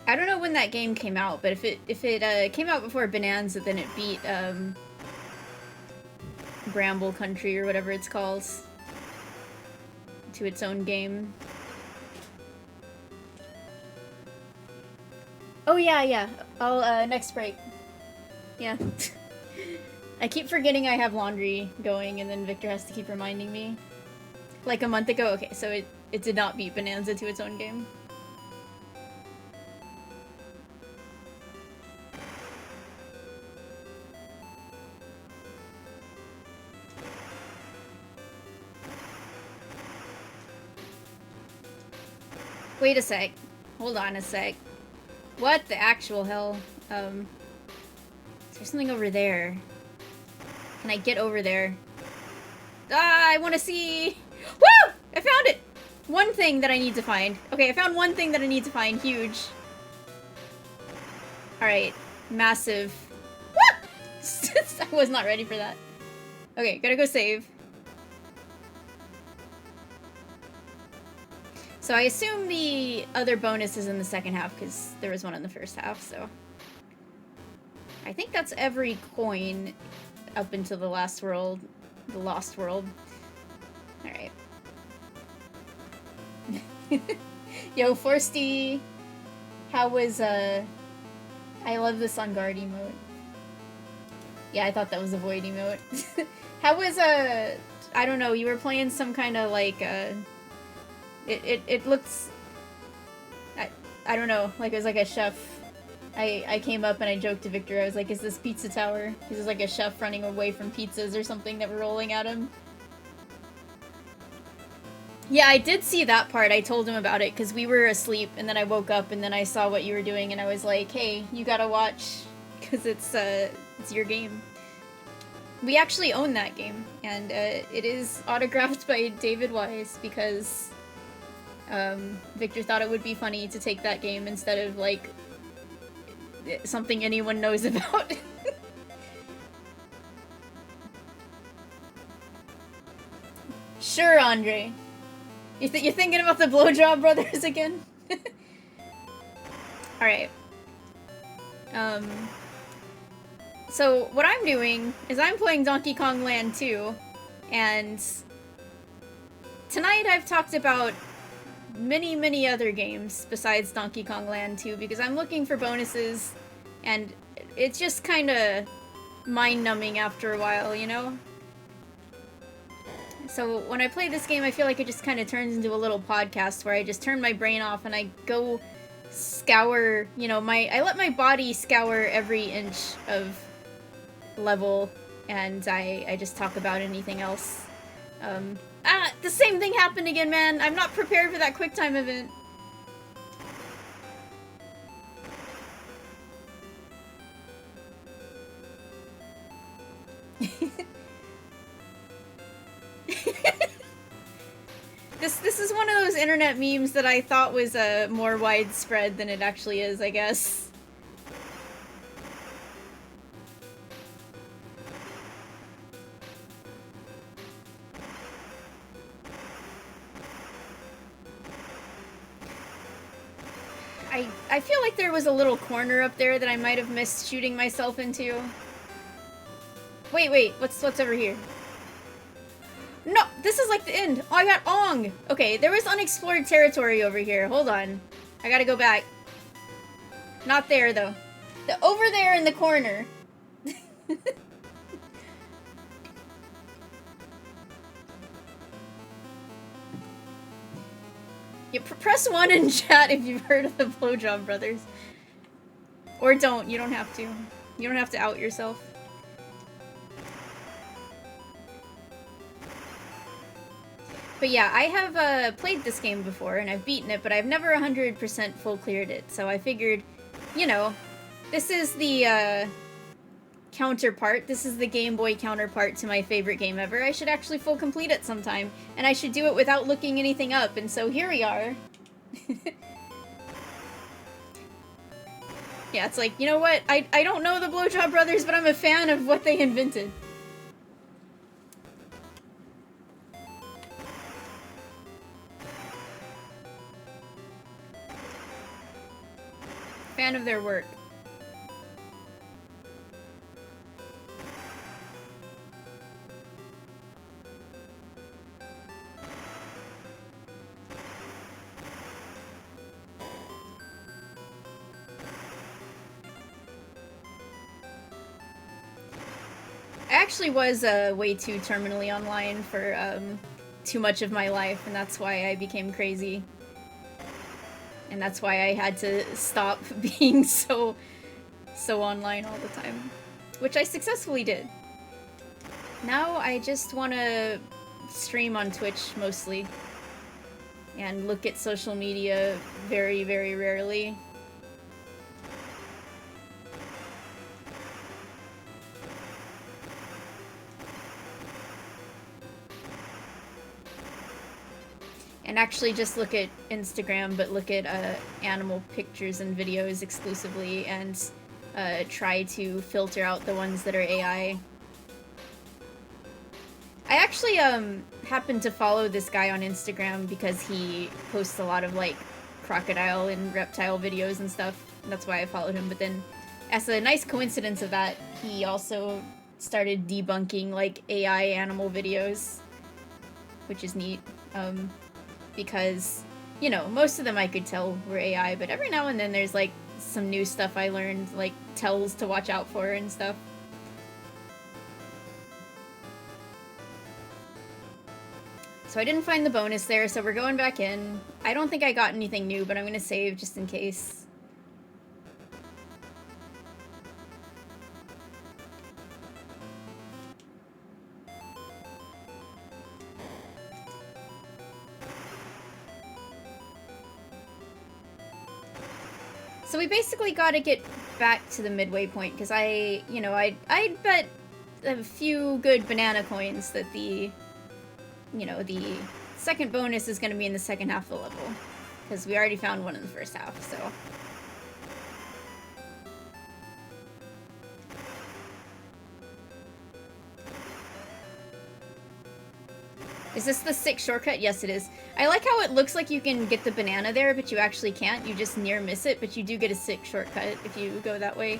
I don't know when that game came out, but if it came out before Bonanza, then it beat Bramble Country or whatever it's called to its own game. Oh yeah. I'll next break. Yeah. I keep forgetting I have laundry going, and then Victor has to keep reminding me. Like a month ago. Okay, so it did not beat Bonanza to its own game. Wait a sec. Hold on a sec. What the actual hell? Is there something over there? Can I get over there? Ah, I want to see! Woo! I found it! One thing that I need to find. Okay, I found one thing that I need to find. Huge. Alright. Massive. I was not ready for that. Okay, gotta go save. So I assume the other bonus is in the second half, because there was one in the first half, so... I think that's every coin up until the last world. The Lost World. Alright. Yo, Forsty! How was, I love this on guard emote. Yeah, I thought that was a void emote. How was, I don't know, you were playing some kind of, like, It looks... I don't know, like it was like a chef. I came up and I joked to Victor, I was like, is this Pizza Tower? This is like a chef running away from pizzas or something that were rolling at him. Yeah, I did see that part. I told him about it because we were asleep and then I woke up and then I saw what you were doing and I was like, hey, you gotta watch because it's your game. We actually own that game and it is autographed by David Wise because Victor thought it would be funny to take that game instead of, like, something anyone knows about. Sure, Andre. You're thinking about the Blowjob Brothers again? Alright. So, what I'm doing is I'm playing Donkey Kong Land 2, and tonight I've talked about many other games besides Donkey Kong Land 2 because I'm looking for bonuses and it's just kind of mind-numbing after a while, you know? So when I play this game I feel like it just kind of turns into a little podcast where I just turn my brain off and I go scour, you know, I let my body scour every inch of level and I just talk about anything else. The same thing happened again, man. I'm not prepared for that QuickTime event. This is one of those internet memes that I thought was more widespread than it actually is, I guess. I feel like there was a little corner up there that I might have missed shooting myself into. Wait, what's over here? No, this is like the end. Oh, I got Ong. Okay, there was unexplored territory over here. Hold on. I gotta go back. Not there, though. Over there in the corner. Yeah, press 1 in chat if you've heard of the Blowjob Brothers. Or don't. You don't have to. You don't have to out yourself. But yeah, I have played this game before, and I've beaten it, but I've never 100% full cleared it. So I figured, you know, this is the counterpart. This is the Game Boy counterpart to my favorite game ever. I should actually full complete it sometime, and I should do it without looking anything up, and so here we are. Yeah, it's like, you know what? I don't know the Blowjob Brothers, but I'm a fan of what they invented. Fan of their work. I actually was way too terminally online for too much of my life, and that's why I became crazy. And that's why I had to stop being so online all the time. Which I successfully did. Now I just want to stream on Twitch mostly. And look at social media very, very rarely. And actually just look at Instagram, but look at animal pictures and videos exclusively, and try to filter out the ones that are AI. I actually happened to follow this guy on Instagram because he posts a lot of like crocodile and reptile videos and stuff. And that's why I followed him. But then, as a nice coincidence of that, he also started debunking like AI animal videos, which is neat. Because, you know, most of them I could tell were AI, but every now and then there's like some new stuff I learned, like tells to watch out for and stuff. So I didn't find the bonus there, so we're going back in. I don't think I got anything new, but I'm gonna save just in case. So we basically gotta get back to the midway point, because I'd bet a few good banana coins that the second bonus is gonna be in the second half of the level. Because we already found one in the first half, so. Is this the sick shortcut? Yes, it is. I like how it looks like you can get the banana there, but you actually can't. You just near miss it, but you do get a sick shortcut if you go that way.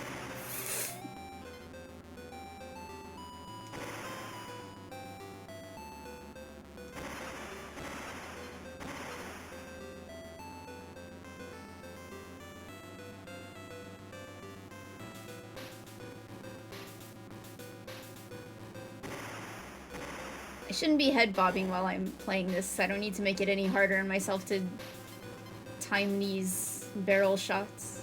I shouldn't be head bobbing while I'm playing this. I don't need to make it any harder on myself to time these barrel shots.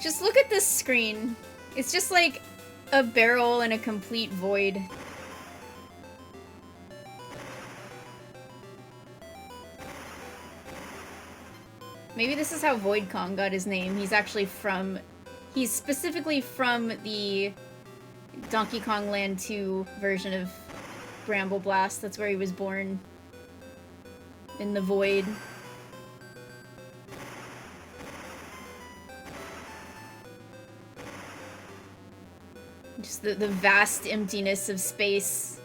Just look at this screen. It's just like a barrel and a complete void. Maybe this is how Void Kong got his name. He's actually from... He's specifically from the Donkey Kong Land 2 version of Bramble Blast. That's where he was born. In the void. Just the vast emptiness of space.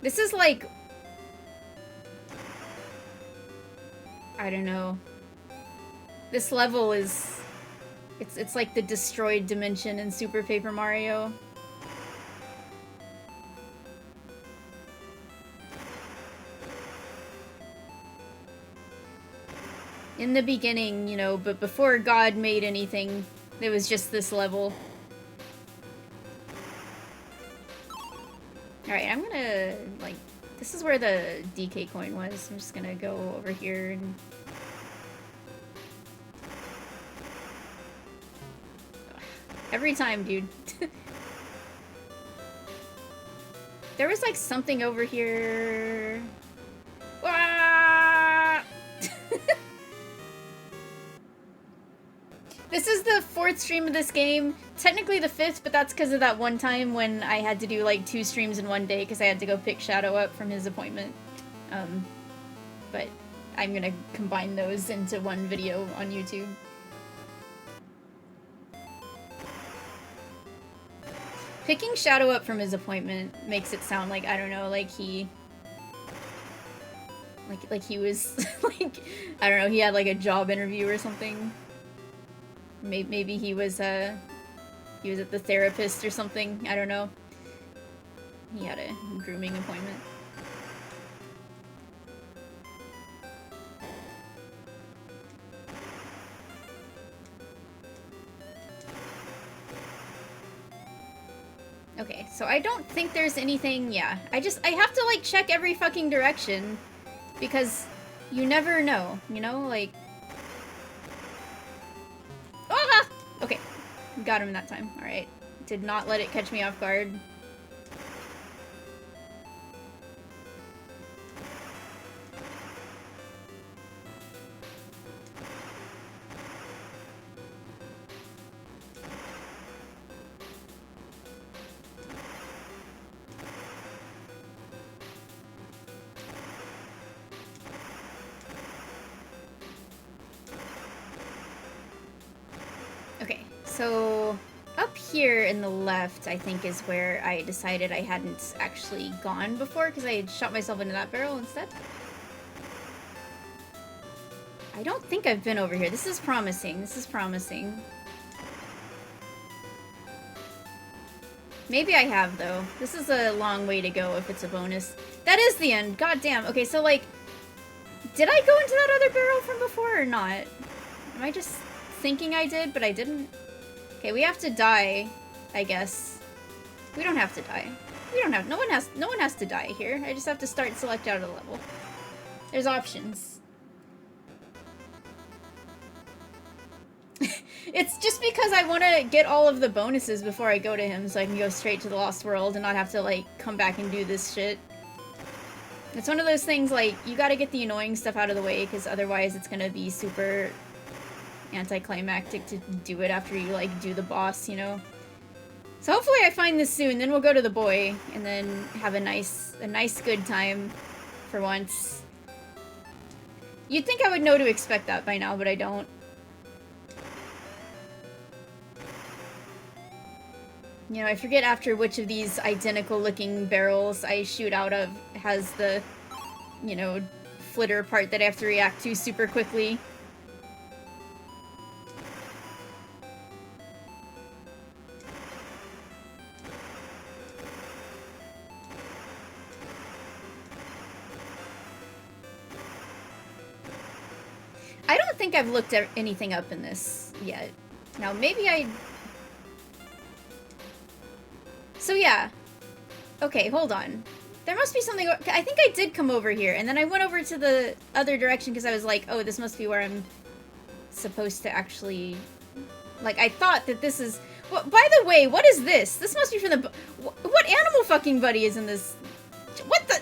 This is like... I don't know. This level is... It's like the destroyed dimension in Super Paper Mario. In the beginning, you know, but before God made anything, it was just this level. Alright, I'm gonna, like, this is where the DK coin was. I'm just gonna go over here and... Every time, dude. There was, like, something over here... Ah! This is the 4th stream of this game. Technically the 5th, but that's because of that one time when I had to do like 2 streams in one day because I had to go pick Shadow up from his appointment. But I'm gonna combine those into one video on YouTube. Picking Shadow up from his appointment makes it sound like, I don't know, like he... Like he was, like, I don't know, he had like a job interview or something. Maybe he was at the therapist or something. I don't know. He had a grooming appointment. Okay, so I don't think there's anything, yeah. I have to, like, check every fucking direction. Because you never know, you know? Like... Ah! Okay. Got him that time. Alright. Did not let it catch me off guard. So, up here in the left, I think, is where I decided I hadn't actually gone before, because I had shot myself into that barrel instead. I don't think I've been over here. This is promising. This is promising. Maybe I have, though. This is a long way to go if it's a bonus. That is the end. God damn. Okay, so, like, did I go into that other barrel from before or not? Am I just thinking I did, but I didn't? Okay, we have to die, I guess. We don't have to die. We don't have, no one has to die here. I just have to start select out of the level. There's options. It's just because I want to get all of the bonuses before I go to him so I can go straight to the Lost World and not have to, like, come back and do this shit. It's one of those things, like, you gotta get the annoying stuff out of the way because otherwise it's gonna be super anticlimactic to do it after you, like, do the boss, you know? So hopefully I find this soon, then we'll go to the boy, and then have a nice good time for once. You'd think I would know to expect that by now, but I don't. You know, I forget after which of these identical-looking barrels I shoot out of has the, you know, flitter part that I have to react to super quickly. I don't think I've looked at anything up in this yet. Now, maybe I... So, yeah. Okay, hold on. There must be something... I think I did come over here, and then I went over to the other direction because I was like, oh, this must be where I'm supposed to actually... Like, I thought that this is... Well, by the way, what is this? This must be from the... What animal fucking buddy is in this? What the...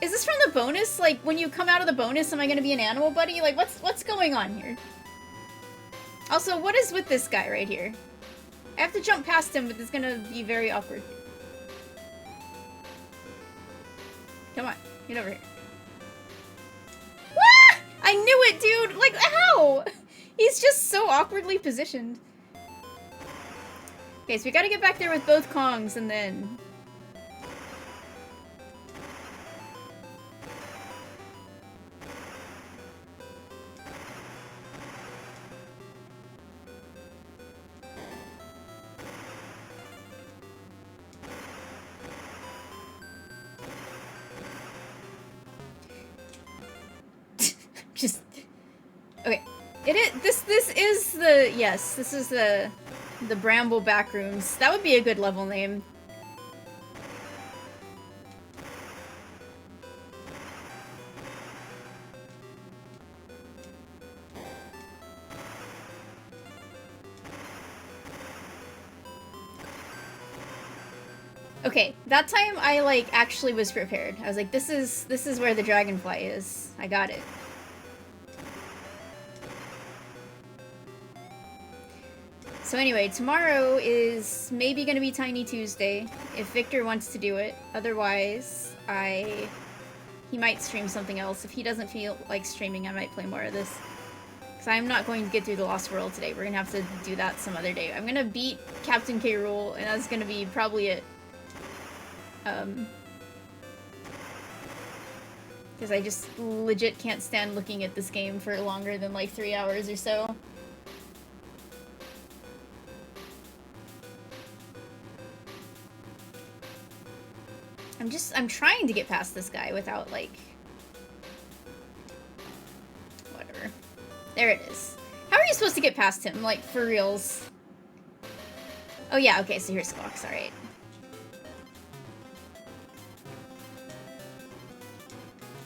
Is this from the bonus? Like, when you come out of the bonus, am I gonna be an animal buddy? Like, what's going on here? Also, what is with this guy right here? I have to jump past him, but it's gonna be very awkward. Come on, get over here. Wah! I knew it, dude! Like, how? He's just so awkwardly positioned. Okay, so we gotta get back there with both Kongs, and then... Just... Okay. This is the... Yes, this is the Bramble Backrooms. That would be a good level name. Okay, that time I, like, actually was prepared. I was like, this is where the dragonfly is. I got it. So anyway, tomorrow is maybe gonna be Tiny Tuesday, if Victor wants to do it. Otherwise, he might stream something else. If he doesn't feel like streaming, I might play more of this. Because I'm not going to get through the Lost World today. We're gonna have to do that some other day. I'm gonna beat Captain K. Rool, and that's gonna be probably it. Because I just legit can't stand looking at this game for longer than like 3 hours or so. I'm trying to get past this guy without, like... Whatever. There it is. How are you supposed to get past him? Like, for reals? Oh yeah, okay, so here's Squawks, alright.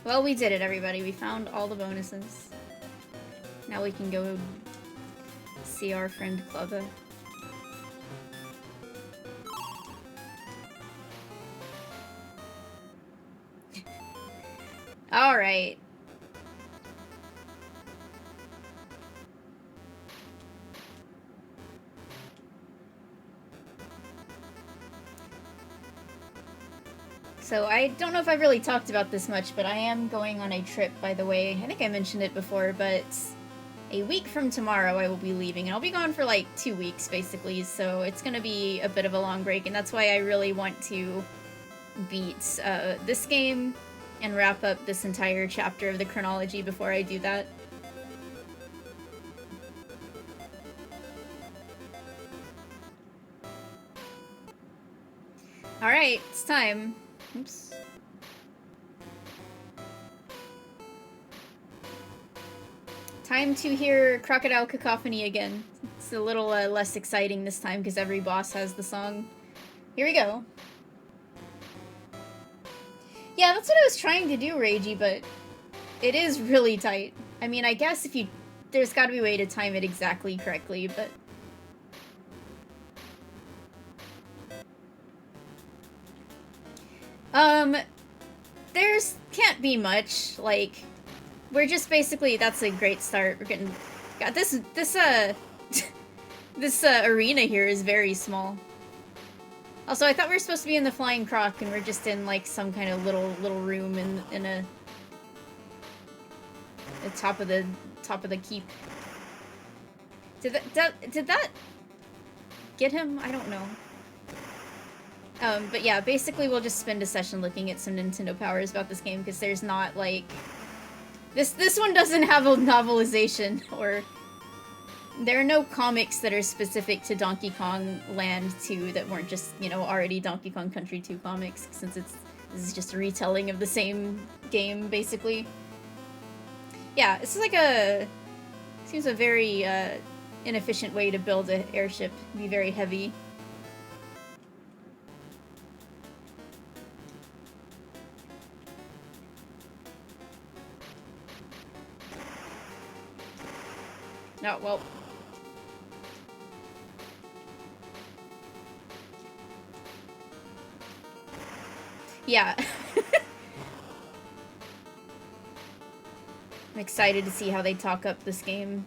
Well, we did it, everybody. We found all the bonuses. Now we can go see our friend Clubba. Alright. So I don't know if I've really talked about this much, but I am going on a trip, by the way. I think I mentioned it before, but a week from tomorrow I will be leaving, and I'll be gone for like 2 weeks, basically, so it's gonna be a bit of a long break, and that's why I really want to beat this game and wrap up this entire chapter of the chronology before I do that. Alright, it's time. Oops. Time to hear Crocodile Cacophony again. It's a little less exciting this time because every boss has the song. Here we go. Yeah, that's what I was trying to do, Reiji, but it is really tight. I mean, I guess if you... There's gotta be a way to time it exactly correctly, but... There's... can't be much, like... We're just basically... That's a great start. We're getting... God, this arena here is very small. Also, I thought we were supposed to be in the Flying Croc, and we're just in, like, some kind of little room in a... the top of the keep. Did that get him? I don't know. But yeah, basically we'll just spend a session looking at some Nintendo powers about this game, because there's not, like... This one doesn't have a novelization, or... There are no comics that are specific to Donkey Kong Land 2 that weren't just, you know, already Donkey Kong Country 2 comics, since this is just a retelling of the same game, basically. Yeah, this is like a... Seems a very, inefficient way to build an airship. It'd be very heavy. No, well... Yeah. excited to see how they talk up this game.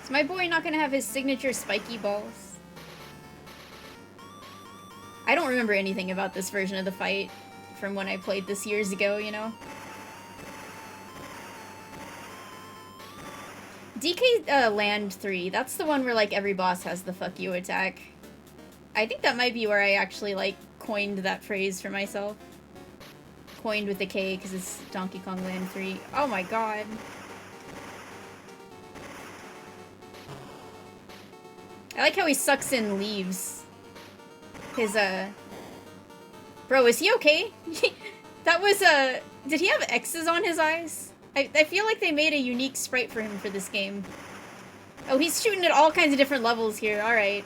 Is my boy not gonna have his signature spiky balls? I don't remember anything about this version of the fight from when I played this years ago, you know? DK Land 3, that's the one where, like, every boss has the fuck you attack. I think that might be where I actually, like, coined that phrase for myself. Coined with the K, because it's Donkey Kong Land 3. Oh my god. I like how he sucks in leaves. His, Bro, is he okay? That was, did he have X's on his eyes? I feel like they made a unique sprite for him for this game. Oh, he's shooting at all kinds of different levels here. Alright.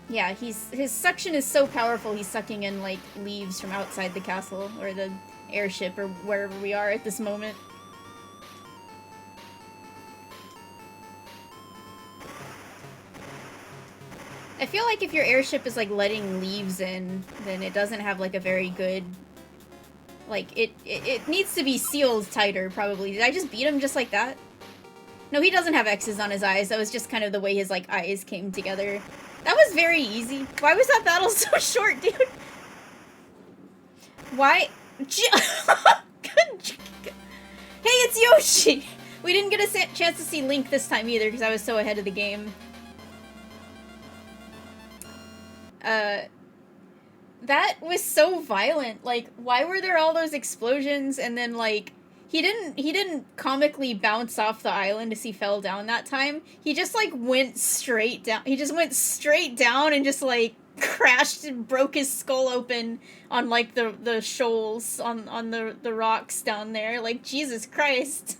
Yeah, his suction is so powerful, he's sucking in, like, leaves from outside the castle, or the airship, or wherever we are at this moment. I feel like if your airship is, like, letting leaves in, then it doesn't have, like, a very good... Like, it needs to be sealed tighter, probably. Did I just beat him just like that? No, he doesn't have X's on his eyes. That was just kind of the way his, like, eyes came together. That was very easy. Why was that battle so short, dude? Why? Hey, it's Yoshi! We didn't get a chance to see Link this time either, because I was so ahead of the game. That was so violent. Like, why were there all those explosions and then, like, he didn't comically bounce off the island as he fell down that time. He just, like, went straight down. He just went straight down and just, like, crashed and broke his skull open on, like, the shoals on the rocks down there. Like, Jesus Christ.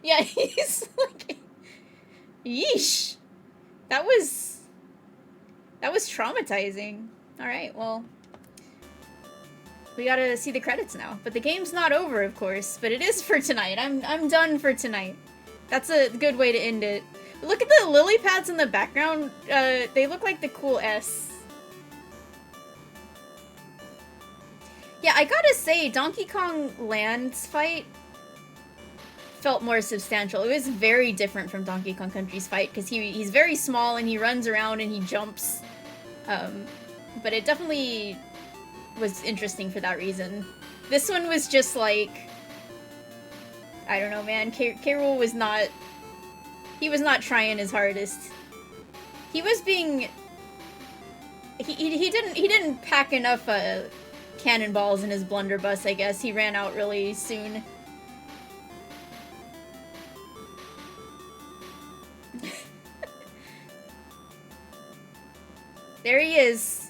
Yeah, he's, like, yeesh. That was traumatizing. Alright, well, we gotta see the credits now. But the game's not over, of course, but it is for tonight. I'm done for tonight. That's a good way to end it. Look at the lily pads in the background. They look like the cool S. Yeah, I gotta say, Donkey Kong Land's fight felt more substantial. It was very different from Donkey Kong Country's fight, because he's very small and he runs around and he jumps. But it definitely was interesting for that reason. This one was just like... I don't know, man. Rool was not... He was not trying his hardest. He was being... He didn't pack enough, cannonballs in his blunderbuss, I guess. He ran out really soon. There he is.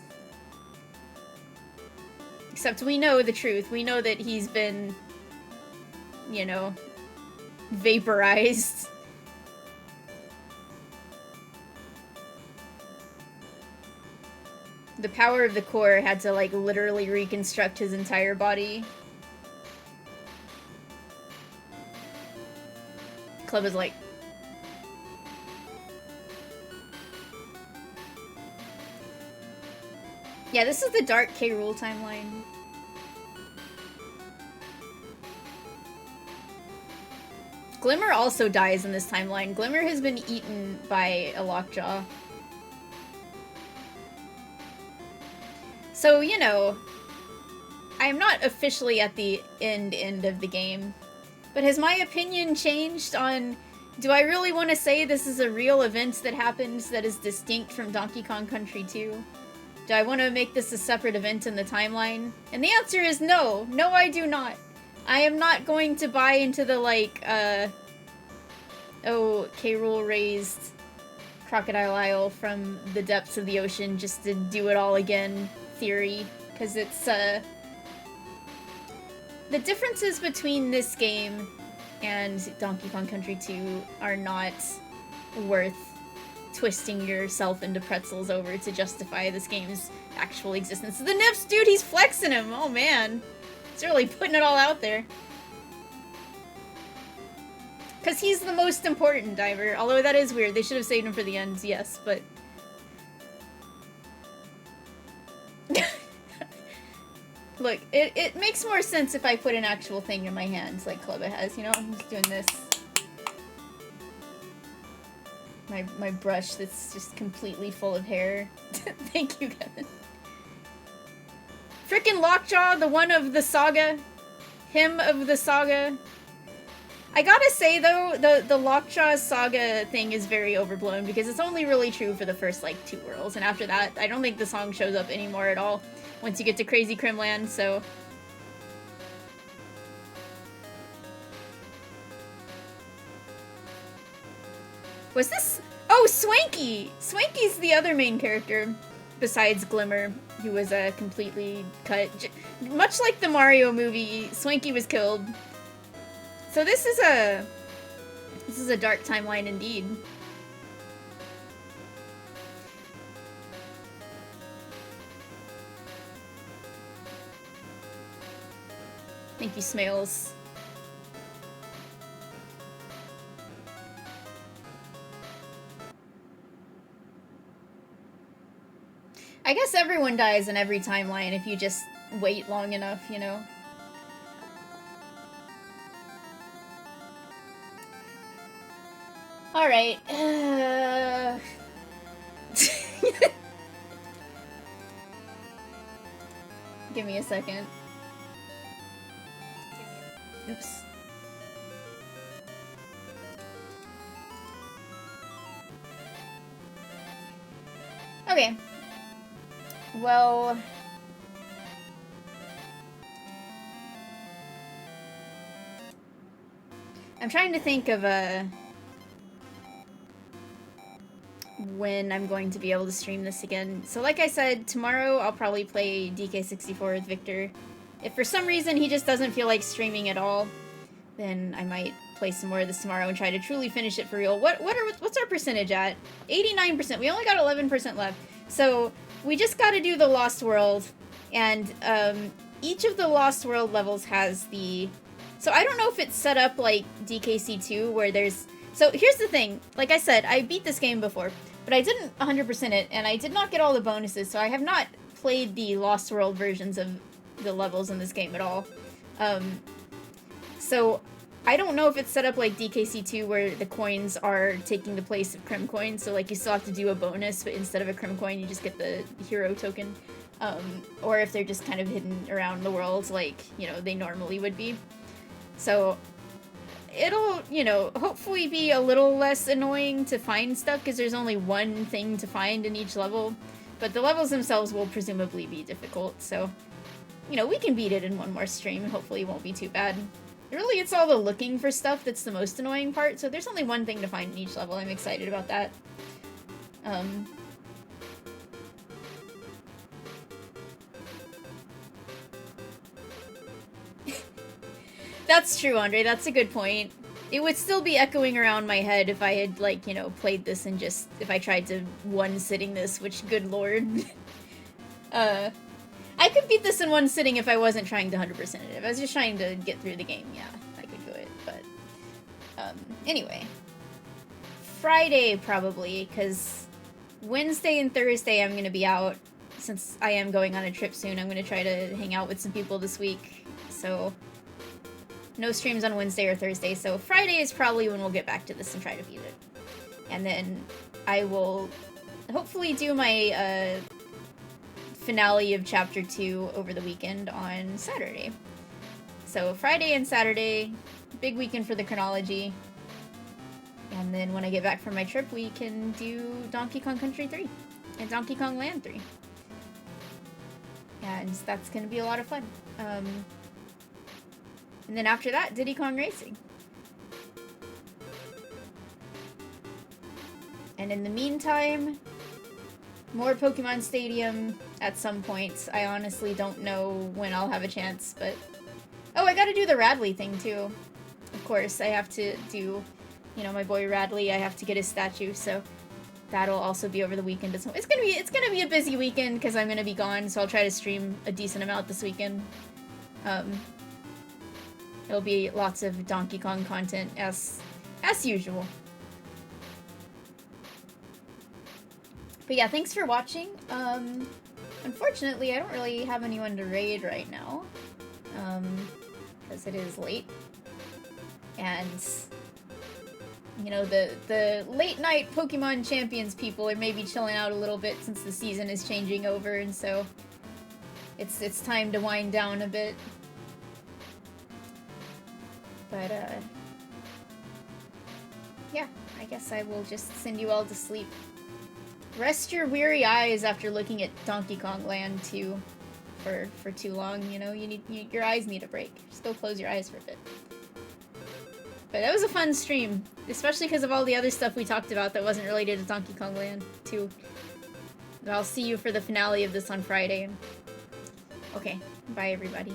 Except we know the truth. We know that he's been, you know, vaporized. The power of the core had to, like, literally reconstruct his entire body. Club is like... Yeah, this is the Dark K. Rool timeline. Glimmer also dies in this timeline. Glimmer has been eaten by a lockjaw. So, you know, I am not officially at the end of the game, but has my opinion changed on, do I really want to say this is a real event that happens that is distinct from Donkey Kong Country 2? Do I want to make this a separate event in the timeline? And the answer is no. No, I do not. I am not going to buy into the, like, oh, K. Rool raised Crocodile Isle from the depths of the ocean just to do it all again theory. Because it's, the differences between this game and Donkey Kong Country 2 are not worth twisting yourself into pretzels over to justify this game's actual existence. The nips, dude, he's flexing him. Oh man, he's really putting it all out there. Because he's the most important diver. Although that is weird. They should have saved him for the end, yes, but... Look, it makes more sense if I put an actual thing in my hands, like Clubba has, you know? I'm just doing this. My brush that's just completely full of hair. Thank you, Kevin. Frickin' Lockjaw, the one of the saga. Him of the saga. I gotta say, though, the Lockjaw saga thing is very overblown, because it's only really true for the first, like, 2 worlds, and after that, I don't think the song shows up anymore at all once you get to Crazy Kremland, so... Was this... Oh, Swanky! Swanky's the other main character, besides Glimmer, who was completely cut. Much like the Mario movie, Swanky was killed. So this is a dark timeline indeed. Thank you, Smales. I guess everyone dies in every timeline if you just wait long enough, you know? Alright, Give me a second. Oops. Okay. Well... I'm trying to think of when I'm going to be able to stream this again. So like I said, tomorrow I'll probably play DK64 with Victor. If for some reason he just doesn't feel like streaming at all, then I might play some more of this tomorrow and try to truly finish it for real. What's our percentage at? 89%. We only got 11% left. So we just got to do the Lost World, and each of the Lost World levels has the... So I don't know if it's set up like DKC2 where there's... So here's the thing. Like I said, I beat this game before, but I didn't 100% it, and I did not get all the bonuses, so I have not played the Lost World versions of the levels in this game at all. So I don't know if it's set up like DKC2 where the coins are taking the place of Krem coins, so like you still have to do a bonus, but instead of a Krem coin you just get the hero token. Or if they're just kind of hidden around the world like, you know, they normally would be. So it'll, you know, hopefully be a little less annoying to find stuff because there's only one thing to find in each level, but the levels themselves will presumably be difficult, so, you know, we can beat it in one more stream and hopefully it won't be too bad. Really, it's all the looking for stuff that's the most annoying part, so there's only one thing to find in each level. I'm excited about that. That's true, Andre. That's a good point. It would still be echoing around my head if I had, like, you know, played this and just... If I tried to one-sitting this, which, good lord. I could beat this in one sitting if I wasn't trying to 100% it. If I was just trying to get through the game, yeah, I could do it, but... anyway. Friday, probably, because Wednesday and Thursday I'm gonna be out. Since I am going on a trip soon, I'm gonna try to hang out with some people this week, so... No streams on Wednesday or Thursday, so Friday is probably when we'll get back to this and try to beat it. And then I will hopefully do my finale of Chapter 2 over the weekend on Saturday. So Friday and Saturday, big weekend for the Kronology. And then when I get back from my trip, we can do Donkey Kong Country 3 and Donkey Kong Land 3. And that's going to be a lot of fun. And then after that, Diddy Kong Racing. And in the meantime, more Pokemon Stadium at some point. I honestly don't know when I'll have a chance, but... Oh, I gotta do the Radley thing, too. Of course, I have to do, you know, my boy Radley, I have to get his statue, so... That'll also be over the weekend as well. It's gonna be a busy weekend, because I'm gonna be gone, so I'll try to stream a decent amount this weekend. It'll be lots of Donkey Kong content, as As usual. But yeah, thanks for watching. Unfortunately, I don't really have anyone to raid right now. Because it is late. And, you know, the late night Pokemon Champions people are maybe chilling out a little bit since the season is changing over, and so it's time to wind down a bit. But, yeah, I guess I will just send you all to sleep. Rest your weary eyes after looking at Donkey Kong Land 2 for too long, you know? Your eyes need a break. Just go close your eyes for a bit. But that was a fun stream, especially because of all the other stuff we talked about that wasn't related to Donkey Kong Land 2. But I'll see you for the finale of this on Friday. Okay, bye everybody.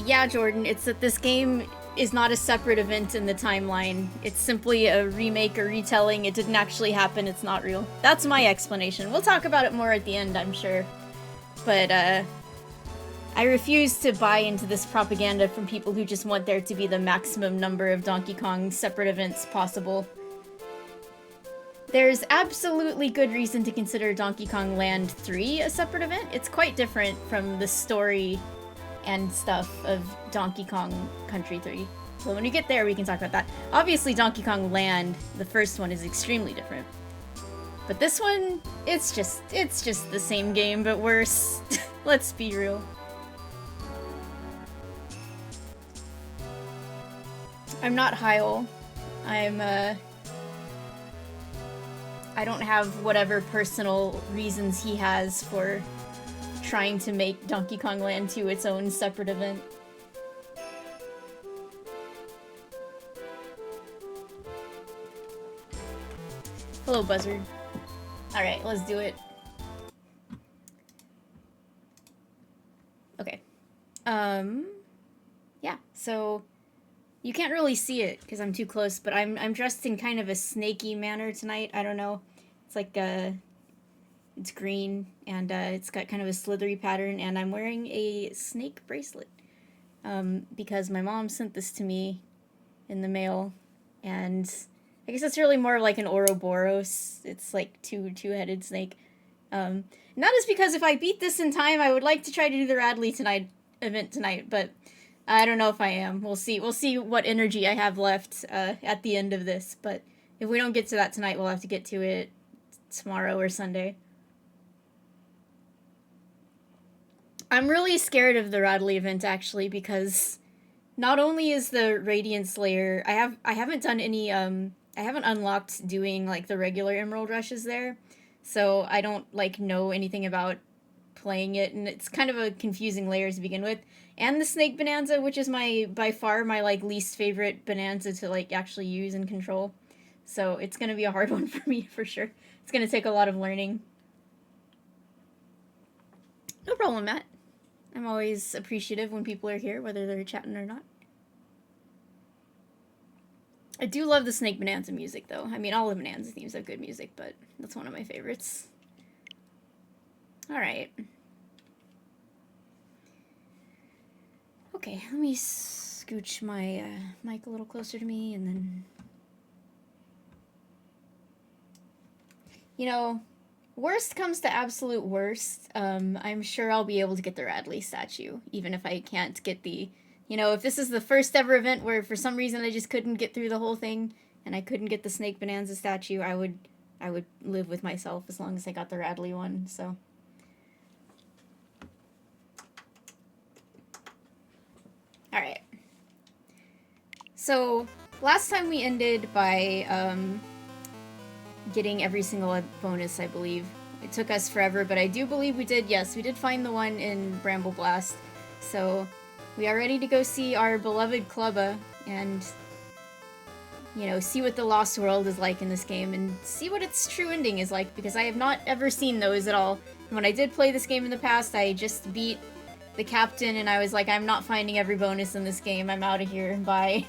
Yeah, Jordan, it's that this game is not a separate event in the timeline. It's simply a remake or retelling. It didn't actually happen. It's not real. That's my explanation. We'll talk about it more at the end, I'm sure. But, I refuse to buy into this propaganda from people who just want there to be the maximum number of Donkey Kong separate events possible. There's absolutely good reason to consider Donkey Kong Land 3 a separate event. It's quite different from the story and stuff of Donkey Kong Country 3. So when we get there, we can talk about that. Obviously, Donkey Kong Land, the first one, is extremely different. But this one, it's just the same game, but worse. Let's be real. I'm not Hyle. I don't have whatever personal reasons he has for trying to make Donkey Kong Land 2 its own separate event. Hello, Buzzard. Alright, let's do it. Okay. Yeah, so you can't really see it because I'm too close, but I'm dressed in kind of a snaky manner tonight. I don't know. It's like it's green, and it's got kind of a slithery pattern, and I'm wearing a snake bracelet. Because my mom sent this to me in the mail, and I guess it's really more like an Ouroboros. It's like two-headed snake. And that is because if I beat this in time, I would like to try to do the Radley event tonight, but I don't know if I am. We'll see. We'll see what energy I have left at the end of this, but if we don't get to that tonight, we'll have to get to it tomorrow or Sunday. I'm really scared of the Radley event, actually, because not only is the Radiance layer, I haven't done any, I haven't unlocked doing, like, the regular Emerald Rushes there, so I don't, like, know anything about playing it, and it's kind of a confusing layer to begin with, and the Snake Bonanza, which is by far my, like, least favorite Bonanza to, like, actually use and control, so it's gonna be a hard one for me, for sure. It's gonna take a lot of learning. No problem, Matt. I'm always appreciative when people are here, whether they're chatting or not. I do love the Snake Bonanza music, though. I mean, all the Bonanza themes have good music, but that's one of my favorites. Alright. Okay, let me scooch my mic a little closer to me, and then... You know, worst comes to absolute worst, I'm sure I'll be able to get the Radley statue, even if I can't get the... You know, if this is the first ever event where for some reason I just couldn't get through the whole thing, and I couldn't get the Snake Bonanza statue, I would live with myself as long as I got the Radley one, so... Alright. So, last time we ended by, getting every single bonus, I believe. It took us forever, but I do believe we did, yes, we did find the one in Bramble Blast. So, we are ready to go see our beloved Clubba, and, you know, see what the Lost World is like in this game, and see what its true ending is like, because I have not ever seen those at all. And when I did play this game in the past, I just beat the captain, and I was like, I'm not finding every bonus in this game, I'm out of here, bye.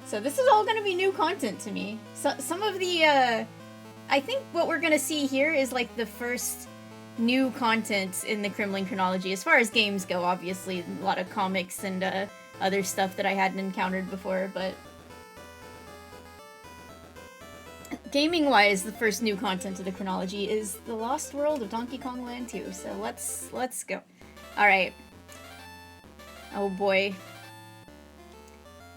So this is all gonna be new content to me. So, some of the, I think what we're gonna see here is like the first new content in the Kremling Kronology, as far as games go, obviously. A lot of comics and other stuff that I hadn't encountered before, but gaming-wise, the first new content of the Kronology is the Lost World of Donkey Kong Land 2, so let's go. Alright. Oh boy.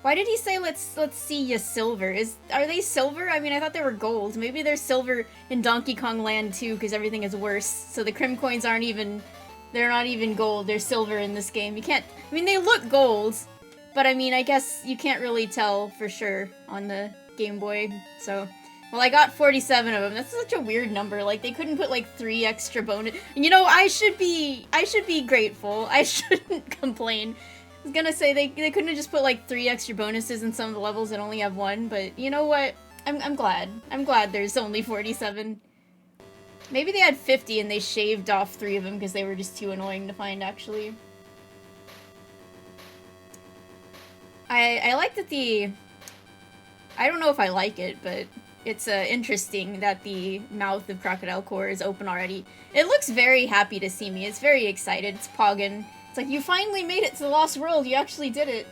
Why did he say let's see ya silver? Are they silver? I mean, I thought they were gold. Maybe they're silver in Donkey Kong Land 2 because everything is worse. So the Krem coins aren't even... They're not even gold. They're silver in this game. You can't... I mean, they look gold. But I mean, I guess you can't really tell for sure on the Game Boy. So... Well, I got 47 of them. That's such a weird number. Like, they couldn't put, like, 3 extra bonus... You know, I should be grateful. I shouldn't complain. I was gonna say, they couldn't have just put, like, 3 extra bonuses in some of the levels that only have 1, but you know what? I'm glad. I'm glad there's only 47. Maybe they had 50 and they shaved off 3 of them because they were just too annoying to find, actually. I like that the... I don't know if I like it, but it's interesting that the mouth of Crocodile Core is open already. It looks very happy to see me. It's very excited. It's poggin'. It's like, you finally made it to the Lost World, you actually did it.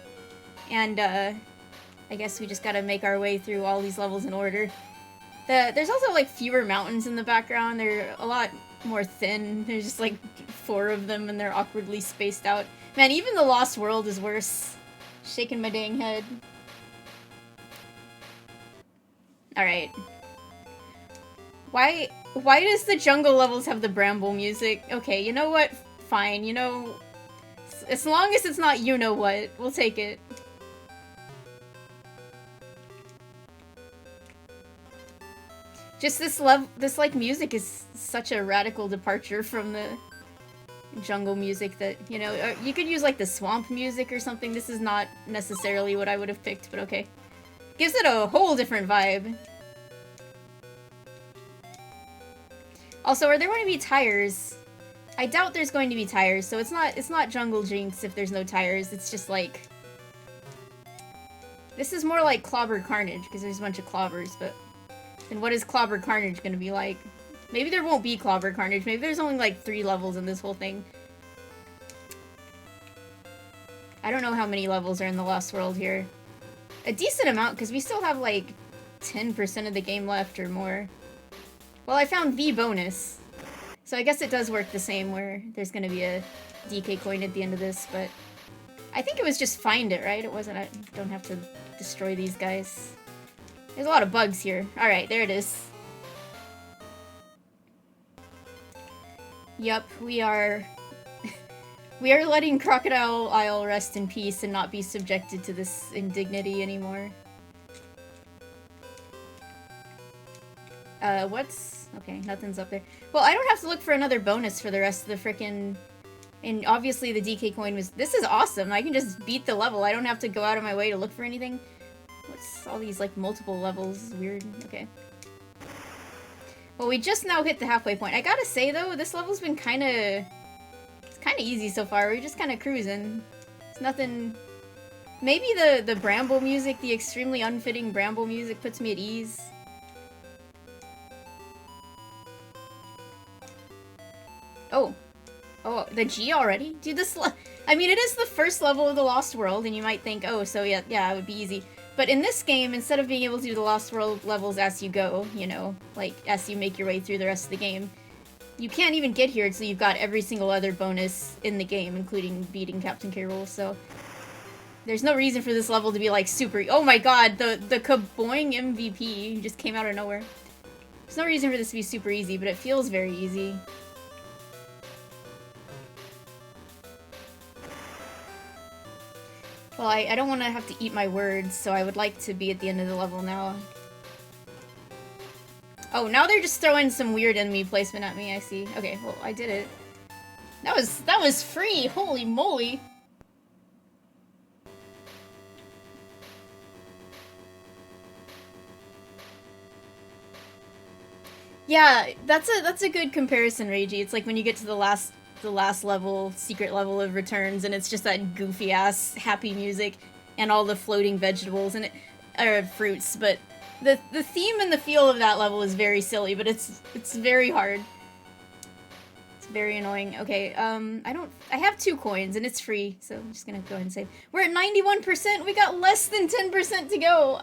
And, I guess we just gotta make our way through all these levels in order. There's also, like, fewer mountains in the background. They're a lot more thin. There's just, like, 4 of them, and they're awkwardly spaced out. Man, even the Lost World is worse. Shaking my dang head. Alright. Why does the jungle levels have the bramble music? Okay, you know what? Fine, you know... As long as it's not you-know-what, we'll take it. Just this like, music is such a radical departure from the jungle music that, you know, you could use, like, the swamp music or something. This is not necessarily what I would have picked, but okay. Gives it a whole different vibe. Also, are there going to be tires? I doubt there's going to be tires, so it's not Jungle Jinx if there's no tires. It's just like... This is more like Clobber Carnage, because there's a bunch of clobbers, but... Then what is Clobber Carnage gonna be like? Maybe there won't be Clobber Carnage. Maybe there's only like 3 levels in this whole thing. I don't know how many levels are in the Lost World here. A decent amount, because we still have like 10% of the game left or more. Well, I found the bonus. So I guess it does work the same, where there's gonna be a DK coin at the end of this, but... I think it was just find it, right? It wasn't, I don't have to destroy these guys. There's a lot of bugs here. Alright, there it is. Yup, we are... we are letting Crocodile Isle rest in peace and not be subjected to this indignity anymore. What's... Okay, nothing's up there. Well, I don't have to look for another bonus for the rest of the frickin'... And obviously the DK coin was... This is awesome! I can just beat the level. I don't have to go out of my way to look for anything. What's all these, like, multiple levels? Weird. Okay. Well, we just now hit the halfway point. I gotta say, though, this level's been kinda... It's kinda easy so far. We're just kinda cruising. It's nothing... Maybe the bramble music, the extremely unfitting bramble music puts me at ease. Oh. Oh, the G already? Dude, this... I mean, it is the first level of the Lost World, and you might think, oh, so yeah, it would be easy. But in this game, instead of being able to do the Lost World levels as you go, you know, like, as you make your way through the rest of the game, you can't even get here until you've got every single other bonus in the game, including beating Captain K. Rool, so... There's no reason for this level to be, like, super... Oh my god, the Kaboing MVP just came out of nowhere. There's no reason for this to be super easy, but it feels very easy. Well, I don't want to have to eat my words, so I would like to be at the end of the level now. Oh, now they're just throwing some weird enemy placement at me, I see. Okay, well, I did it. That was free! Holy moly! Yeah, that's a good comparison, Reiji. It's like when you get to the last level, secret level of Returns, and it's just that goofy-ass happy music and all the floating vegetables and fruits, but The theme and the feel of that level is very silly, but it's very hard. It's very annoying. Okay, I have 2 coins and it's free, so I'm just gonna go ahead and save. We're at 91%. We got less than 10% to go.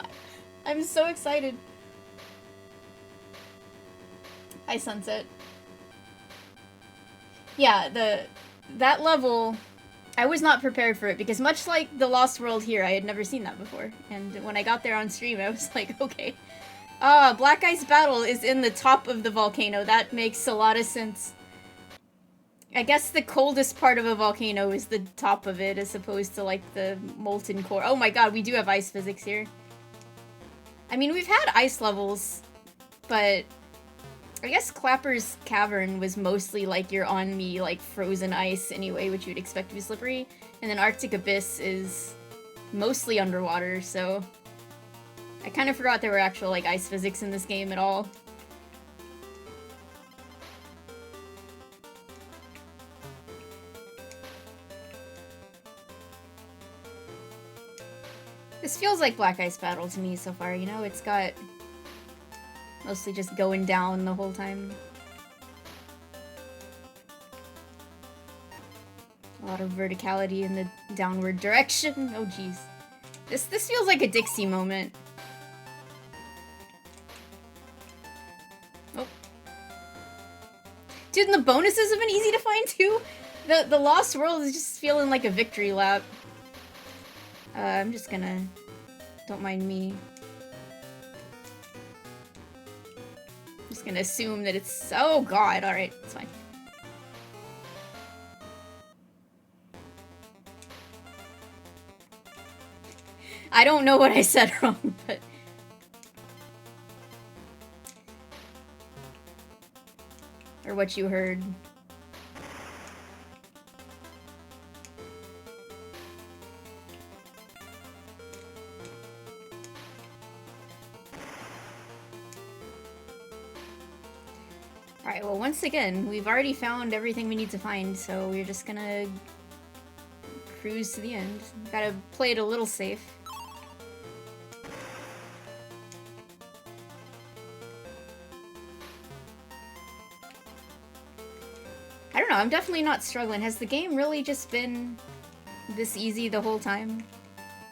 I'm so excited. Hi, Sunset. Yeah, that level, I was not prepared for it because much like the Lost World here, I had never seen that before. And when I got there on stream, I was like, okay. Black Ice Battle is in the top of the volcano. That makes a lot of sense. I guess the coldest part of a volcano is the top of it as opposed to like the molten core. Oh my god, we do have ice physics here. I mean, we've had ice levels, but I guess Clapper's Cavern was mostly like you're on the like frozen ice anyway, which you'd expect to be slippery. And then Arctic Abyss is mostly underwater, so I kind of forgot there were actual like ice physics in this game at all. This feels like Black Ice Battle to me so far, you know? It's got mostly just going down the whole time. A lot of verticality in the downward direction. Oh jeez. This feels like a Dixie moment. Oh. Dude, and the bonuses have been easy to find too. The Lost World is just feeling like a victory lap. I'm just gonna... Don't mind me. I'm just gonna assume that it's... Oh god, alright, it's fine. I don't know what I said wrong, but... Or what you heard. Alright, well once again, we've already found everything we need to find, so we're just gonna cruise to the end. Gotta play it a little safe. I don't know, I'm definitely not struggling. Has the game really just been this easy the whole time?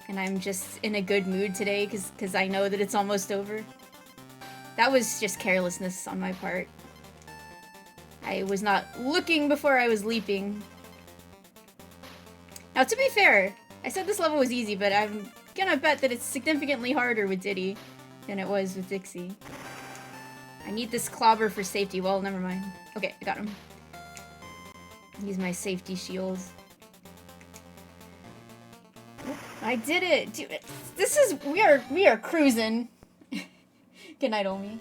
And I'm just in a good mood today because I know that it's almost over? That was just carelessness on my part. I was not looking before I was leaping. Now, to be fair, I said this level was easy, but I'm gonna bet that it's significantly harder with Diddy than it was with Dixie. I need this clobber for safety. Well, never mind. Okay, I got him. Use my safety shields. I did it! Dude, this is... We are cruising. Good night, Omi.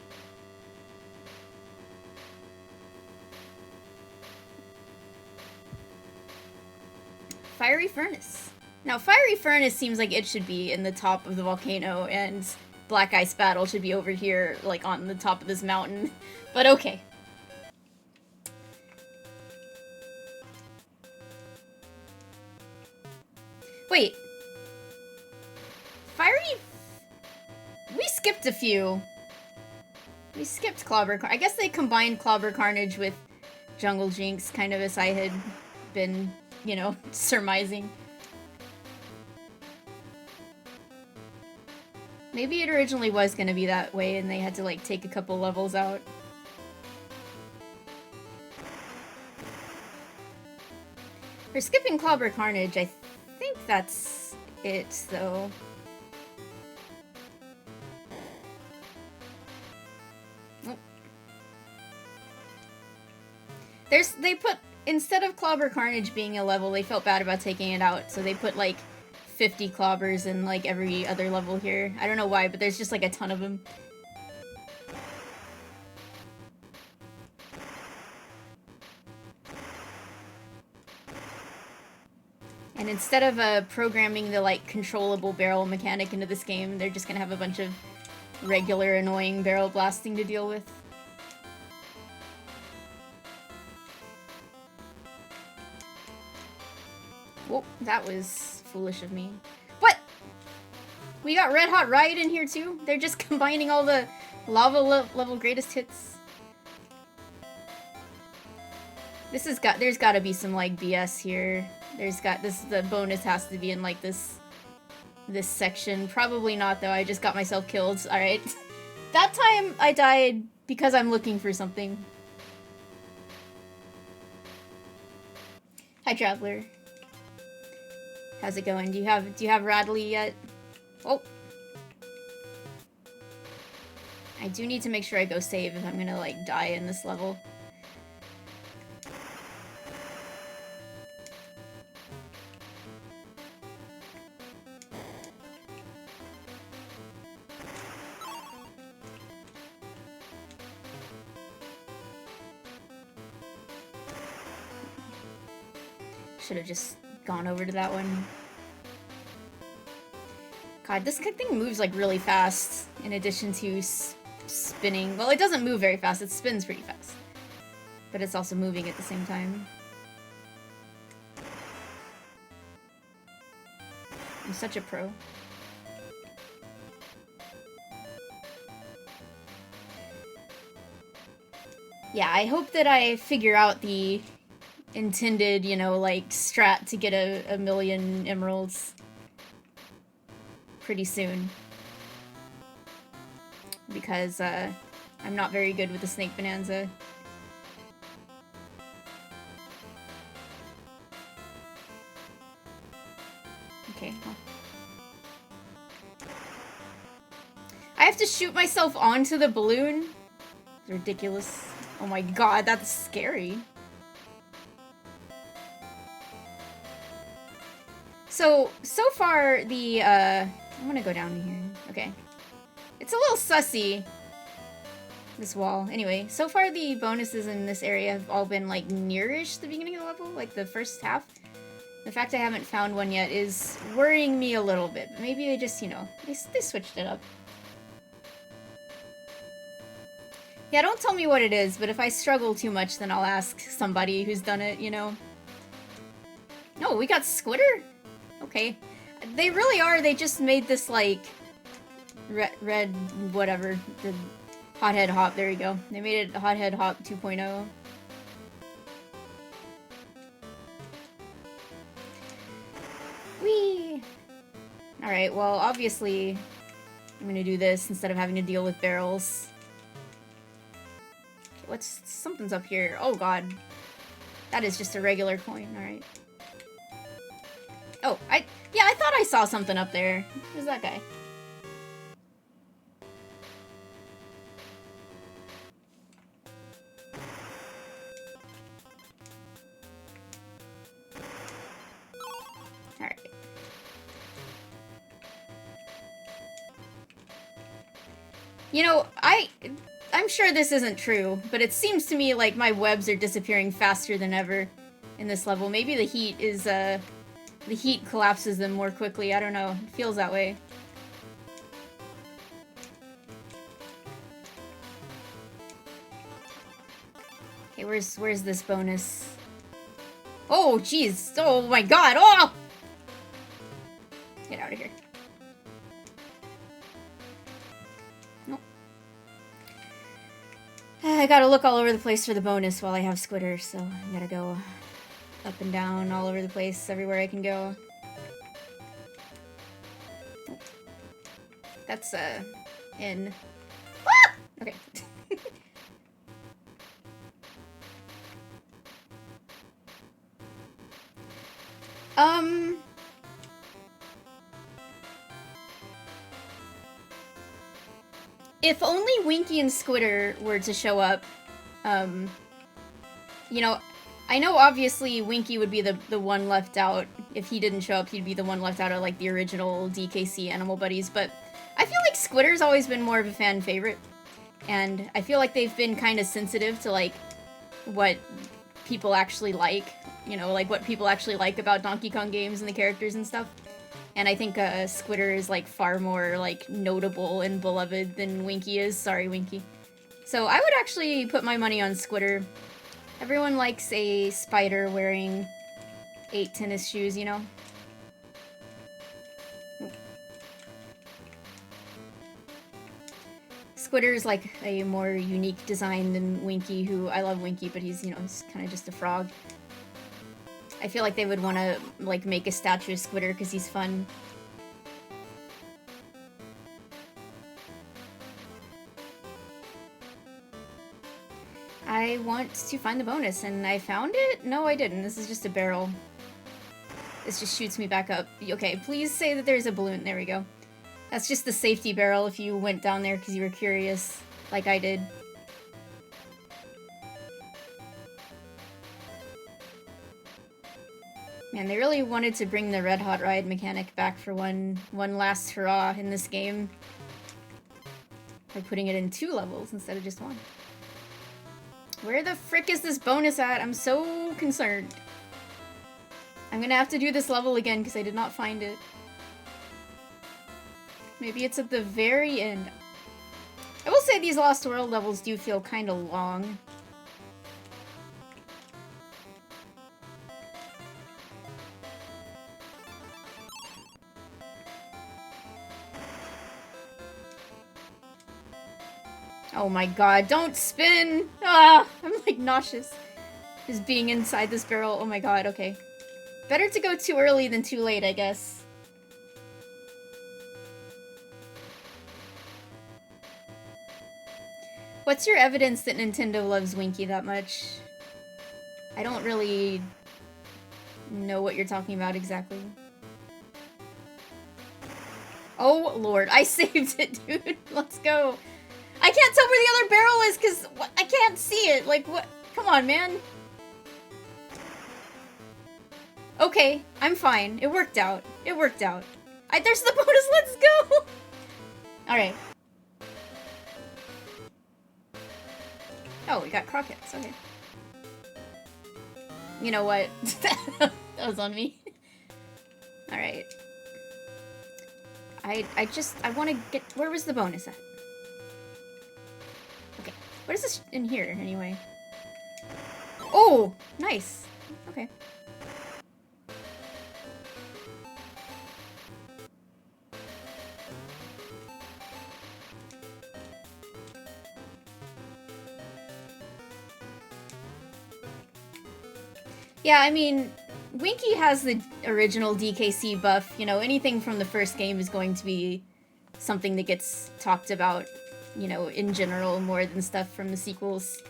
Fiery Furnace. Now, Fiery Furnace seems like it should be in the top of the volcano, and Black Ice Battle should be over here, like, on the top of this mountain. But okay. Wait. Fiery... We skipped a few. We skipped Clobber... I guess they combined Clobber Carnage with Jungle Jinx, kind of as I had been... you know, surmising. Maybe it originally was gonna be that way and they had to, like, take a couple levels out. For skipping Clobber Carnage, I think that's it, though. Oh. They put... Instead of Clobber Carnage being a level, they felt bad about taking it out, so they put, like, 50 clobbers in, like, every other level here. I don't know why, but there's just, like, a ton of them. And instead of programming the, like, controllable barrel mechanic into this game, they're just gonna have a bunch of regular, annoying barrel blasting to deal with. Whoa, that was foolish of me. What? We got Red Hot Riot in here too. They're just combining all the lava level greatest hits. There's gotta be some like BS here. The bonus has to be in like this section. Probably not though, I just got myself killed. Alright. That time I died because I'm looking for something. Hi Traveler. How's it going? Do you have Radley yet? Oh. I do need to make sure I go save if I'm gonna like die in this level. Should have just gone over to that one. God, this thing moves like really fast in addition to spinning. Well, it doesn't move very fast, it spins pretty fast. But it's also moving at the same time. I'm such a pro. Yeah, I hope that I figure out the intended, you know, like, strat to get a million emeralds pretty soon. Because, I'm not very good with the Snake Bonanza. Okay, well. I have to shoot myself onto the balloon? It's ridiculous. Oh my god, that's scary. So far, the, I'm gonna go down here. Okay. It's a little sussy, this wall. Anyway, so far the bonuses in this area have all been, like, nearish the beginning of the level, like the first half. The fact I haven't found one yet is worrying me a little bit. But maybe they just, you know, they switched it up. Yeah, don't tell me what it is, but if I struggle too much, then I'll ask somebody who's done it, you know? No, we got Squitter? Okay. They really are, they just made this, like, red whatever. The Hothead Hop, there you go. They made it Hothead Hop 2.0. Whee! Alright, well, obviously, I'm gonna do this instead of having to deal with barrels. Okay, something's up here. Oh god. That is just a regular coin, alright. Oh, yeah, I thought I saw something up there. Who's that guy? Alright. You know, I'm sure this isn't true, but it seems to me like my webs are disappearing faster than ever in this level. Maybe the heat is, the heat collapses them more quickly. I don't know. It feels that way. Okay, where's this bonus? Oh, jeez. Oh my god. Oh! Get out of here. Nope. I gotta look all over the place for the bonus while I have Squitter, so I gotta go up and down all over the place, everywhere I can go. That's, in. Ah! Okay. If only Winky and Squitter were to show up, you know, I know obviously Winky would be the one left out. If he didn't show up, he'd be the one left out of, like, the original DKC Animal Buddies, but I feel like Squitter's always been more of a fan favorite, and I feel like they've been kind of sensitive to, like, what people actually like, you know, like, what people actually like about Donkey Kong games and the characters and stuff. And I think, Squitter is, like, far more, like, notable and beloved than Winky is. Sorry, Winky. So I would actually put my money on Squitter. Everyone likes a spider wearing 8 tennis shoes, you know? Squitter's like a more unique design than Winky, who I love Winky, but he's, you know, he's kind of just a frog. I feel like they would want to like make a statue of Squitter because he's fun. I want to find the bonus, and I found it? No, I didn't. This is just a barrel. This just shoots me back up. Okay, please say that there's a balloon. There we go. That's just the safety barrel if you went down there because you were curious, like I did. Man, they really wanted to bring the Red Hot Ride mechanic back for one last hurrah in this game. By putting it in 2 levels instead of just 1. Where the frick is this bonus at? I'm so concerned. I'm gonna have to do this level again because I did not find it. Maybe it's at the very end. I will say these Lost World levels do feel kind of long. Oh my god, don't spin! Ah, I'm like nauseous. Just being inside this barrel, oh my god, okay. Better to go too early than too late, I guess. What's your evidence that Nintendo loves Winky that much? I don't really know what you're talking about exactly. Oh lord, I saved it, dude. Let's go. I can't tell where the other barrel is because I can't see it. Like, what? Come on, man. Okay, I'm fine. It worked out. It worked out. There's the bonus. Let's go. All right. Oh, we got crockets. Okay. You know what? That was on me. All right. I want to get... Where was the bonus at? Okay. What is this in here, anyway? Oh! Nice. Okay. Yeah, I mean, Winky has the original DKC buff. You know, anything from the first game is going to be something that gets talked about, you know, in general, more than stuff from the sequels.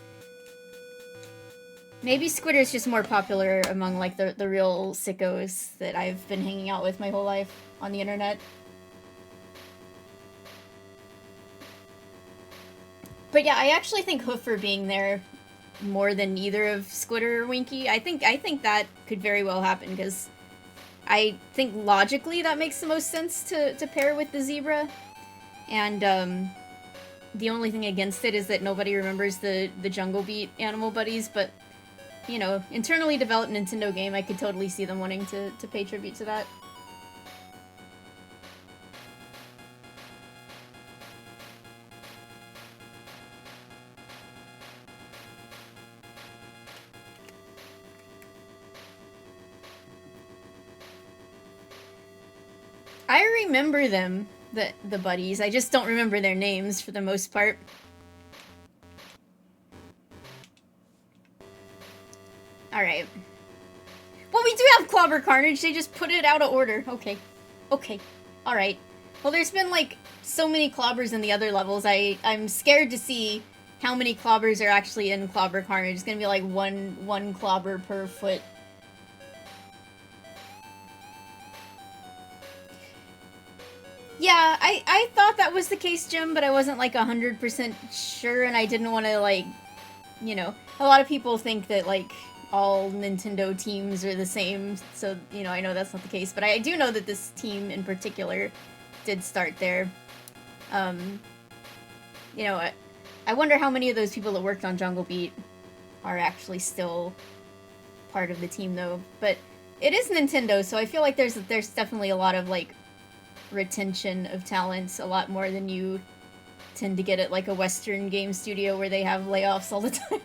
Maybe Squitter's just more popular among, like, the real sickos that I've been hanging out with my whole life on the internet. But yeah, I actually think Hoofer being there more than either of Squitter or Winky, I think that could very well happen, because I think logically that makes the most sense to pair with the zebra. And the only thing against it is that nobody remembers the Jungle Beat animal buddies, but you know, internally developed Nintendo game, I could totally see them wanting to pay tribute to that. I remember them, the buddies. I just don't remember their names for the most part. Alright. Well, we do have Clobber Carnage. They just put it out of order. Okay. Okay. Alright. Well, there's been, like, so many clobbers in the other levels. I'm scared to see how many clobbers are actually in Clobber Carnage. It's gonna be, like, one clobber per foot. Yeah, I thought that was the case, Jim, but I wasn't, like, 100% sure, and I didn't want to, like, you know, a lot of people think that, like, all Nintendo teams are the same, so, you know, I know that's not the case, but I do know that this team in particular did start there. You know, I wonder how many of those people that worked on Jungle Beat are actually still part of the team, though. But it is Nintendo, so I feel like there's definitely a lot of, like, retention of talents, a lot more than you tend to get at, like, a Western game studio where they have layoffs all the time.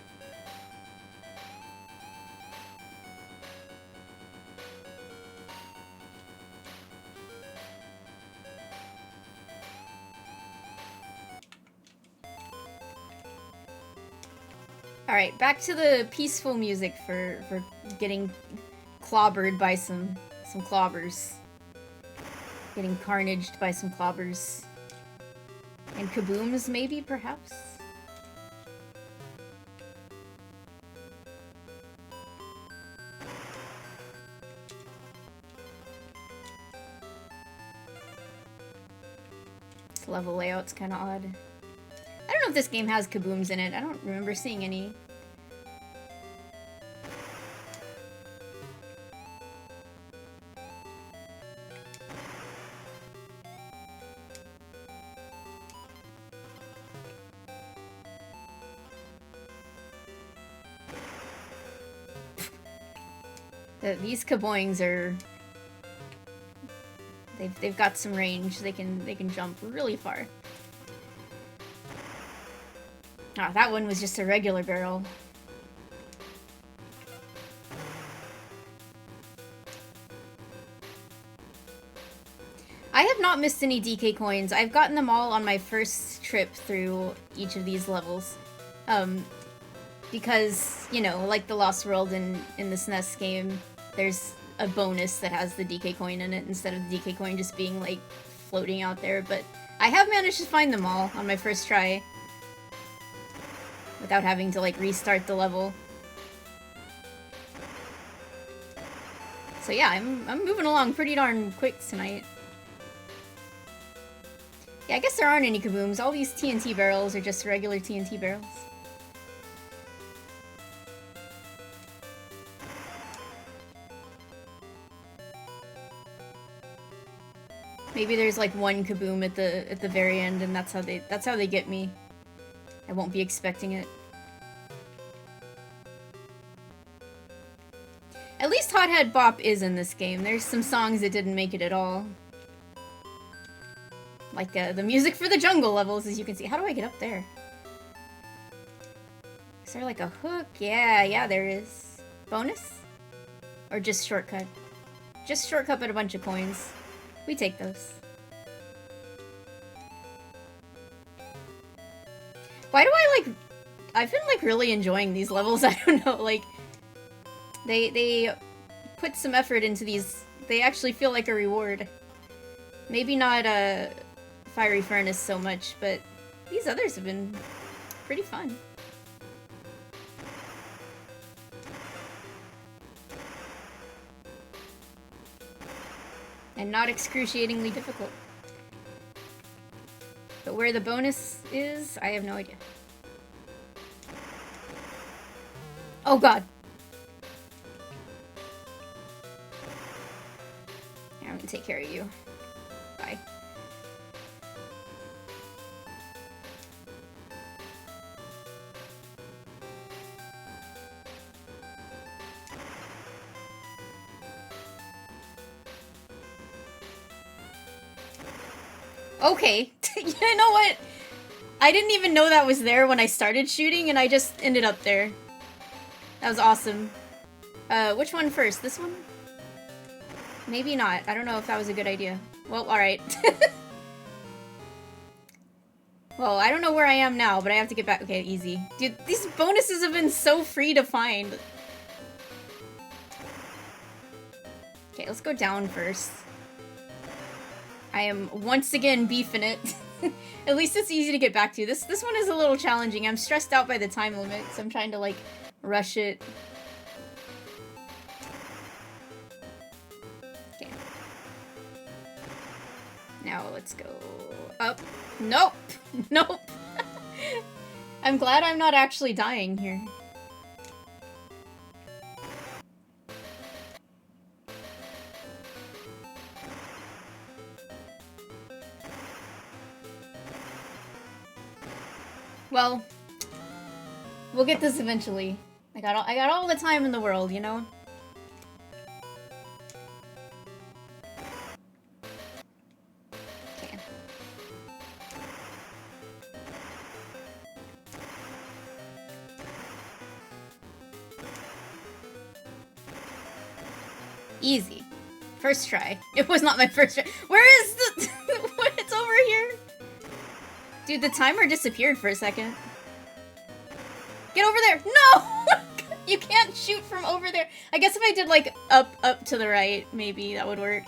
Alright, back to the peaceful music for getting clobbered by some clobbers. Getting carnaged by some clobbers. And kabooms, maybe, perhaps? This level layout's kind of odd. I don't know if this game has kabooms in it. I don't remember seeing any. These kaboings are... They've got some range. They can jump really far. Ah, that one was just a regular barrel. I have not missed any DK coins. I've gotten them all on my first trip through each of these levels. Because, you know, like the Lost World in the SNES game, there's a bonus that has the DK coin in it instead of the DK coin just being, like, floating out there. But I have managed to find them all on my first try without having to, like, restart the level. So yeah, I'm moving along pretty darn quick tonight. Yeah, I guess there aren't any kabooms. All these TNT barrels are just regular TNT barrels. Maybe there's like one kaboom at the very end, and that's how they get me. I won't be expecting it. At least Hothead Bop is in this game. There's some songs that didn't make it at all. Like the music for the jungle levels, as you can see. How do I get up there? Is there like a hook? Yeah, there is. Bonus? Or just shortcut? Just shortcut but a bunch of coins. We take those. Why do I like... I've been like really enjoying these levels. I don't know, like... They put some effort into these. They actually feel like a reward. Maybe not a Fiery Furnace so much, but these others have been pretty fun. And not excruciatingly difficult. But where the bonus is, I have no idea. Oh god! I'm gonna take care of you. Bye. Okay. You know what? I didn't even know that was there when I started shooting, and I just ended up there. That was awesome. Which one first? This one? Maybe not. I don't know if that was a good idea. Well, alright. Well, I don't know where I am now, but I have to get back. Okay, easy. Dude, these bonuses have been so free to find. Okay, let's go down first. I am once again beefing it. At least it's easy to get back to. This one is a little challenging. I'm stressed out by the time limit, so I'm trying to, like, rush it. Okay. Now let's go up. Nope! Nope! I'm glad I'm not actually dying here. Well, we'll get this eventually. I got all the time in the world, you know? Okay. Easy. First try. It was not my first try. Where is the... It's over here. Dude, the timer disappeared for a second. Get over there! No! You can't shoot from over there. I guess if I did, like, up to the right, maybe that would work.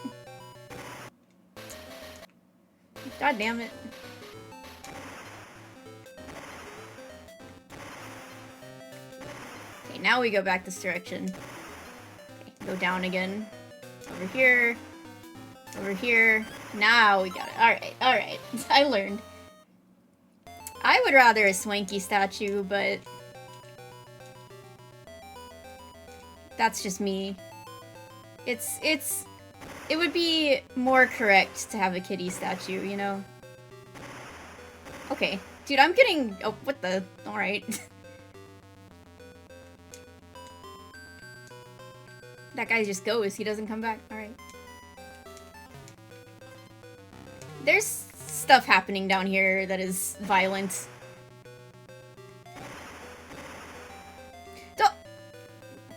God damn it. Okay, now we go back this direction. Okay, go down again. Over here. Over here. Now we got it. Alright, alright. I learned. I would rather a swanky statue, but that's just me. It would be more correct to have a kitty statue, you know? Okay. Dude, I'm getting... Oh, what the... Alright. That guy just goes. He doesn't come back. Alright. There's stuff happening down here that is violent.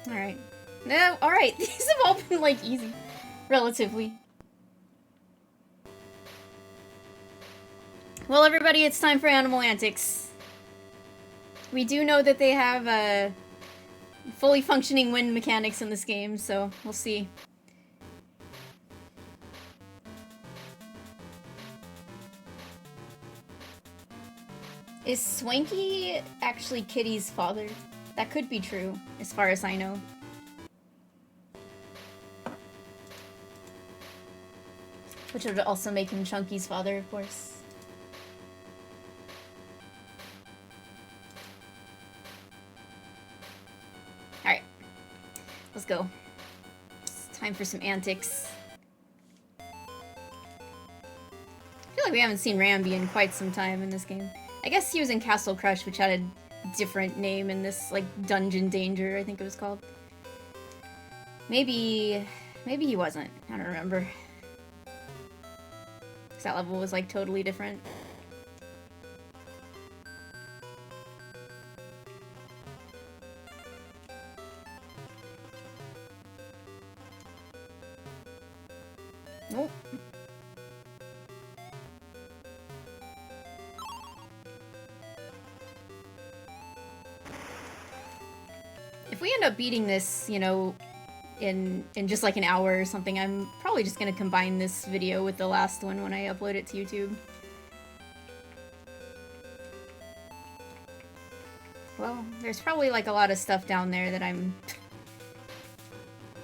Alright. No, alright. These have all been, like, easy. Relatively. Well, everybody, it's time for Animal Antics. We do know that they have, fully functioning wind mechanics in this game, so we'll see. Is Swanky actually Kitty's father? That could be true, as far as I know. Which would also make him Chunky's father, of course. Alright. Let's go. It's time for some antics. I feel like we haven't seen Rambi in quite some time in this game. I guess he was in Castle Crush, which had a different name in this, like, Dungeon Danger, I think it was called. Maybe he wasn't. I don't remember. Because that level was, like, totally different. Nope. If we end up beating this, you know, in just like an hour or something, I'm probably just gonna combine this video with the last one when I upload it to YouTube. Well, there's probably like a lot of stuff down there that I'm...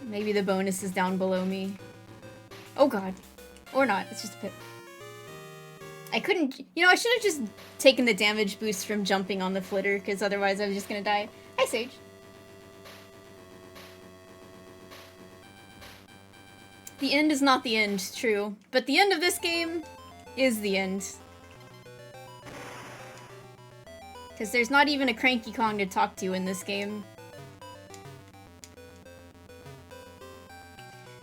Maybe the bonus is down below me. Oh god. Or not, it's just a pit. I couldn't... You know, I should have just taken the damage boost from jumping on the flitter, because otherwise I was just gonna die. Hi, Sage. The end is not the end, true. But the end of this game is the end. Because there's not even a Cranky Kong to talk to in this game.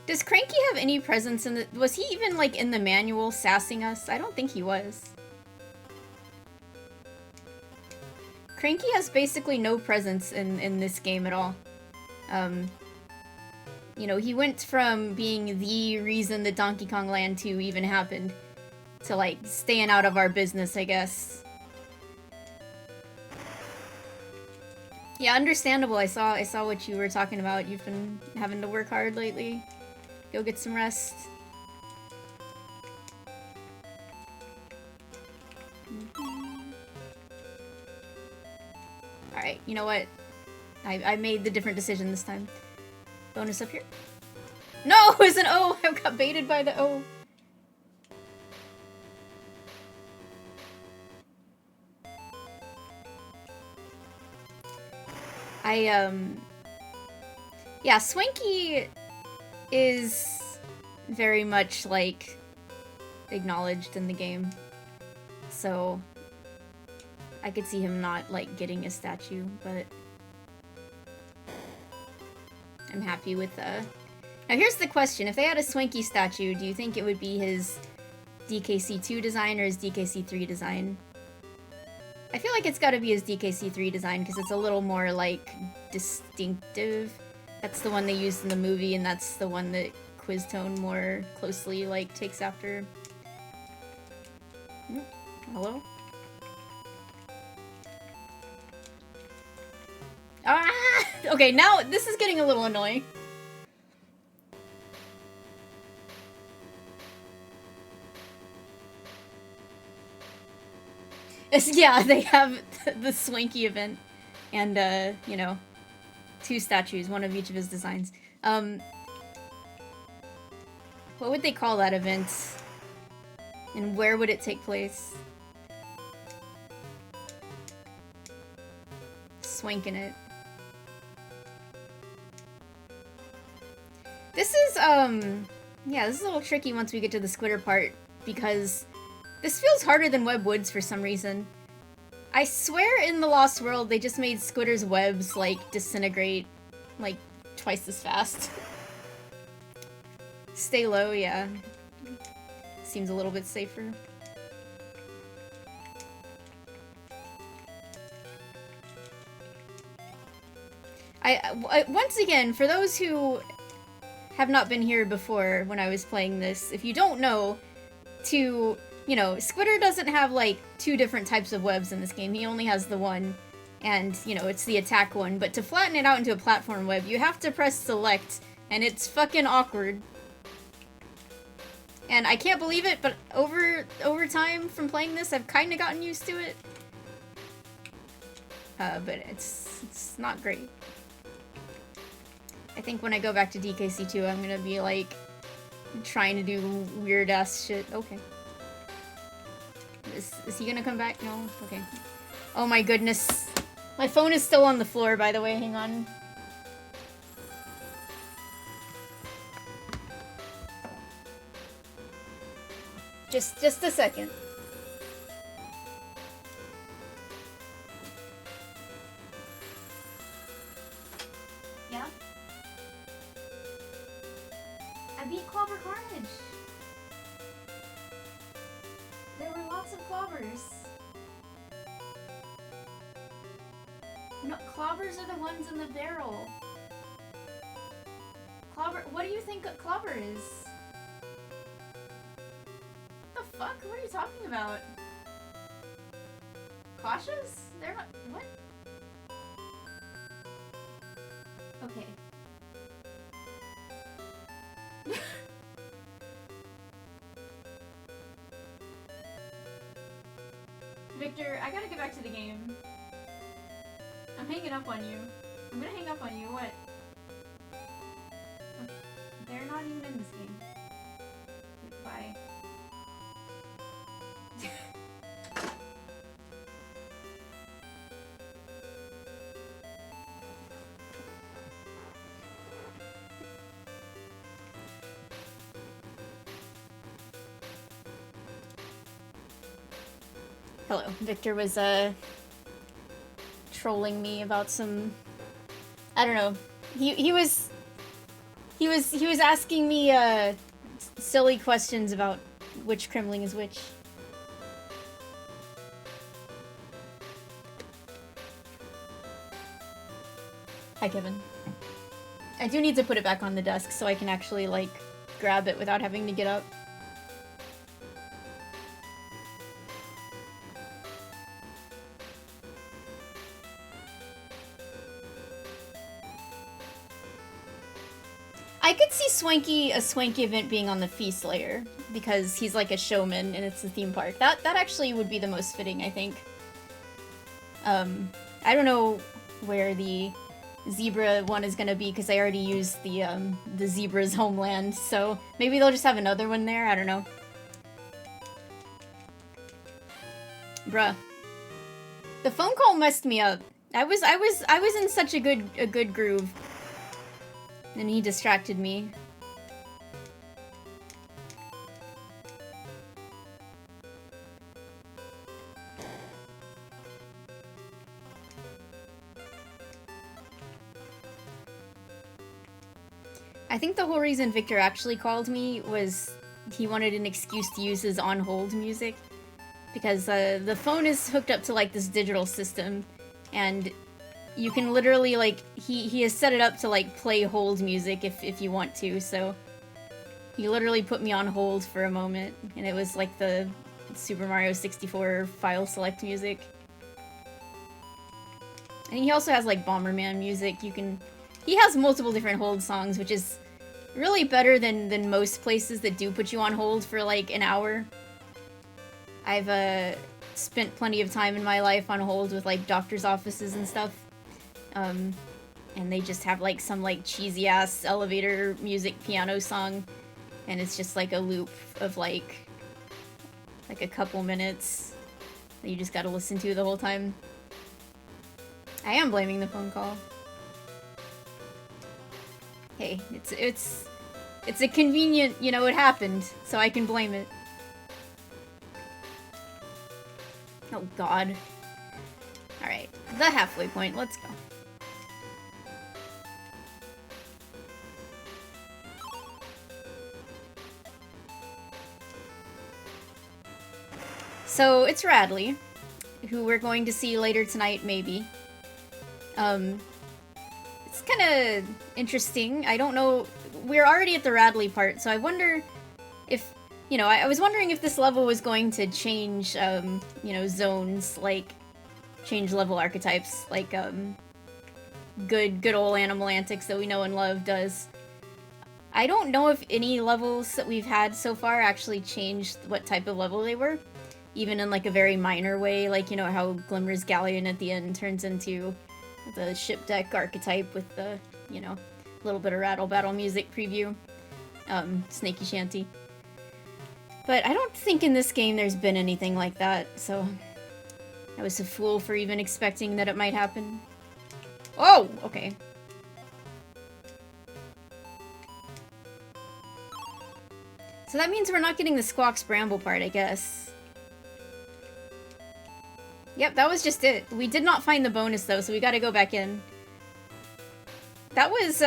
Does Cranky have any presence in the... Was he even, like, in the manual sassing us? I don't think he was. Cranky has basically no presence in this game at all. You know, he went from being the reason that Donkey Kong Land 2 even happened to, like, staying out of our business, I guess. Yeah, understandable. I saw what you were talking about. You've been having to work hard lately. Go get some rest. Alright, you know what? I made the different decision this time. Bonus up here. No, it's an O! I got baited by the O. Yeah, Swanky is very much, like, acknowledged in the game. So, I could see him not, like, getting a statue, but I'm happy with Now here's the question. If they had a Swanky statue, do you think it would be his DKC2 design or his DKC3 design? I feel like it's gotta be his DKC3 design because it's a little more, like, distinctive. That's the one they used in the movie, and that's the one that Quiztone more closely, like, takes after. Hello? Ah! Okay, now this is getting a little annoying. Yeah, they have the Swanky event. And, you know, 2 statues, one of each of his designs. What would they call that event? And where would it take place? Swanking it. This is, yeah, this is a little tricky once we get to the squitter part, because this feels harder than Web Woods for some reason. I swear in the Lost World they just made Squitter's webs, like, disintegrate, like, twice as fast. Stay low, yeah. Seems a little bit safer. Once again, for those who have not been here before when I was playing this, if you don't know, you know, Squitter doesn't have, like, 2 different types of webs in this game. He only has the one, and, you know, it's the attack one. But to flatten it out into a platform web, you have to press select, and it's fucking awkward. And I can't believe it, but over time from playing this, I've kind of gotten used to it. But it's not great. I think when I go back to DKC2, I'm gonna be, like, trying to do weird-ass shit. Okay. Is he gonna come back? No? Okay. Oh my goodness. My phone is still on the floor, by the way. Hang on. Just a second. Yeah? I beat Clobber Carnage. There were lots of clobbers. No, clobbers are the ones in the barrel. Clobber, what do you think a clobber is? What the fuck? What are you talking about? Cautious? They're not, what? Okay. Victor, I gotta get back to the game. I'm hanging up on you. I'm gonna hang up on you. What? They're not even in this game. Bye. Hello. Victor was, trolling me about some, I don't know. He was asking me, silly questions about which Kremling is which. Hi, Kevin. I do need to put it back on the desk so I can actually, like, grab it without having to get up. I could see a Swanky event being on the Feast layer, because he's like a showman and it's a theme park. That actually would be the most fitting, I think. I don't know where the zebra one is gonna be, because I already used the zebra's homeland, so maybe they'll just have another one there, I don't know. Bruh. The phone call messed me up. I was in such a good groove. And he distracted me. I think the whole reason Victor actually called me was he wanted an excuse to use his on-hold music. Because the phone is hooked up to, like, this digital system, and you can literally, like, he has set it up to, like, play hold music if you want to, so he literally put me on hold for a moment, and it was like the Super Mario 64 file select music. And he also has like Bomberman music. He has multiple different hold songs, which is really better than most places that do put you on hold for like an hour. I've spent plenty of time in my life on hold with like doctor's offices and stuff. And they just have like some like cheesy ass elevator music piano song, and it's just like a loop of like a couple minutes that you just gotta listen to the whole time. I am blaming the phone call. Hey, it's a convenient, you know, it happened, so I can blame it. Oh god. Alright, the halfway point, let's go. So, it's Radley, who we're going to see later tonight, maybe. It's kind of interesting. I don't know. We're already at the Radley part, so I wonder if, you know, I was wondering if this level was going to change, you know, zones, like, change level archetypes, like, good old Animal Antics that we know and love does. I don't know if any levels that we've had so far actually changed what type of level they were, even in, like, a very minor way, like, you know, how Glimmer's Galleon at the end turns into the ship deck archetype with the, you know, little bit of rattle battle music preview, Snaky Shanty. But I don't think in this game there's been anything like that, so I was a fool for even expecting that it might happen. Oh, okay. So that means we're not getting the Squawks Bramble part, I guess. Yep, that was just it. We did not find the bonus, though, so we gotta go back in. That was,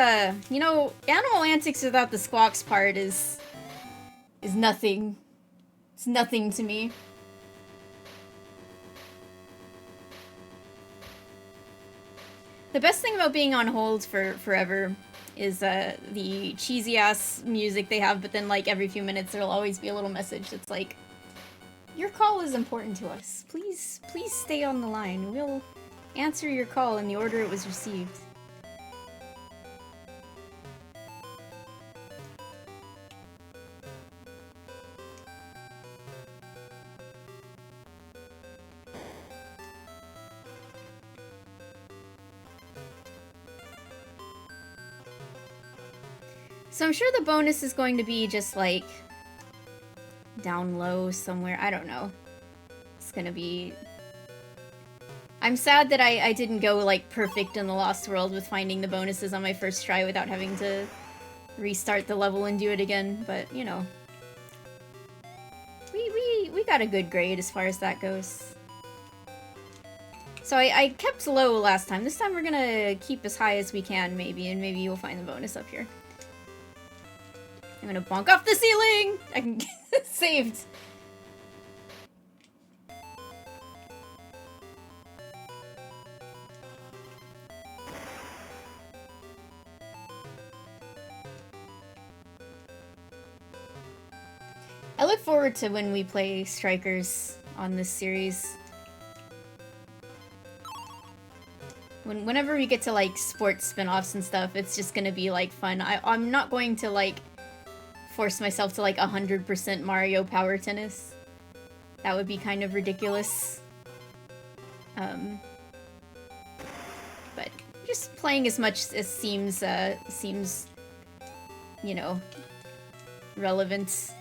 you know, Animal Antics without the Squawks part is nothing. It's nothing to me. The best thing about being on hold for forever is, the cheesy-ass music they have, but then, like, every few minutes there'll always be a little message that's like, your call is important to us. Please stay on the line. We'll answer your call in the order it was received. So I'm sure the bonus is going to be just like down low somewhere. I don't know. It's gonna be... I'm sad that I didn't go like perfect in the Lost World with finding the bonuses on my first try without having to restart the level and do it again, but you know. We got a good grade as far as that goes. So I kept low last time. This time we're gonna keep as high as we can maybe, and maybe you'll find the bonus up here. I'm gonna bonk off the ceiling! I can get saved. I look forward to when we play Strikers on this series. Whenever we get to like sports spin-offs and stuff, it's just gonna be like fun. I'm not going to like force myself to like 100% Mario Power Tennis. That would be kind of ridiculous. But just playing as much as seems, you know, relevant.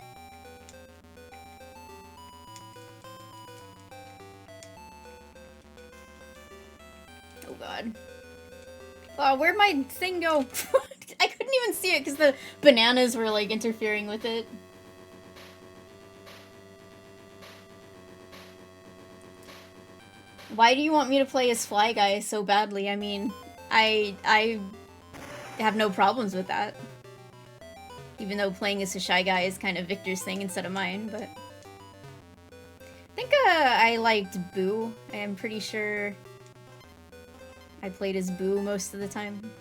Oh god. Oh, where'd my thing go? I couldn't even see it because the bananas were like interfering with it. Why do you want me to play as Fly Guy so badly? I mean, I have no problems with that. Even though playing as a Shy Guy is kind of Victor's thing instead of mine, but... I think I liked Boo. I am pretty sure I played as Boo most of the time.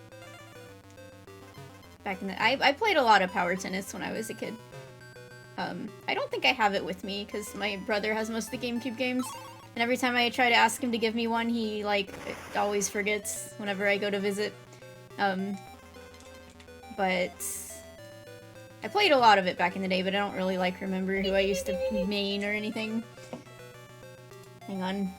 Back in the... I played a lot of Power Tennis when I was a kid. I don't think I have it with me, because my brother has most of the GameCube games. And every time I try to ask him to give me one, he, like, always forgets whenever I go to visit. But I played a lot of it back in the day, but I don't really, like, remember who I used to main or anything. Hang on.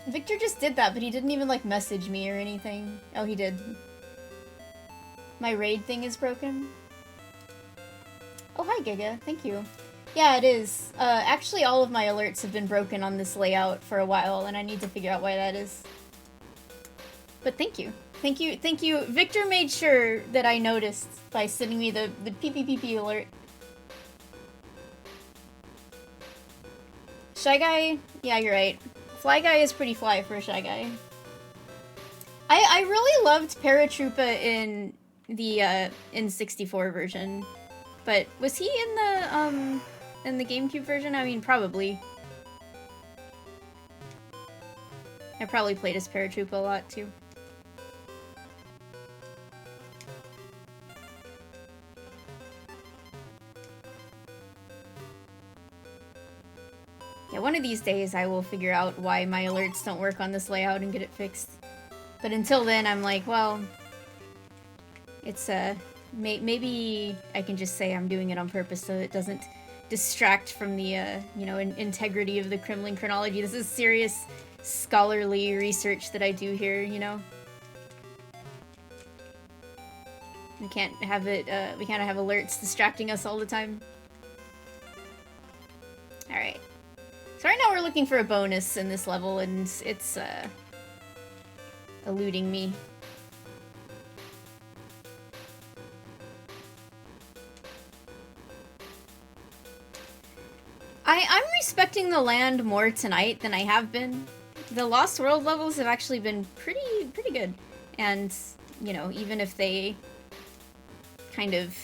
Victor just did that, but he didn't even, like, message me or anything. Oh, he did. My raid thing is broken. Oh, hi, Giga. Thank you. Yeah, it is. Actually, all of my alerts have been broken on this layout for a while, and I need to figure out why that is. But thank you. Thank you. Thank you. Victor made sure that I noticed by sending me the PPPP alert. Shy Guy? Yeah, you're right. Fly Guy is pretty fly for a Shy Guy. I really loved Paratroopa in the N64 version. But was he in the GameCube version? I mean, probably. I probably played as Paratroopa a lot too. Yeah, one of these days I will figure out why my alerts don't work on this layout and get it fixed. But until then, I'm like, well, it's maybe I can just say I'm doing it on purpose so it doesn't distract from the, you know, integrity of the Kremling Kronology. This is serious scholarly research that I do here, you know? We can't have it, we can't have alerts distracting us all the time. Alright. So right now we're looking for a bonus in this level, and it's, eluding me. I'm respecting the land more tonight than I have been. The Lost World levels have actually been pretty good. And, you know, even if they kind of...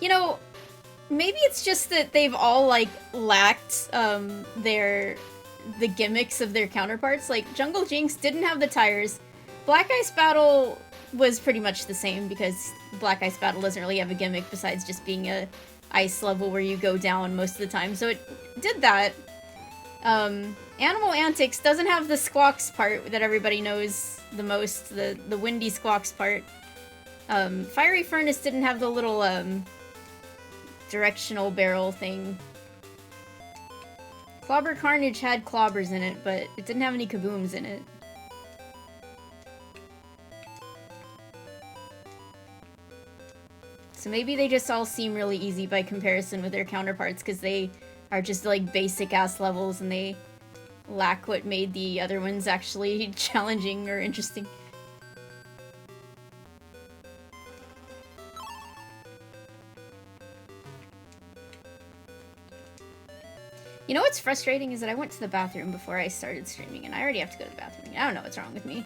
You know, maybe it's just that they've all, like, lacked, the gimmicks of their counterparts. Like, Jungle Jinx didn't have the tires. Black Ice Battle was pretty much the same, because Black Ice Battle doesn't really have a gimmick besides just being a ice level where you go down most of the time, so it did that. Animal Antics doesn't have the squawks part that everybody knows the most, the windy squawks part. Fiery Furnace didn't have the little, directional barrel thing. Clobber Carnage had clobbers in it, but it didn't have any kabooms in it. So maybe they just all seem really easy by comparison with their counterparts, because they are just, like, basic-ass levels, and they lack what made the other ones actually challenging or interesting. You know what's frustrating is that I went to the bathroom before I started streaming, and I already have to go to the bathroom. I don't know what's wrong with me.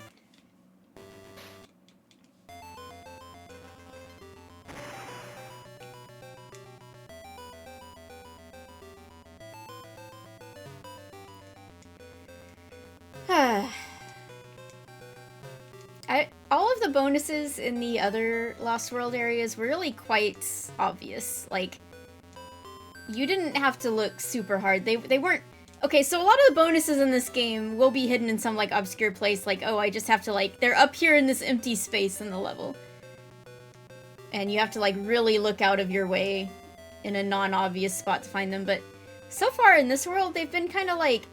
All of the bonuses in the other Lost World areas were really quite obvious. Like, you didn't have to look super hard. They weren't... Okay, so a lot of the bonuses in this game will be hidden in some, like, obscure place. Like, oh, I just have to, like... They're up here in this empty space in the level. And you have to, like, really look out of your way in a non-obvious spot to find them. But so far in this world, they've been kind of, like...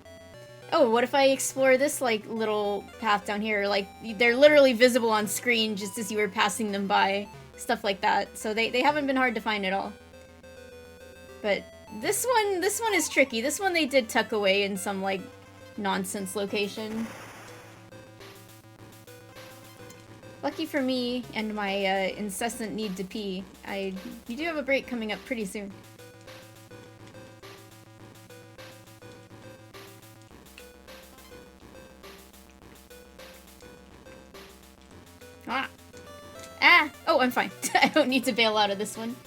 Oh, what if I explore this, like, little path down here? Like, they're literally visible on screen just as you were passing them by. Stuff like that. So they haven't been hard to find at all. But this one is tricky. This one they did tuck away in some, like, nonsense location. Lucky for me and my incessant need to pee, you do have a break coming up pretty soon. Oh, I'm fine. I don't need to bail out of this one.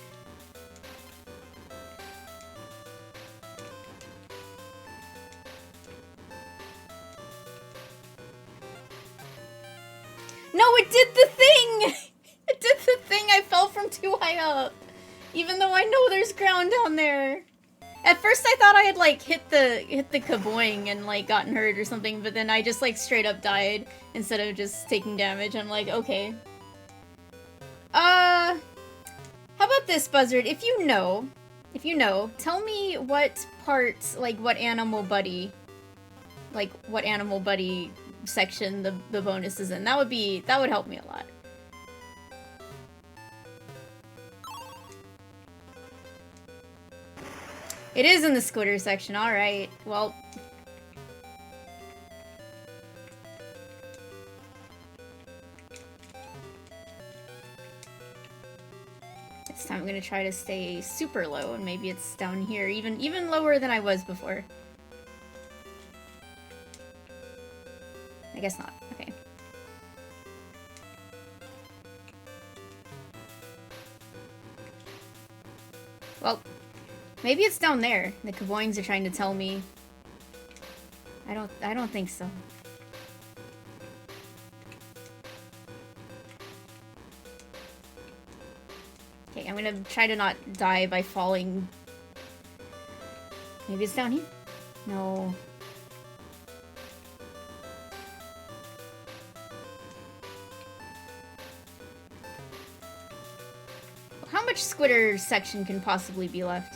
No, it did the thing! It did the thing! I fell from too high up! Even though I know there's ground down there. At first I thought I had like hit the kaboing and like gotten hurt or something, but then I just like straight up died instead of just taking damage. I'm like, okay. How about this, Buzzard? If you know, tell me what part, like what animal buddy section the bonus is in. That would help me a lot. It is in the Squitter section, alright. Well. This time I'm gonna try to stay super low, and maybe it's down here, even lower than I was before. I guess not. Okay. Well, maybe it's down there. The kaboings are trying to tell me. I don't think so. Okay, I'm gonna try to not die by falling. Maybe it's down here? No. How much Squitter section can possibly be left?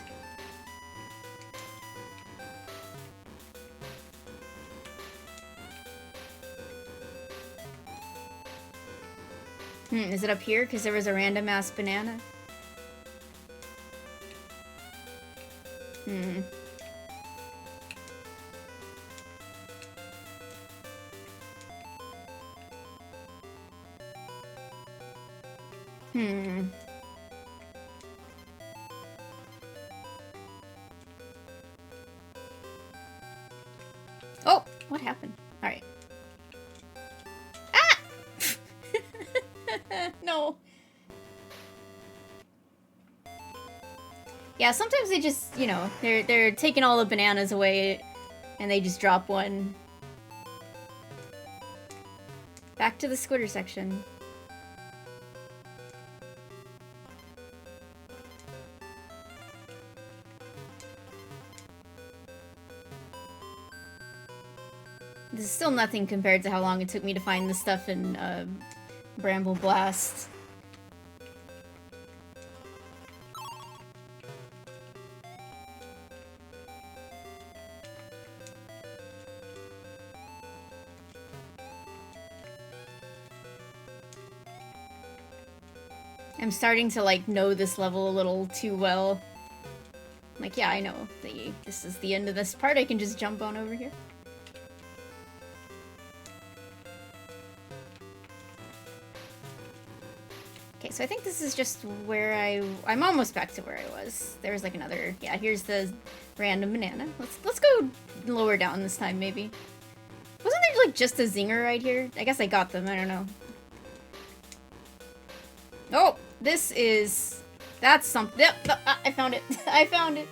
Is it up here? Because there was a random ass banana. Oh, what happened? All right. Ah! No. Yeah, sometimes they just, you know, they're taking all the bananas away and they just drop one. Back to the Squitter section. This is still nothing compared to how long it took me to find the stuff in Bramble Blast. I'm starting to, like, know this level a little too well. Like, yeah, I know. This is the end of this part. I can just jump on over here. Okay, so I think this is just where I'm almost back to where I was. There's, like, another... Yeah, here's the random banana. Let's go lower down this time, maybe. Wasn't there, like, just a zinger right here? I guess I got them. I don't know. Oh! This is... That's something... Yep, I found it. I found it.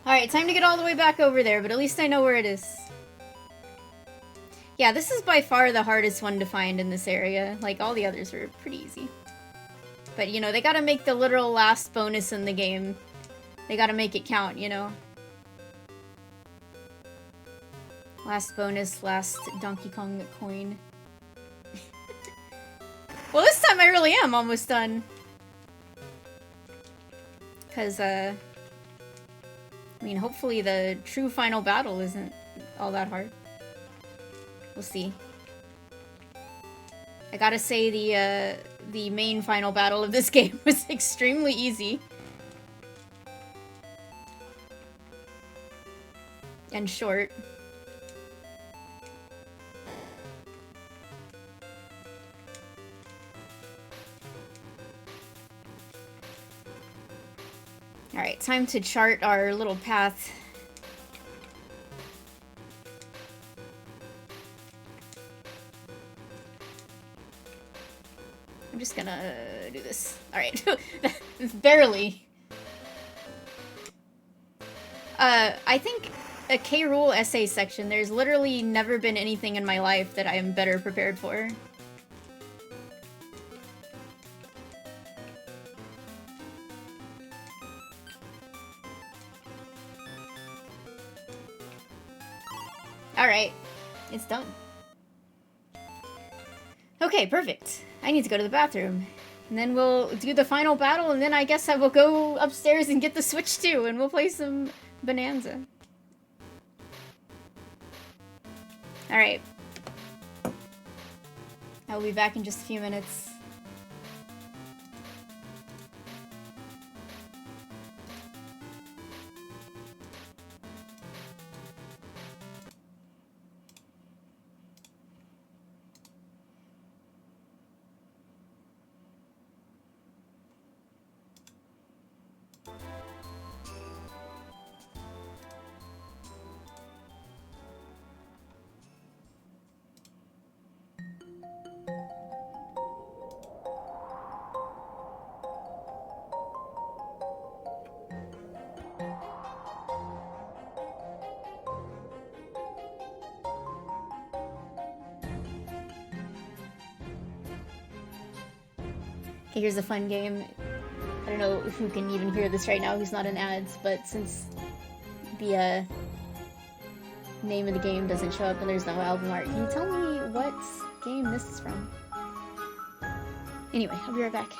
Alright, time to get all the way back over there, but at least I know where it is. Yeah, this is by far the hardest one to find in this area. Like, all the others were pretty easy. But, you know, they gotta make the literal last bonus in the game. They gotta make it count, you know? Last bonus, last Donkey Kong coin. Well, this time I really am almost done. Because, I mean, hopefully the true final battle isn't all that hard. We'll see. I gotta say the main final battle of this game was extremely easy. And short. Alright, time to chart our little path. I'm just gonna do this. Alright. Barely. I think a K-Rool essay section, there's literally never been anything in my life that I am better prepared for. Alright. It's done. Okay, perfect. I need to go to the bathroom. And then we'll do the final battle, and then I guess I will go upstairs and get the Switch too, and we'll play some Bonanza. Alright. I'll be back in just a few minutes. Okay, here's a fun game. I don't know who can even hear this right now who's not in ads, but since the name of the game doesn't show up and there's no album art, can you tell me what game this is from? Anyway, I'll be right back.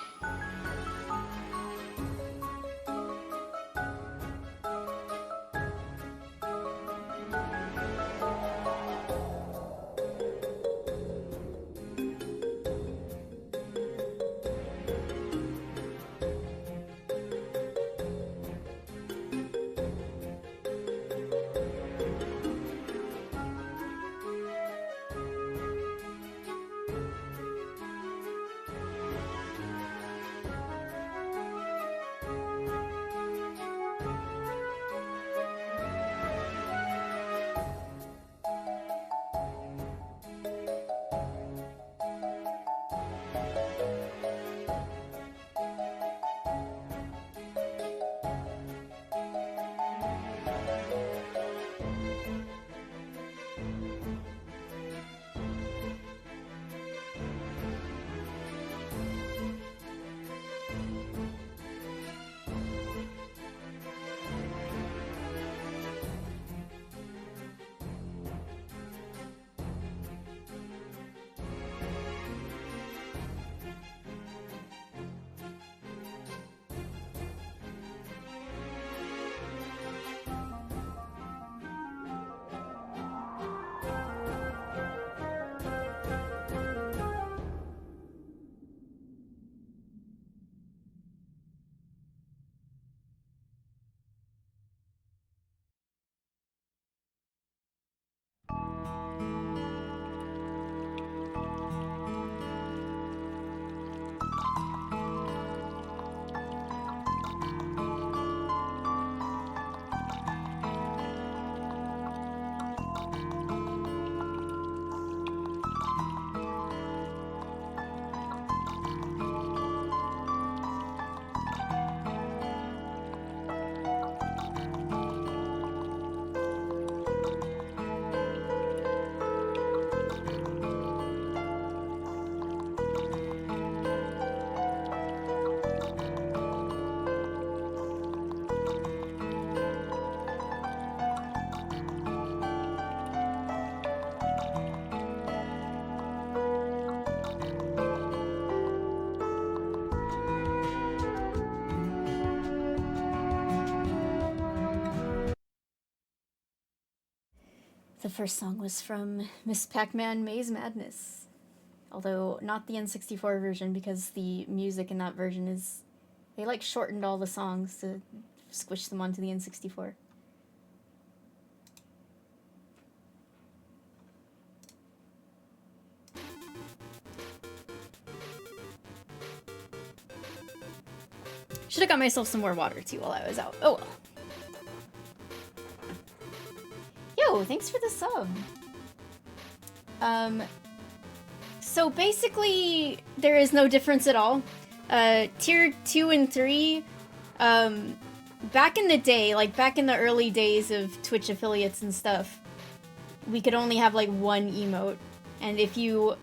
The first song was from Miss Pac-Man Maze Madness. Although not the N64 version, because the music in that version is... They like shortened all the songs to squish them onto the N64. Should have got myself some more water too while I was out. Oh well. Yo, thanks for the sub. So basically, there is no difference at all. Tier 2 and 3, back in the day, like back in the early days of Twitch affiliates and stuff, we could only have like one emote. And if you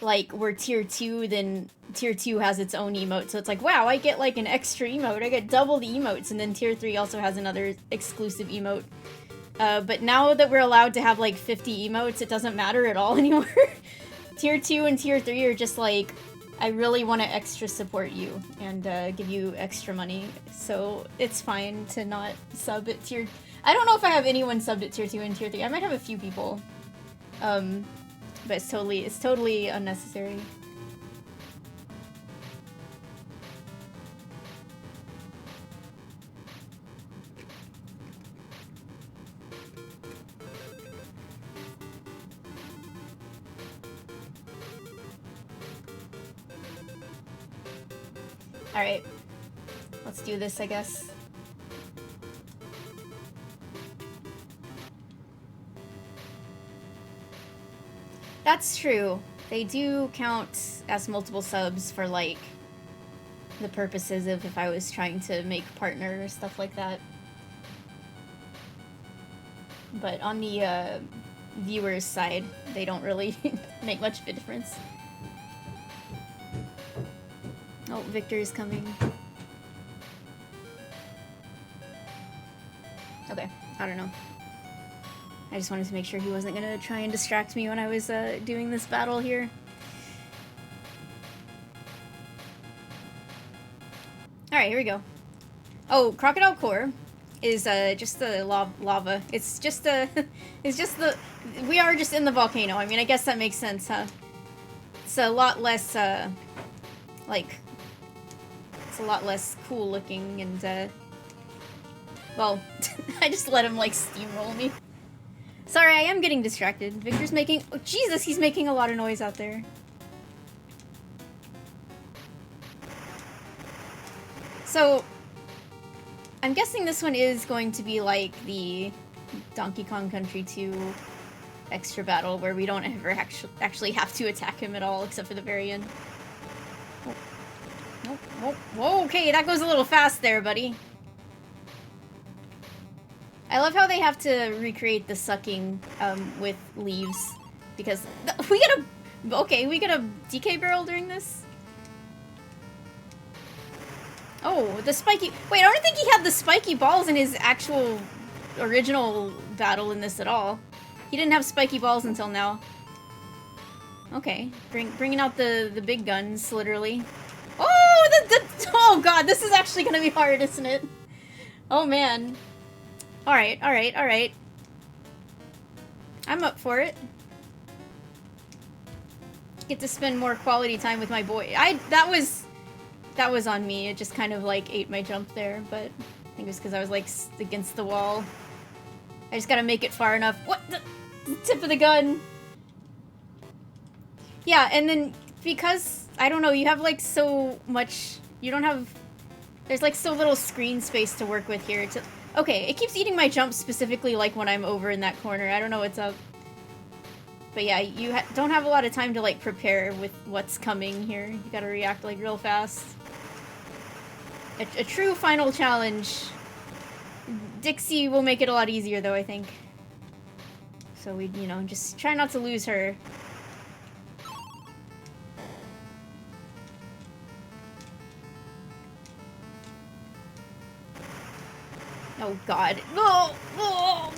like were tier 2, then tier 2 has its own emote. So it's like, wow, I get like an extra emote. I get double the emotes. And then tier 3 also has another exclusive emote. But now that we're allowed to have like 50 emotes, it doesn't matter at all anymore. Tier 2 and Tier 3 are just like, I really want to extra support you and give you extra money, so it's fine to not sub at Tier... I don't know if I have anyone subbed at Tier 2 and Tier 3. I might have a few people. But it's totally unnecessary. Alright. Let's do this, I guess. That's true. They do count as multiple subs for, like, the purposes of if I was trying to make partner or stuff like that. But on the viewers' side, they don't really make much of a difference. Oh, Victor is coming. Okay, I don't know. I just wanted to make sure he wasn't gonna try and distract me when I was doing this battle here. Alright, here we go. Oh, Crocodile Core is just the lava. It's just the... We are just in the volcano. I mean, I guess that makes sense, huh? It's a lot less, like... It's a lot less cool looking and, well, I just let him, like, steamroll me. Sorry, I am getting distracted. Victor's making... Oh, Jesus, he's making a lot of noise out there. So, I'm guessing this one is going to be like the Donkey Kong Country 2 extra battle where we don't ever actually have to attack him at all except for the very end. Oh. Nope, nope. Whoa, okay, that goes a little fast there, buddy. I love how they have to recreate the sucking with leaves because we get a DK barrel during this. Oh, the spiky... Wait, I don't think he had the spiky balls in his actual original battle in this at all. He didn't have spiky balls until now. Okay, bringing out the big guns, literally. Oh, oh god, this is actually gonna be hard, isn't it? Oh man. Alright, alright, alright. I'm up for it. Get to spend more quality time with my boy. That was on me. It just kind of like ate my jump there, but I think it was because I was like against the wall. I just gotta make it far enough. What the tip of the gun? Yeah, and then because I don't know, you have like so much. You don't have. There's like so little screen space to work with here. Okay, it keeps eating my jump specifically like when I'm over in that corner. I don't know what's up. But yeah, you don't have a lot of time to like prepare with what's coming here. You gotta react like real fast. A true final challenge. Dixie will make it a lot easier though, I think. So we, you know, just try not to lose her. Oh god. Oh, oh.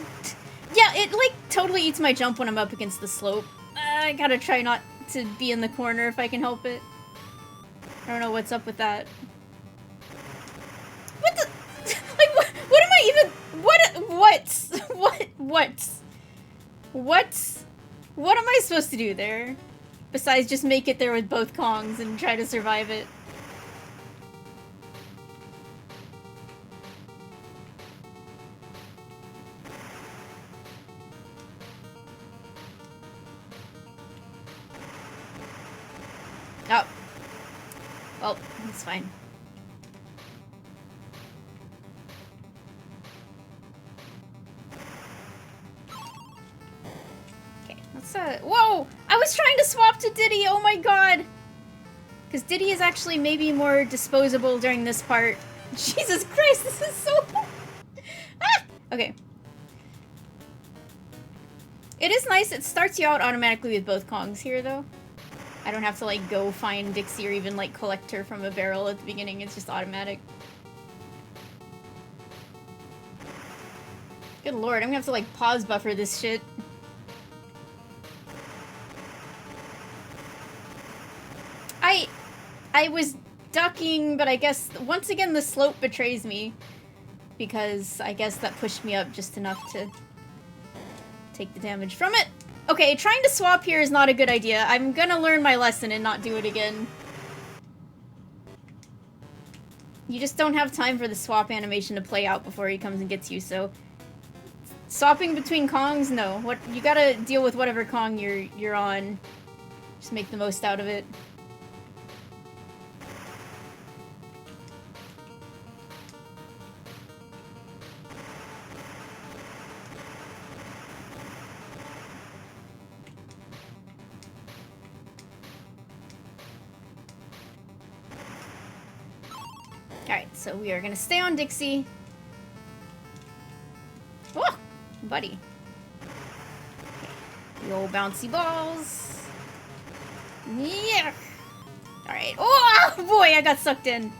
Yeah, it like totally eats my jump when I'm up against the slope. I gotta try not to be in the corner if I can help it. I don't know what's up with that. What the? Like, what am I even? What am I supposed to do there? Besides just make it there with both Kongs and try to survive it. Oh. Well, it's fine. Okay, let's whoa! I was trying to swap to Diddy, oh my god! Because Diddy is actually maybe more disposable during this part. Jesus Christ, this is so... Ah! Okay. It is nice, it starts you out automatically with both Kongs here, though. I don't have to, like, go find Dixie or even, like, collect her from a barrel at the beginning. It's just automatic. Good lord, I'm gonna have to like pause buffer this shit. I was ducking, but I guess once again the slope betrays me. Because I guess that pushed me up just enough to take the damage from it. Okay, trying to swap here is not a good idea. I'm gonna learn my lesson and not do it again. You just don't have time for the swap animation to play out before he comes and gets you, so... Swapping between Kongs? No. What you gotta deal with whatever Kong you're on. Just make the most out of it. Alright, so we are gonna stay on Dixie. Oh! Buddy. Okay. The old bouncy balls. Yeah! Alright. Oh boy, I got sucked in.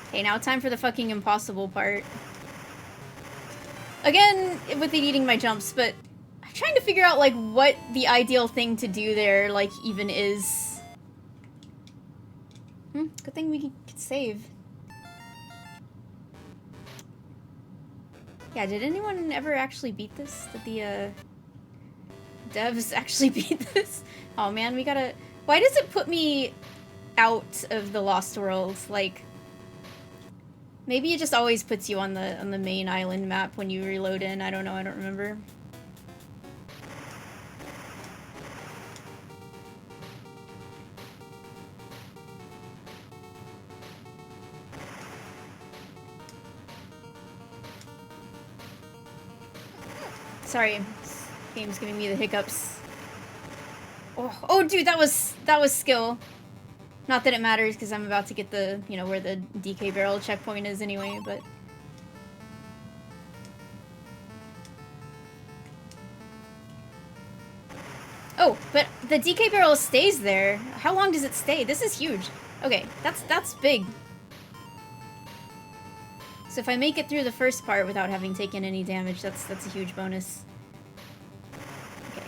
Okay, now time for the fucking impossible part. Again, with it eating my jumps, but I'm trying to figure out, like, what the ideal thing to do there, like, even is. Good thing we could save. Yeah, did anyone ever actually beat this? Did the, devs actually beat this? Oh man, we gotta... Why does it put me out of the Lost World? Like... Maybe it just always puts you on the main island map when you reload in. I don't know, I don't remember. Sorry, this game's giving me the hiccups. Oh, dude, that was skill. Not that it matters, because I'm about to get the, you know, where the DK barrel checkpoint is anyway, but... Oh, but the DK barrel stays there. How long does it stay? This is huge. Okay, that's big. So if I make it through the first part without having taken any damage, that's a huge bonus. Okay.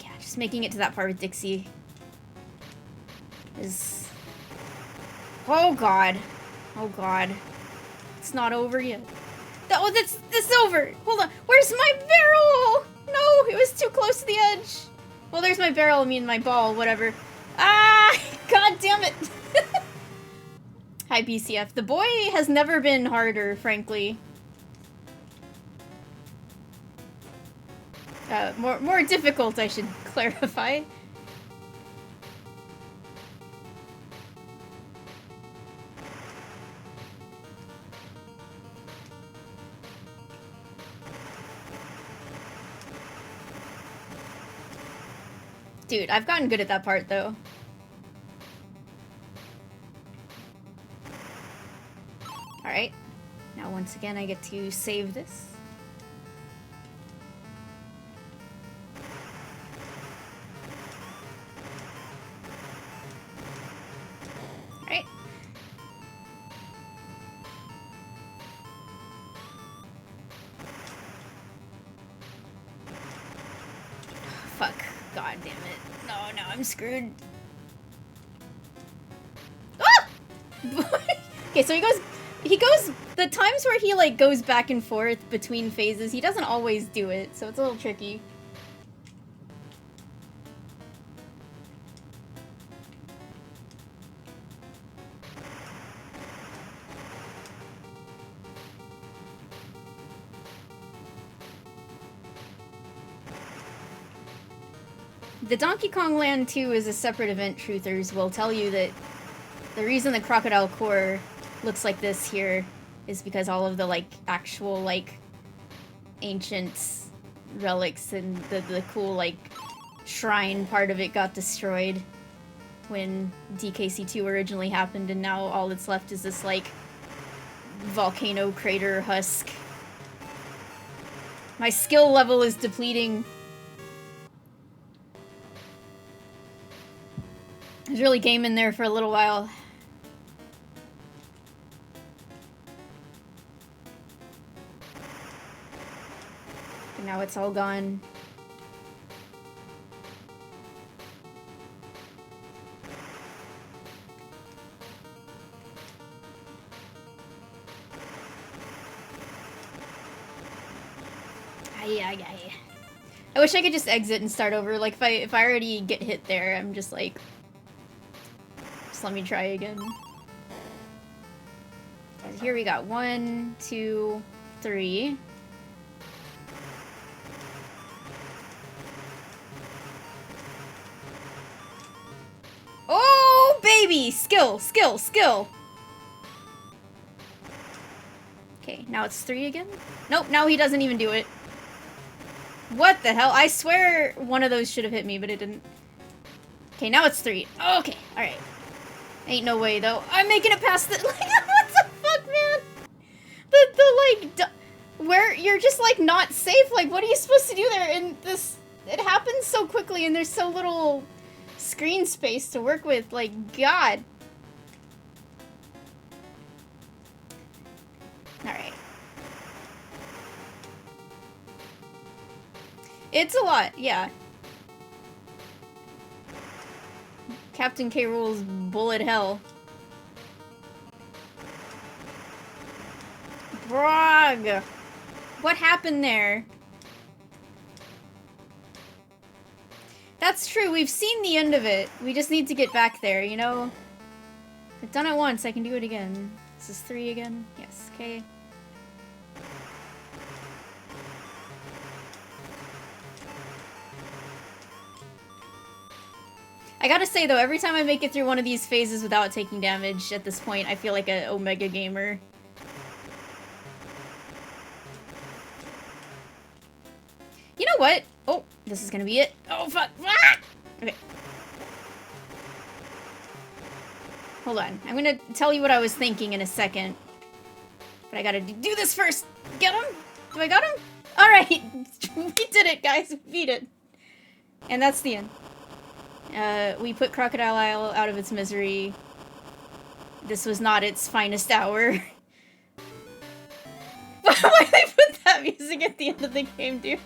Yeah, just making it to that part with Dixie is... Oh god. Oh god. It's not over yet. Oh, that's over! Hold on. Where's my barrel? No, it was too close to the edge. Well, there's my barrel, I mean my ball, whatever. Ah! God damn it! Hi, BCF. The boy has never been harder, frankly. More difficult, I should clarify. Dude, I've gotten good at that part, though. Alright. Now, once again, I get to save this. Alright. Fuck. God damn it. No, I'm screwed. Ah! Okay, so he goes, the times where he, like, goes back and forth between phases, he doesn't always do it, so it's a little tricky. The Donkey Kong Land 2 is a separate event, truthers will tell you that the reason the Crocodile core looks like this here is because all of the, like, actual, like, ancient relics and the cool, like, shrine part of it got destroyed when DKC2 originally happened, and now all that's left is this, like, volcano crater husk. My skill level is depleting. I was really gaming there for a little while. Now it's all gone. I wish I could just exit and start over. Like, if I already get hit there, I'm just like... Just let me try again. Here we got 1, 2, 3. Oh, baby! Skill, skill, skill! Okay, now it's 3 again? Nope, now he doesn't even do it. What the hell? I swear one of those should have hit me, but it didn't. Okay, now it's 3. Okay, alright. Ain't no way, though. I'm making it past the- like, what the fuck, man? Where you're just, like, not safe. Like, what are you supposed to do there? And this- it happens so quickly, and there's so little screen space to work with. Like, God. Alright. It's a lot, yeah. Captain K. Rool's bullet hell. Brog! What happened there? That's true, we've seen the end of it. We just need to get back there, you know? I've done it once, I can do it again. This is 3 again? Yes, okay. I gotta say though, every time I make it through one of these phases without taking damage at this point, I feel like an Omega gamer. You know what? Oh, this is gonna be it. Oh, fuck. Ah! Okay. Hold on. I'm gonna tell you what I was thinking in a second. But I gotta do this first. Get him? Do I got him? Alright. We did it, guys. We beat it. And that's the end. We put Crocodile Isle out of its misery. This was not its finest hour. Why they put that music at the end of the game, dude?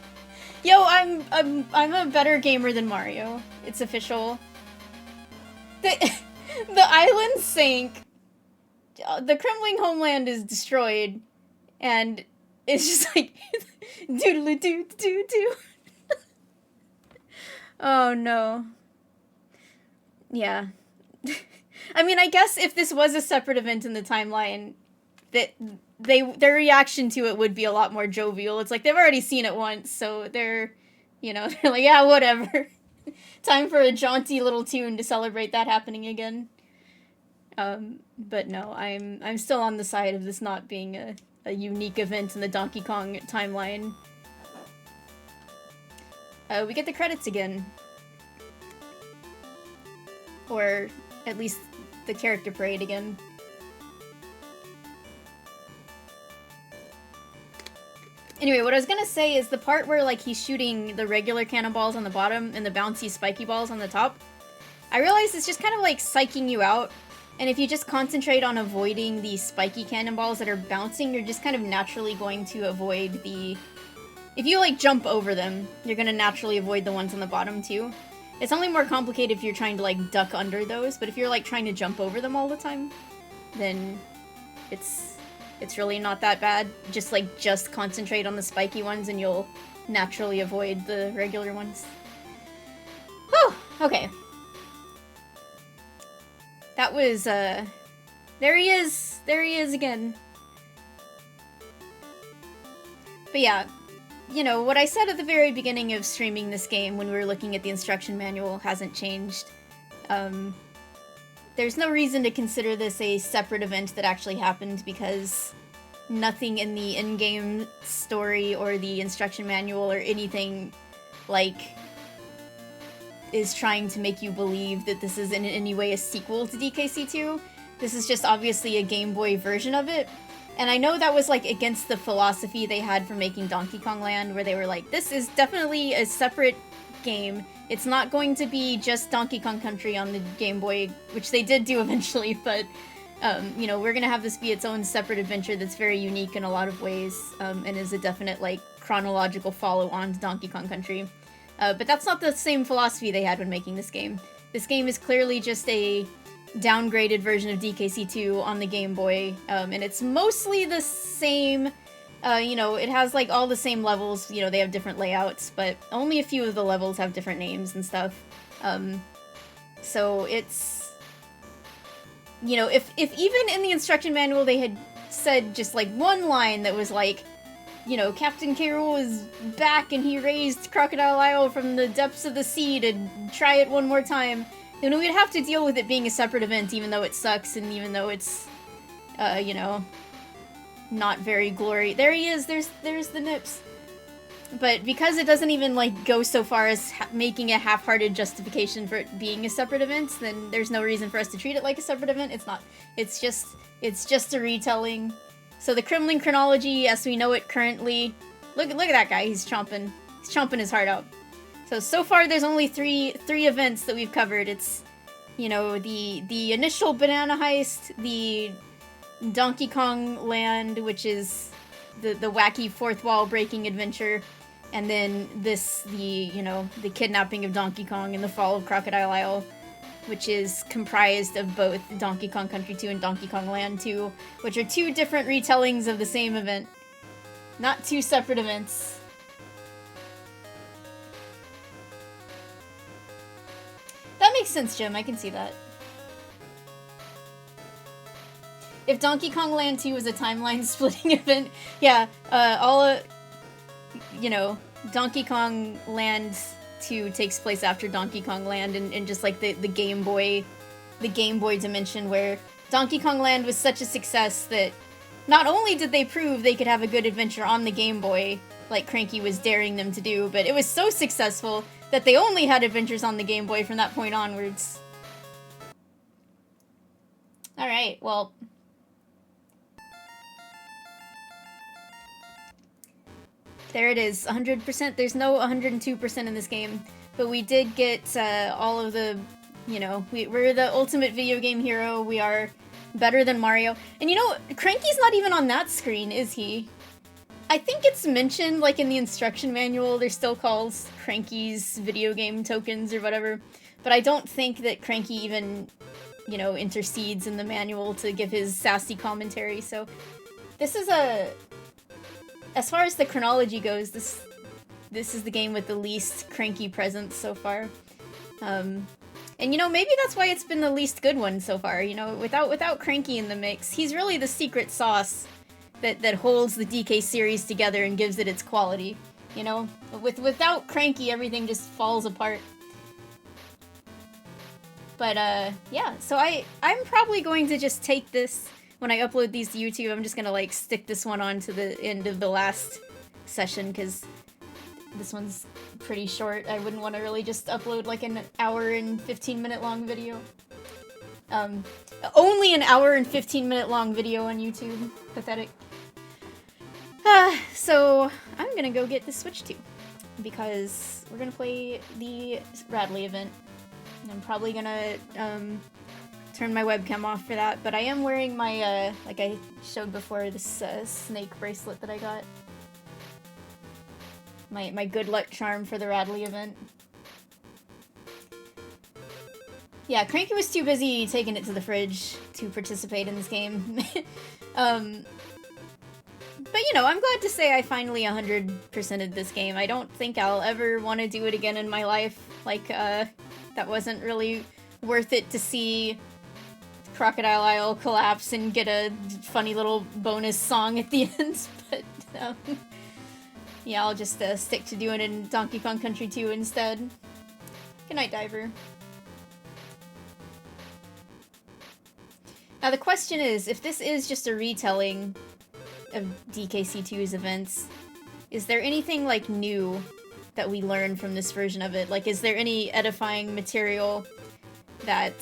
Yo, I'm a better gamer than Mario. It's official. The island sank. The Kremling homeland is destroyed, and it's just like doodly doo doo doo. Oh no. Yeah. I mean, I guess if this was a separate event in the timeline, that their reaction to it would be a lot more jovial. It's like they've already seen it once, so they're, you know, they're like, yeah, whatever. Time for a jaunty little tune to celebrate that happening again. But no, I'm still on the side of this not being a unique event in the Donkey Kong timeline. We get the credits again. Or at least the character parade again. Anyway, what I was gonna say is the part where, like, he's shooting the regular cannonballs on the bottom and the bouncy spiky balls on the top, I realized it's just kind of, like, psyching you out. And if you just concentrate on avoiding the spiky cannonballs that are bouncing, you're just kind of naturally going to avoid the... If you, like, jump over them, you're gonna naturally avoid the ones on the bottom, too. It's only more complicated if you're trying to, like, duck under those, but if you're, like, trying to jump over them all the time, then it's really not that bad. Just, like, just concentrate on the spiky ones and you'll naturally avoid the regular ones. Whew! Okay. That was, there he is! There he is again. But yeah. You know, what I said at the very beginning of streaming this game when we were looking at the instruction manual hasn't changed. There's no reason to consider this a separate event that actually happened because nothing in the in-game story or the instruction manual or anything, like, is trying to make you believe that this is in any way a sequel to DKC2. This is just obviously a Game Boy version of it. And I know that was, like, against the philosophy they had for making Donkey Kong Land, where they were like, this is definitely a separate game. It's not going to be just Donkey Kong Country on the Game Boy, which they did do eventually, but, you know, we're gonna have this be its own separate adventure that's very unique in a lot of ways, and is a definite, like, chronological follow-on to Donkey Kong Country. But that's not the same philosophy they had when making this game. This game is clearly just a downgraded version of DKC2 on the Game Boy, and it's mostly the same. You know, it has like all the same levels, you know, they have different layouts, but only a few of the levels have different names and stuff. So it's, you know, if even in the instruction manual they had said just like one line that was like, you know, Captain K. Rool is back and he raised Crocodile Isle from the depths of the sea to try it one more time, then we'd have to deal with it being a separate event, even though it sucks and even though it's, you know, not very glory. There he is, there's the Nips. But because it doesn't even, like, go so far as making a half-hearted justification for it being a separate event, then there's no reason for us to treat it like a separate event. It's not. It's just a retelling. So the Kremling Kronology, as we know it currently... Look at that guy, he's chomping his heart out. So far there's only three events that we've covered. It's, you know, the initial banana heist, the Donkey Kong Land, which is the wacky fourth wall breaking adventure, and then the kidnapping of Donkey Kong and the fall of Crocodile Isle, which is comprised of both Donkey Kong Country 2 and Donkey Kong Land 2, which are two different retellings of the same event. Not two separate events. That makes sense, Jim. I can see that. If Donkey Kong Land 2 was a timeline splitting event, yeah, Donkey Kong Land 2 takes place after Donkey Kong Land and just like the Game Boy dimension where Donkey Kong Land was such a success that not only did they prove they could have a good adventure on the Game Boy, like Cranky was daring them to do, but it was so successful that they only had adventures on the Game Boy from that point onwards. Alright, well... There it is, 100%. There's no 102% in this game, but we did get all of the, you know, we're the ultimate video game hero. We are better than Mario. And you know, Cranky's not even on that screen, is he? I think it's mentioned, like, in the instruction manual. They're still called Cranky's video game tokens or whatever, but I don't think that Cranky even, you know, intercedes in the manual to give his sassy commentary, so this is a... As far as the chronology goes, this is the game with the least Cranky presence so far. And you know, maybe that's why it's been the least good one so far, you know, without Cranky in the mix. He's really the secret sauce that holds the DK series together and gives it its quality, you know? Without Cranky, everything just falls apart. But, yeah, so I'm probably going to just take this... When I upload these to YouTube, I'm just gonna, like, stick this one on to the end of the last session, because this one's pretty short. I wouldn't want to really just upload, like, an hour and 15-minute long video. Only an hour and 15-minute long video on YouTube. Pathetic. So, I'm gonna go get the Switch 2, because we're gonna play the Radley event. I'm probably gonna, turn my webcam off for that, but I am wearing my, like I showed before, this snake bracelet that I got. My good luck charm for the Radley event. Yeah, Cranky was too busy taking it to the fridge to participate in this game. But you know, I'm glad to say I finally 100%ed this game. I don't think I'll ever want to do it again in my life. Like, that wasn't really worth it to see Crocodile Isle collapse and get a funny little bonus song at the end, but yeah, I'll just stick to doing it in Donkey Kong Country 2 instead. Good night, Diver. Now the question is, if this is just a retelling of DKC2's events, is there anything, like, new that we learn from this version of it? Like, is there any edifying material that,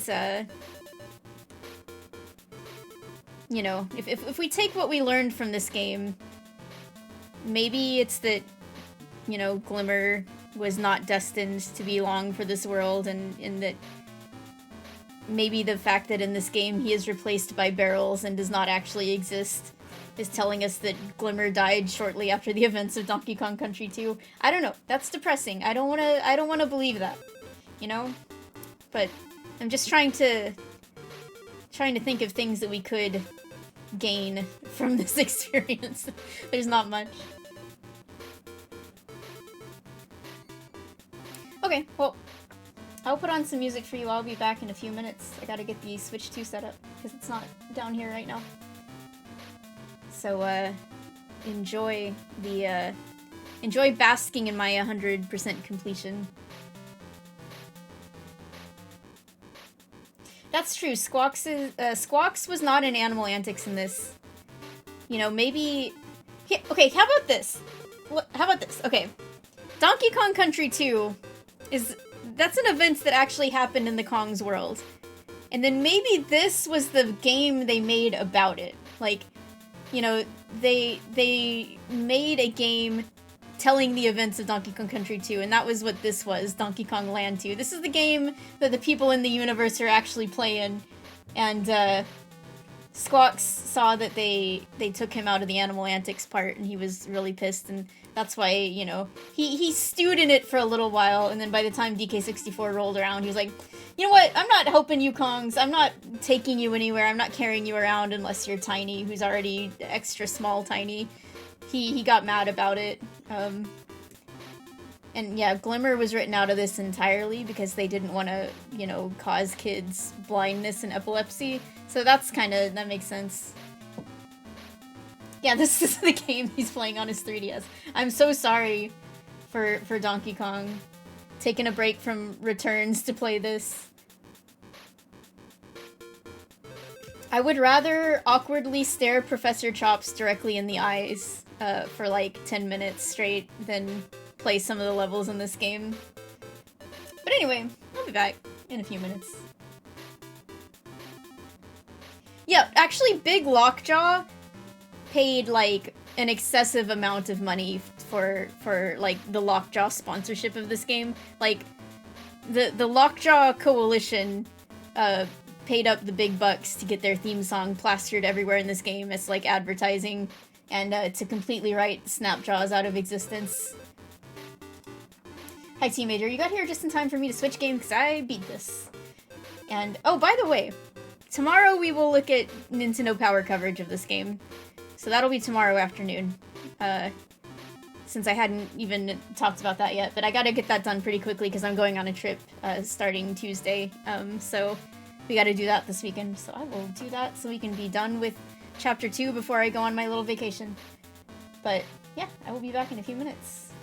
you know, if we take what we learned from this game, maybe it's that, you know, Glimmer was not destined to be long for this world, and that maybe the fact that in this game he is replaced by barrels and does not actually exist is telling us that Glimmer died shortly after the events of Donkey Kong Country 2. I don't know. That's depressing. I don't wanna believe that. You know? But I'm just trying to think of things that we could gain from this experience. There's not much. Okay, well, I'll put on some music for you. I'll be back in a few minutes. I gotta get the Switch 2 set up, because it's not down here right now. So, enjoy basking in my 100% completion. That's true. Squawks was not in Animal Antics in this. You know, maybe... Okay, how about this? Okay. Donkey Kong Country 2 that's an event that actually happened in the Kong's world. And then maybe this was the game they made about it. Like, you know, they made a game telling the events of Donkey Kong Country 2, and that was what this was, Donkey Kong Land 2. This is the game that the people in the universe are actually playing, and Squawks saw that they took him out of the Animal Antics part, and he was really pissed, and that's why, you know, he stewed in it for a little while, and then by the time DK64 rolled around, he was like, you know what, I'm not helping you, Kongs, I'm not taking you anywhere, I'm not carrying you around unless you're Tiny, who's already extra small Tiny. He got mad about it. And yeah, Glimmer was written out of this entirely because they didn't want to, you know, cause kids blindness and epilepsy. So that's that makes sense. Yeah, this is the game he's playing on his 3DS. I'm so sorry for Donkey Kong. Taking a break from returns to play this. I would rather awkwardly stare Professor Chops directly in the eyes for like 10 minutes straight than play some of the levels in this game. But anyway, I'll be back in a few minutes. Yeah, actually Big Lockjaw paid like an excessive amount of money for like the Lockjaw sponsorship of this game. Like the Lockjaw Coalition paid up the big bucks to get their theme song plastered everywhere in this game as like advertising and to completely write Snapjaws out of existence. Hi Team Major, you got here just in time for me to switch games because I beat this. And oh, by the way, tomorrow we will look at Nintendo Power coverage of this game. So that'll be tomorrow afternoon. Since I hadn't even talked about that yet, but I gotta get that done pretty quickly because I'm going on a trip starting Tuesday. So we gotta do that this weekend. So I will do that so we can be done with Chapter 2 before I go on my little vacation. But yeah, I will be back in a few minutes.